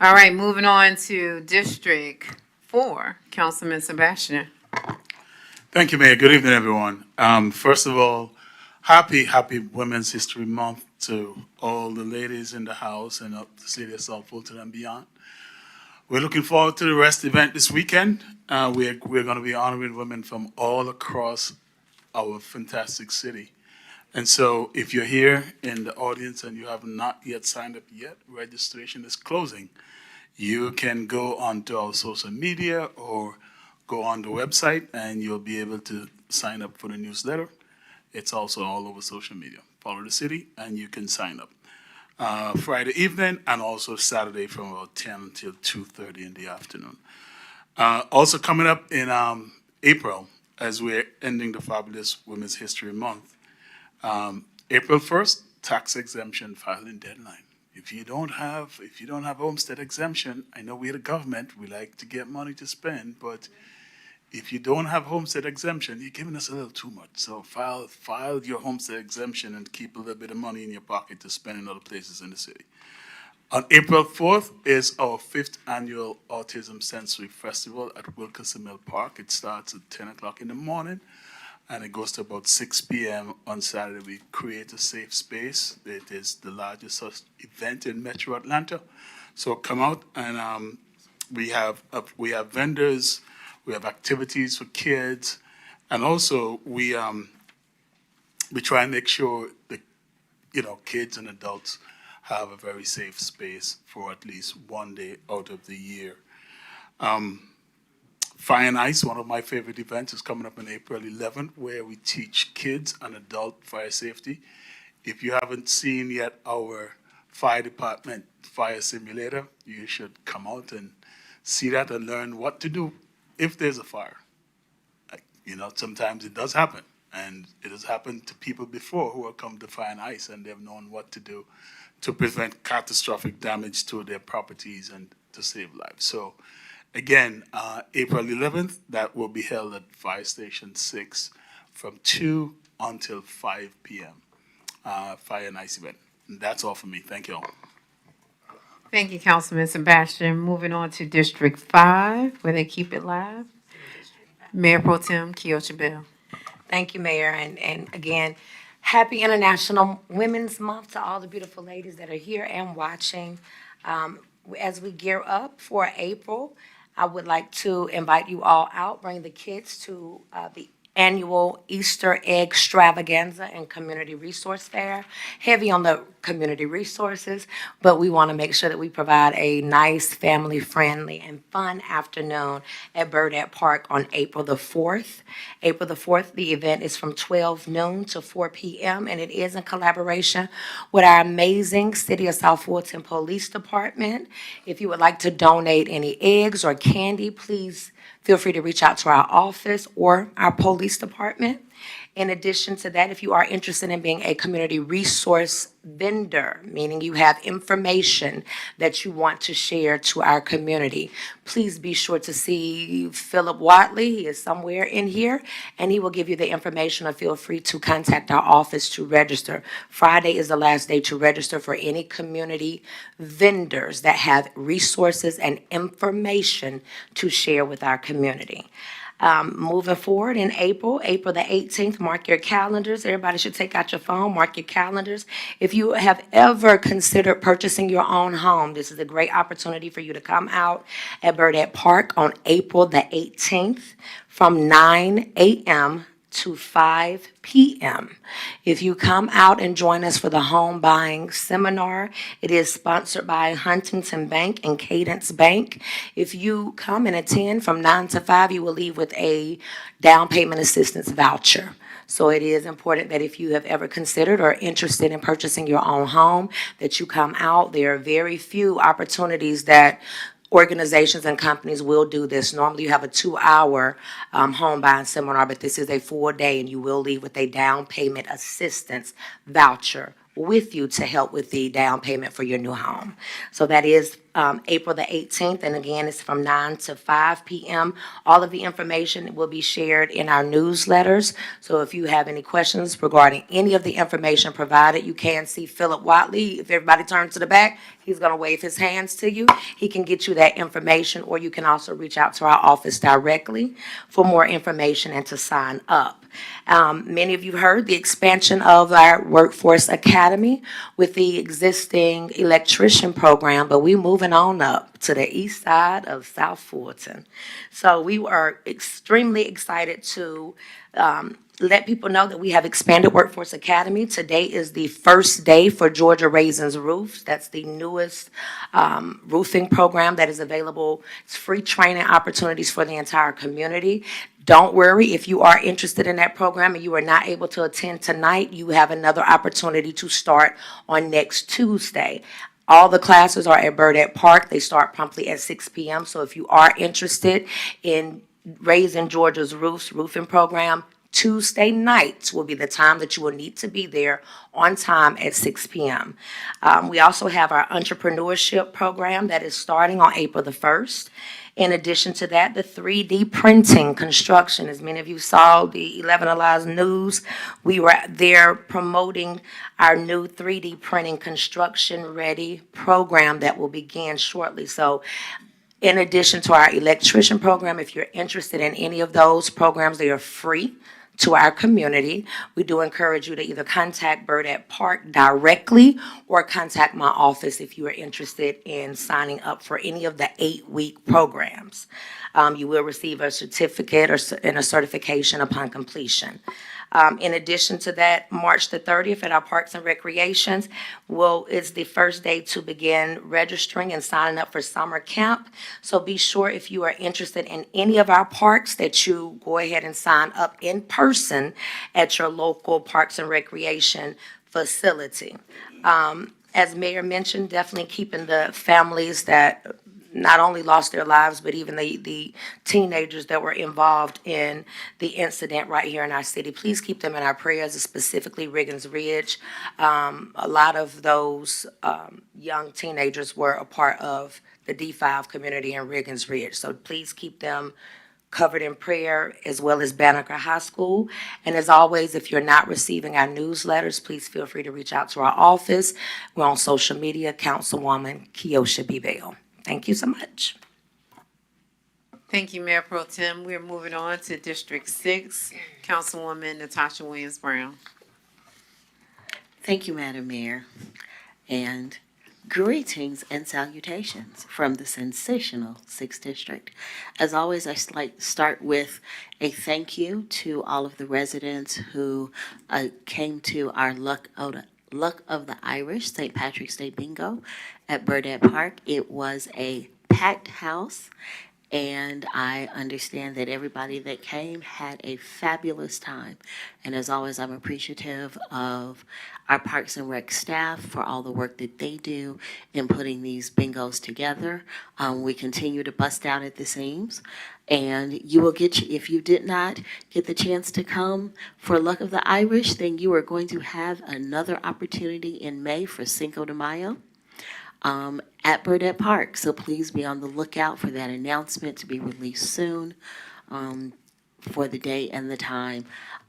All right, moving on to District 4, Councilman Sebastian. Thank you, Mayor. Good evening, everyone. First of all, happy Women's History Month to all the ladies in the house and up the city of South Fulton and beyond. We're looking forward to the rest event this weekend. We're going to be honoring women from all across our fantastic city. And so if you're here in the audience and you have not yet signed up yet, registration is closing. You can go onto our social media or go on the website and you'll be able to sign up for the newsletter. It's also all over social media. Follow the city and you can sign up. Friday evening and also Saturday from about 10 until 2:30 in the afternoon. Also coming up in April, as we're ending the fabulous Women's History Month, April 1st, tax exemption filing deadline. If you don't have homestead exemption, I know we're the government, we like to get money to spend, but if you don't have homestead exemption, you're giving us a little too much. So file your homestead exemption and keep a little bit of money in your pocket to spend in other places in the city. On April 4th is our 5th annual Autism Sensory Festival at Wilkinson Mill Park. It starts at 10 o'clock in the morning and it goes to about 6 p.m. on Saturday. We create a safe space. It is the largest such event in Metro Atlanta. So come out and we have vendors. We have activities for kids, and also we try and make sure that kids and adults have a very safe space for at least one day out of the year. Fire and Ice, one of my favorite events, is coming up on April 11th, where we teach kids and adult fire safety. If you haven't seen yet our fire department fire simulator, you should come out and see that and learn what to do if there's a fire. Sometimes it does happen, and it has happened to people before who have come to Fire and Ice, and they've known what to do to prevent catastrophic damage to their properties and to save lives. So, again, April 11th, that will be held at Fire Station 6 from 2 until 5 p.m. Fire and Ice event. And that's all for me. Thank you all. Thank you, Councilman Sebastian. Moving on to District 5, where they keep it live. Mayor Pro Tem Keosha Bell. Thank you, Mayor. And again, happy International Women's Month to all the beautiful ladies that are here and watching. As we gear up for April, I would like to invite you all out, bring the kids to the annual Easter egg extravaganza and community resource fair. Heavy on the community resources, but we want to make sure that we provide a nice, family-friendly, and fun afternoon at Burdette Park on April the 4th. April the 4th, the event is from 12 noon to 4 p.m., and it is in collaboration with our amazing City of South Fulton Police Department. If you would like to donate any eggs or candy, please feel free to reach out to our office or our police department. In addition to that, if you are interested in being a community resource vendor, meaning you have information that you want to share to our community, please be sure to see Philip Watley. He is somewhere in here, and he will give you the information, or feel free to contact our office to register. Friday is the last day to register for any community vendors that have resources and information to share with our community. Moving forward in April the 18th, mark your calendars. Everybody should take out your phone, mark your calendars. If you have ever considered purchasing your own home, this is a great opportunity for you to come out at Burdette Park on April the 18th from 9 a.m. to 5 p.m. If you come out and join us for the home buying seminar, it is sponsored by Huntington Bank and Cadence Bank. If you come and attend from 9 to 5, you will leave with a down payment assistance voucher. So it is important that if you have ever considered or interested in purchasing your own home, that you come out. There are very few opportunities that organizations and companies will do this. Normally you have a 2-hour home buying seminar, but this is a full day, and you will leave with a down payment assistance voucher with you to help with the down payment for your new home. So that is April the 18th, and again, it's from 9 to 5 p.m. All of the information will be shared in our newsletters. So if you have any questions regarding any of the information provided, you can see Philip Watley. If everybody turns to the back, he's going to wave his hands to you. He can get you that information, or you can also reach out to our office directly for more information and to sign up. Many of you heard the expansion of our Workforce Academy with the existing electrician program, but we're moving on up to the east side of South Fulton. So we are extremely excited to let people know that we have expanded Workforce Academy. Today is the first day for Georgia Raisins Roofs. That's the newest roofing program that is available. It's free training opportunities for the entire community. Don't worry, if you are interested in that program and you are not able to attend tonight, you have another opportunity to start on next Tuesday. All the classes are at Burdette Park. They start promptly at 6 p.m. So if you are interested in Raising Georgia's Roofs roofing program, Tuesday nights will be the time that you will need to be there on time at 6 p.m. We also have our entrepreneurship program that is starting on April the 1st. In addition to that, the 3D printing construction, as many of you saw the 11 Alive News, we were there promoting our new 3D printing construction ready program that will begin shortly. So in addition to our electrician program, if you're interested in any of those programs, they are free to our community. We do encourage you to either contact Burdette Park directly or contact my office if you are interested in signing up for any of the 8-week programs. You will receive a certificate and a certification upon completion. In addition to that, March the 30th at our Parks and Recreations is the first day to begin registering and signing up for summer camp. So be sure, if you are interested in any of our parks, that you go ahead and sign up in person at your local Parks and Recreation facility. As Mayor mentioned, definitely keeping the families that not only lost their lives, but even the teenagers that were involved in the incident right here in our city. Please keep them in our prayers, specifically Riggins Ridge. A lot of those young teenagers were a part of the D5 community in Riggins Ridge. So please keep them covered in prayer, as well as Banneker High School. And as always, if you're not receiving our newsletters, please feel free to reach out to our office. We're on social media, Councilwoman Kiosha B. Bell. Thank you so much. Thank you, Mayor Pro Tem. We're moving on to District 6, Councilwoman Natasha Williams-Brown. Thank you, Madam Mayor, and greetings and salutations from the sensational 6th District. As always, I start with a thank you to all of the residents who came to our Luck of the Irish St. Patrick's Day Bingo at Burdette Park. It was a packed house, And I understand that everybody that came had a fabulous time. And as always, I'm appreciative of our Parks and Rec staff for all the work that they do in putting these bingos together. We continue to bust out at the seams. And you will get, if you did not get the chance to come for Luck of the Irish, then you are going to have another opportunity in May for Cinco de Mayo at Burdett Park. So please be on the lookout for that announcement to be released soon for the date and the time.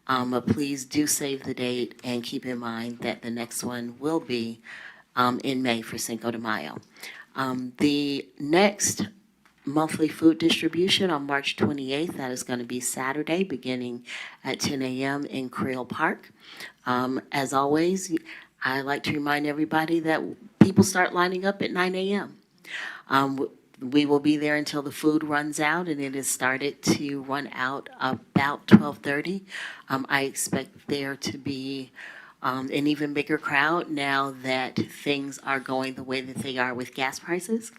But please do save the date and keep in mind that the next one will be in May for Cinco de Mayo. The next monthly food distribution on March 28th, that is going to be Saturday, beginning at 10 a.m. in Creel Park. As always, I like to remind everybody that people start lining up at 9 a.m. We will be there until the food runs out, and it has started to run out about 12:30. I expect there to be an even bigger crowd now that things are going the way that they are with gas prices.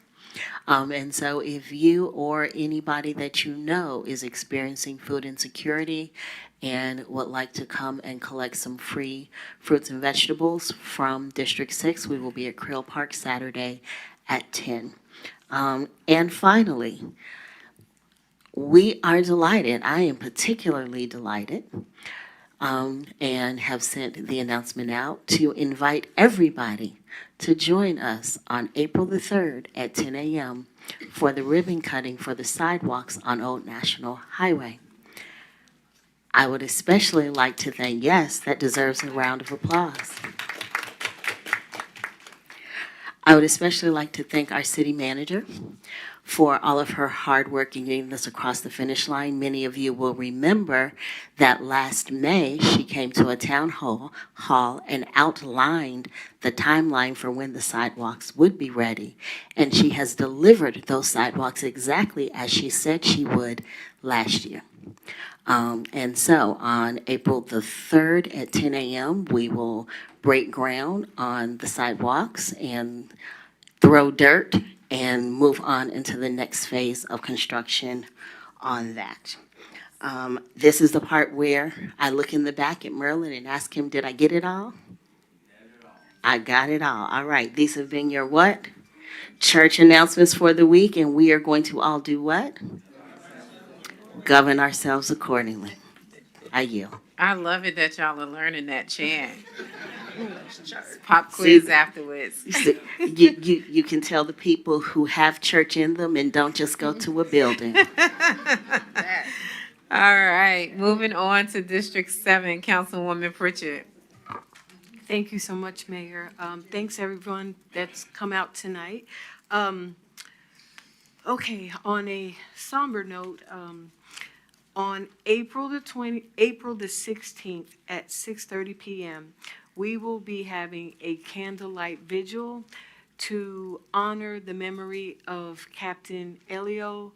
And so if you or anybody that you know is experiencing food insecurity and would like to come and collect some free fruits and vegetables from District 6, we will be at Creel Park Saturday at 10. And finally, we are delighted. I am particularly delighted and have sent the announcement out to invite everybody to join us on April the 3rd at 10 a.m. for the ribbon cutting for the sidewalks on Old National Highway. I would especially like to thank, yes, that deserves a round of applause. I would especially like to thank our city manager for all of her hard work in getting this across the finish line. Many of you will remember that last May, she came to a town hall and outlined the timeline for when the sidewalks would be ready. And she has delivered those sidewalks exactly as she said she would last year. And so on April the 3rd at 10 a.m., we will break ground on the sidewalks and throw dirt and move on into the next phase of construction on that. This is the part where I look in the back at Merlin and ask him, did I get it all? I got it all. All right. These have been your what? Church announcements for the week, and we are going to all do what? Govern ourselves accordingly. I yield. I love it that y'all are learning that chant. Pop quiz afterwards. You can tell the people who have church in them and don't just go to a building. All right, moving on to District 7, Councilwoman Pritchard. Thank you so much, Mayor. Thanks, everyone that's come out tonight. Okay, on a somber note, on April the 16th at 6:30 p.m., we will be having a candlelight vigil to honor the memory of Captain Elio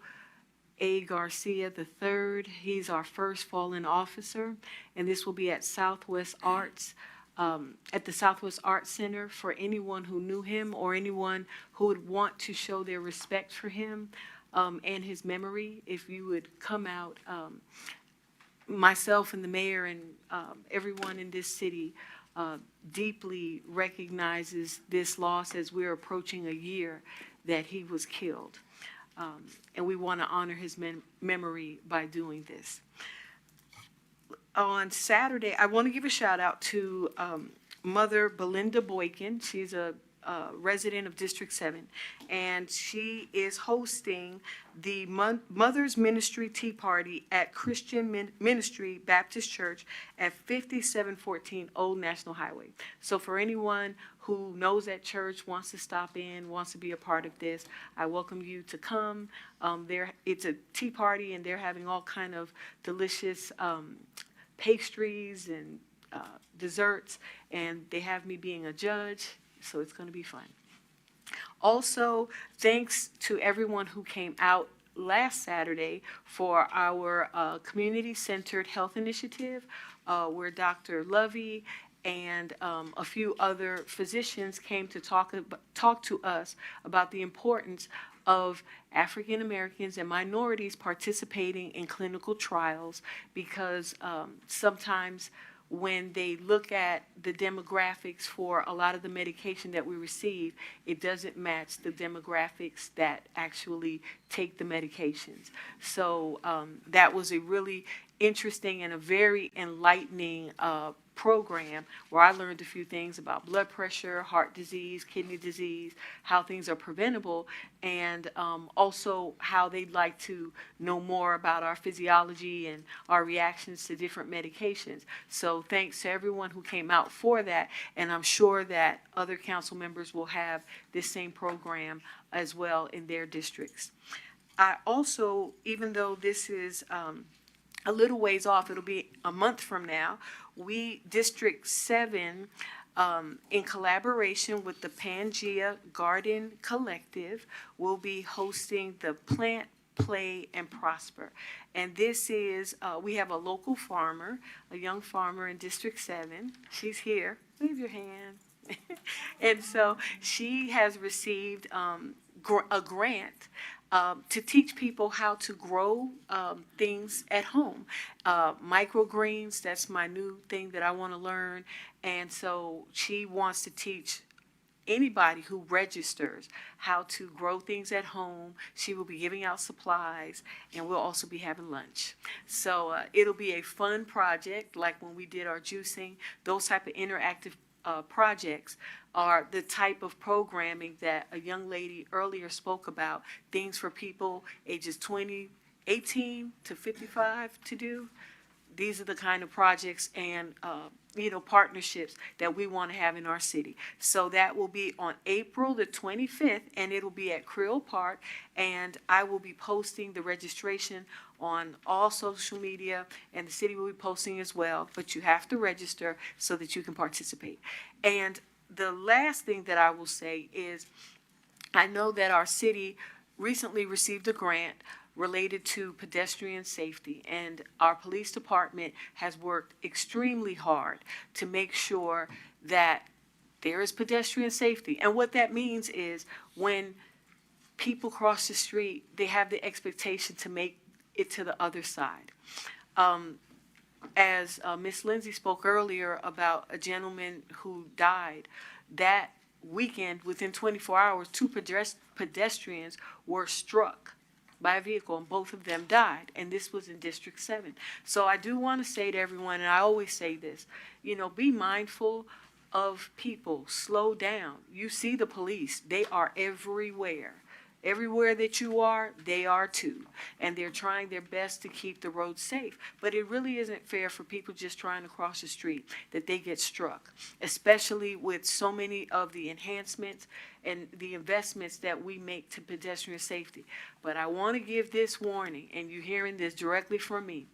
A. Garcia III. He's our first fallen officer, and this will be at Southwest Arts, at the Southwest Arts Center for anyone who knew him or anyone who would want to show their respect for him and his memory. If you would come out, myself and the mayor and everyone in this city deeply recognizes this loss as we're approaching a year that he was killed. And we want to honor his memory by doing this. On Saturday, I want to give a shout out to Mother Belinda Boykin. She's a resident of District 7, and she is hosting the Mother's Ministry Tea Party at Christian Ministry Baptist Church at 5714 Old National Highway. So for anyone who knows that church, wants to stop in, wants to be a part of this, I welcome you to come. It's a tea party, and they're having all kind of delicious pastries and desserts, and they have me being a judge. So it's going to be fun. Also, thanks to everyone who came out last Saturday for our community-centered health initiative, where Dr. Lovey and a few other physicians came to talk to us about the importance of African Americans and minorities participating in clinical trials, because sometimes when they look at the demographics for a lot of the medication that we receive, it doesn't match the demographics that actually take the medications. So that was a really interesting and a very enlightening program where I learned a few things about blood pressure, heart disease, kidney disease, how things are preventable, and also how they'd like to know more about our physiology and our reactions to different medications. So thanks to everyone who came out for that, and I'm sure that other council members will have this same program as well in their districts. I also, even though this is a little ways off, it'll be a month from now, we, District 7, in collaboration with the Pangea Garden Collective, will be hosting the Plant, Play, and Prosper. And this is, we have a local farmer, a young farmer in District 7. She's here. Wave your hand. And so she has received a grant to teach people how to grow things at home. Microgreens, that's my new thing that I want to learn. And so she wants to teach anybody who registers how to grow things at home. She will be giving out supplies, and we'll also be having lunch. So it'll be a fun project, like when we did our juicing. Those type of interactive projects are the type of programming that a young lady earlier spoke about, things for people ages 18 to 55 to do. These are the kind of projects and partnerships that we want to have in our city. So that will be on April the 25th, and it'll be at Creel Park, and I will be posting the registration on all social media, and the city will be posting as well, but you have to register so that you can participate. And the last thing that I will say is, I know that our city recently received a grant related to pedestrian safety, and our police department has worked extremely hard to make sure that there is pedestrian safety. And what that means is, when people cross the street, they have the expectation to make it to the other side. As Miss Lindsay spoke earlier about a gentleman who died, that weekend, within 24 hours, 2 pedestrians were struck by a vehicle, and both of them died, and this was in District 7. So I do want to say to everyone, and I always say this, be mindful of people. Slow down. You see the police. They are everywhere. Everywhere that you are, they are too. And they're trying their best to keep the road safe. But it really isn't fair for people just trying to cross the street that they get struck, especially with so many of the enhancements and the investments that we make to pedestrian safety. But I want to give this warning, and you're hearing this directly from me.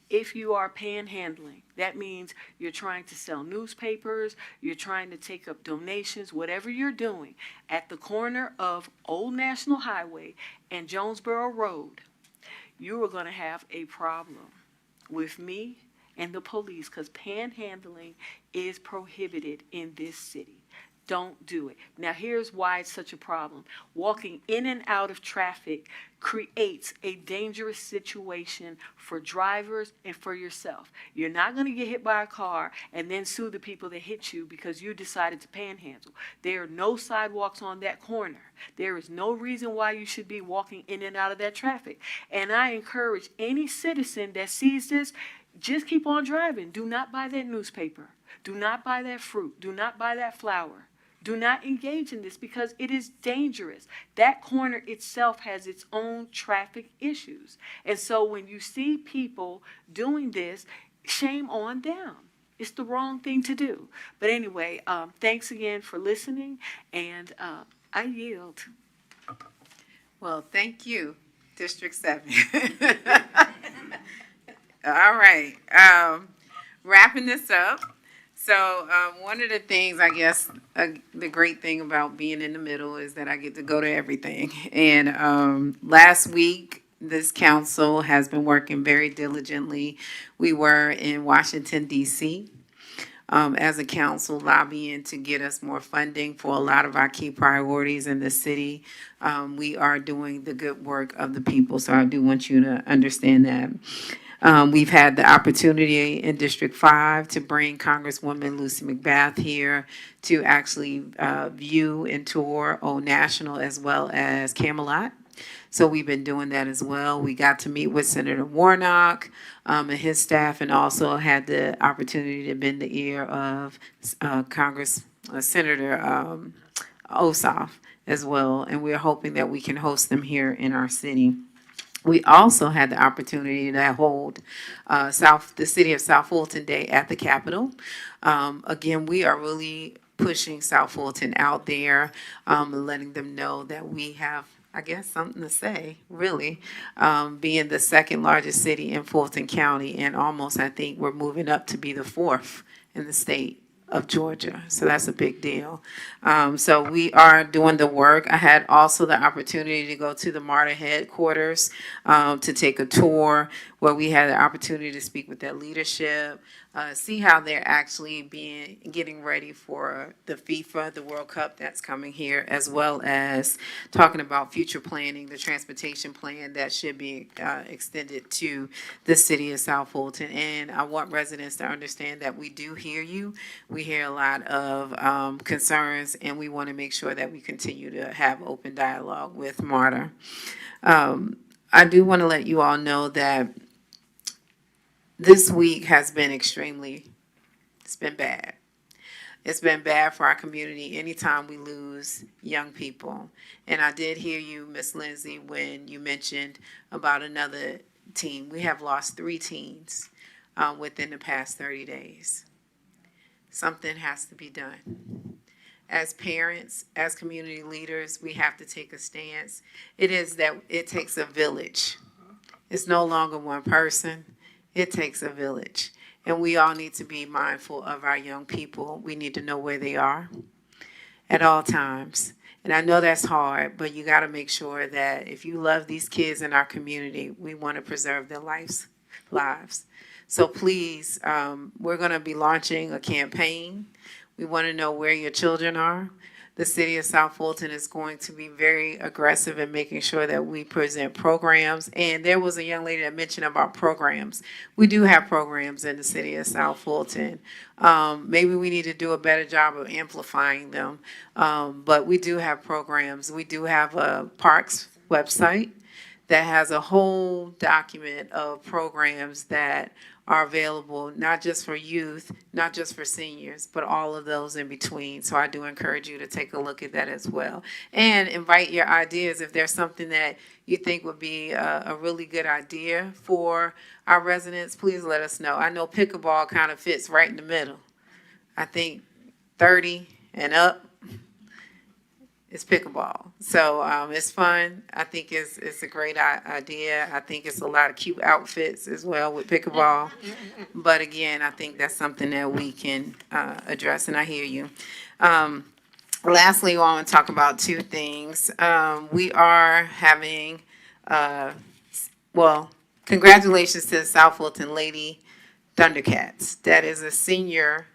If you are panhandling, that means you're trying to sell newspapers, you're trying to take up donations, whatever you're doing, at the corner of Old National Highway and Jonesboro Road, you are going to have a problem with me and the police, because panhandling is prohibited in this city. Don't do it. Now, here's why it's such a problem. Walking in and out of traffic creates a dangerous situation for drivers and for yourself. You're not going to get hit by a car and then sue the people that hit you because you decided to panhandle. There are no sidewalks on that corner. There is no reason why you should be walking in and out of that traffic. And I encourage any citizen that sees this, just keep on driving. Do not buy that newspaper. Do not buy that fruit. Do not buy that flour. Do not engage in this, because it is dangerous. That corner itself has its own traffic issues. And so when you see people doing this, shame on them. It's the wrong thing to do. But anyway, thanks again for listening, and I yield. Well, thank you, District 7. All right. Wrapping this up. So one of the things, I guess, the great thing about being in the middle is that I get to go to everything. And last week, this council has been working very diligently. We were in Washington, D.C. as a council, lobbying to get us more funding for a lot of our key priorities in the city. We are doing the good work of the people, so I do want you to understand that. We've had the opportunity in District 5 to bring Congresswoman Lucy McBath here to actually view and tour Old National as well as Camelot. So we've been doing that as well. We got to meet with Senator Warnock and his staff, and also had the opportunity to bend the ear of Senator Ossoff as well. And we're hoping that we can host them here in our city. We also had the opportunity to hold the City of South Fulton Day at the Capitol. Again, we are really pushing South Fulton out there, letting them know that we have, I guess, something to say, really, being the second largest city in Fulton County, and almost, I think, we're moving up to be the fourth in the state of Georgia. So that's a big deal. So we are doing the work. I had also the opportunity to go to the MARTA headquarters to take a tour, where we had the opportunity to speak with their leadership, see how they're actually getting ready for the FIFA, the World Cup that's coming here, as well as talking about future planning, the transportation plan that should be extended to the city of South Fulton. And I want residents to understand that we do hear you. We hear a lot of concerns, and we want to make sure that we continue to have open dialogue with MARTA. I do want to let you all know that this week has been it's been bad. It's been bad for our community anytime we lose young people. And I did hear you, Miss Lindsay, when you mentioned about another teen. We have lost 3 teens within the past 30 days. Something has to be done. As parents, as community leaders, we have to take a stance. It takes a village. It's no longer one person. It takes a village. And we all need to be mindful of our young people. We need to know where they are at all times. And I know that's hard, but you got to make sure that if you love these kids in our community, we want to preserve their lives. So please, we're going to be launching a campaign. We want to know where your children are. The city of South Fulton is going to be very aggressive in making sure that we present programs. And there was a young lady that mentioned about programs. We do have programs in the city of South Fulton. Maybe we need to do a better job of amplifying them. But we do have programs. We do have a parks website that has a whole document of programs that are available, not just for youth, not just for seniors, but all of those in between. So I do encourage you to take a look at that as well. And invite your ideas. If there's something that you think would be a really good idea for our residents, please let us know. I know pickleball kind of fits right in the middle. I think 30 and up is pickleball. So it's fun. I think it's a great idea. I think it's a lot of cute outfits as well with pickleball. But again, I think that's something that we can address, and I hear you. Lastly, I want to talk about 2 things. We are having, congratulations to the South Fulton Lady Thundercats. That is a senior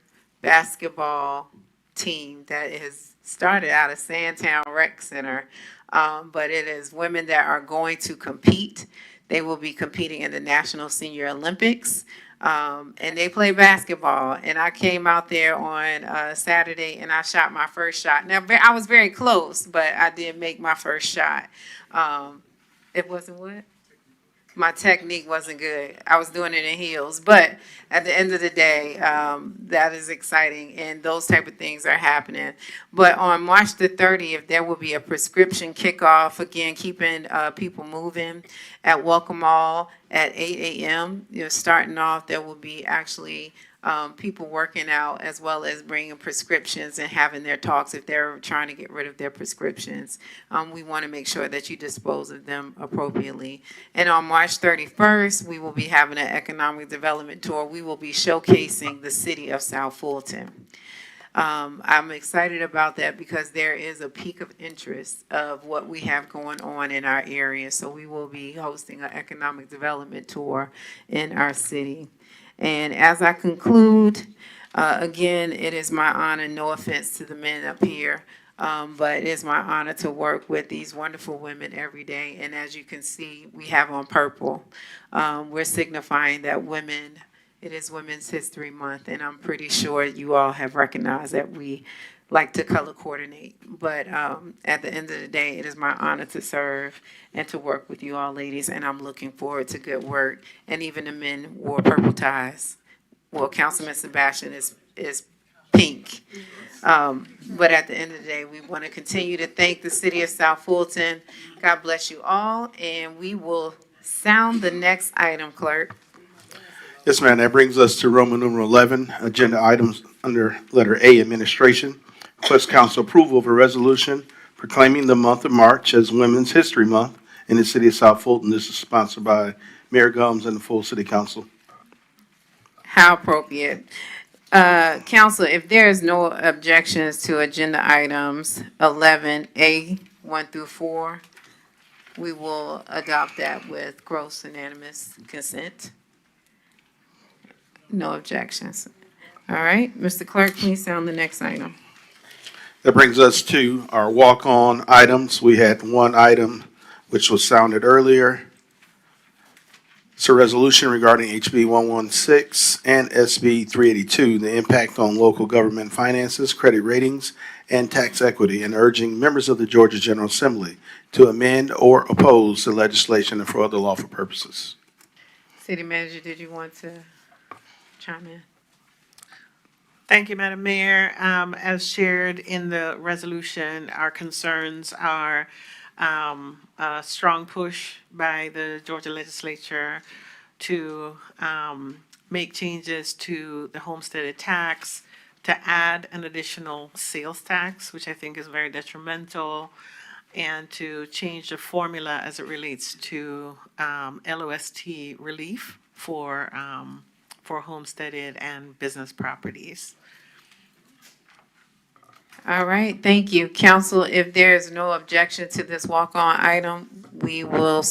basketball team that is started out of Sandtown Rec Center, but it is women that are going to compete. They will be competing in the National Senior Olympics, and they play basketball. And I came out there on Saturday, and I shot my first shot. Now, I was very close, but I did make my first shot. It wasn't what? My technique wasn't good. I was doing it in heels, but at the end of the day, that is exciting, and those type of things are happening. But on March the 30th, there will be a prescription kickoff, again, keeping people moving at Welcome Mall at 8 a.m. Starting off, there will be actually people working out, as well as bringing prescriptions and having their talks if they're trying to get rid of their prescriptions. We want to make sure that you dispose of them appropriately. And on March 31st, we will be having an economic development tour. We will be showcasing the city of South Fulton. I'm excited about that because there is a peak of interest of what we have going on in our area. So we will be hosting an economic development tour in our city. And as I conclude, Again, it is my honor, no offense to the men up here, but it is my honor to work with these wonderful women every day. And as you can see, we have on purple. We're signifying that women, it is Women's History Month, and I'm pretty sure you all have recognized that we like to color coordinate. But at the end of the day, it is my honor to serve and to work with you all ladies, and I'm looking forward to good work. And even the men wore purple ties. Well, Councilman Sebastian is pink. But at the end of the day, we want to continue to thank the city of South Fulton. God bless you all, and we will sound the next item, clerk. Yes, ma'am. That brings us to Roman numeral 11, agenda items under letter A, administration. Request council approval of a resolution proclaiming the month of March as Women's History Month in the city of South Fulton. This is sponsored by Mayor Gums and the full city council. How appropriate. Council, if there is no objections to agenda items 11A, 1 through 4, we will adopt that with gross unanimous consent. No objections. All right, Mr. Clerk, please sound the next item. That brings us to our walk-on items. We had one item which was sounded earlier. It's a resolution regarding HB 116 and SB 382, the impact on local government finances, credit ratings, and tax equity, and urging members of the Georgia General Assembly to amend or oppose the legislation and for other lawful purposes. City Manager, did you want to chime in? Thank you, Madam Mayor. As shared in the resolution, our concerns are a strong push by the Georgia legislature to make changes to the homestead tax, to add an additional sales tax, which I think is very detrimental, and to change the formula as it relates to LOST relief for homesteaded and business properties. All right, thank you. Council, if there is no objection to this walk-on item, we will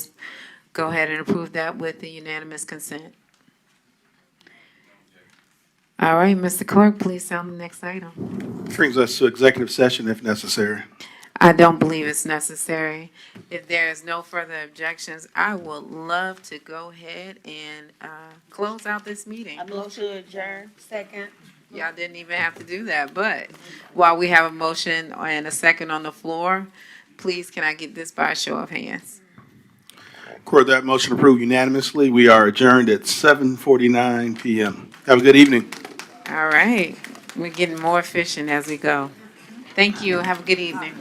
go ahead and approve that with the unanimous consent. All right, Mr. Clerk, please sound the next item. Brings us to executive session if necessary. I don't believe it's necessary. If there is no further objections, I would love to go ahead and close out this meeting. I move to adjourn. Second. Y'all didn't even have to do that, but while we have a motion and a second on the floor, please can I get this by a show of hands? Court, that motion approved unanimously. We are adjourned at 7:49 p.m. Have a good evening. All right, we're getting more efficient as we go. Thank you. Have a good evening.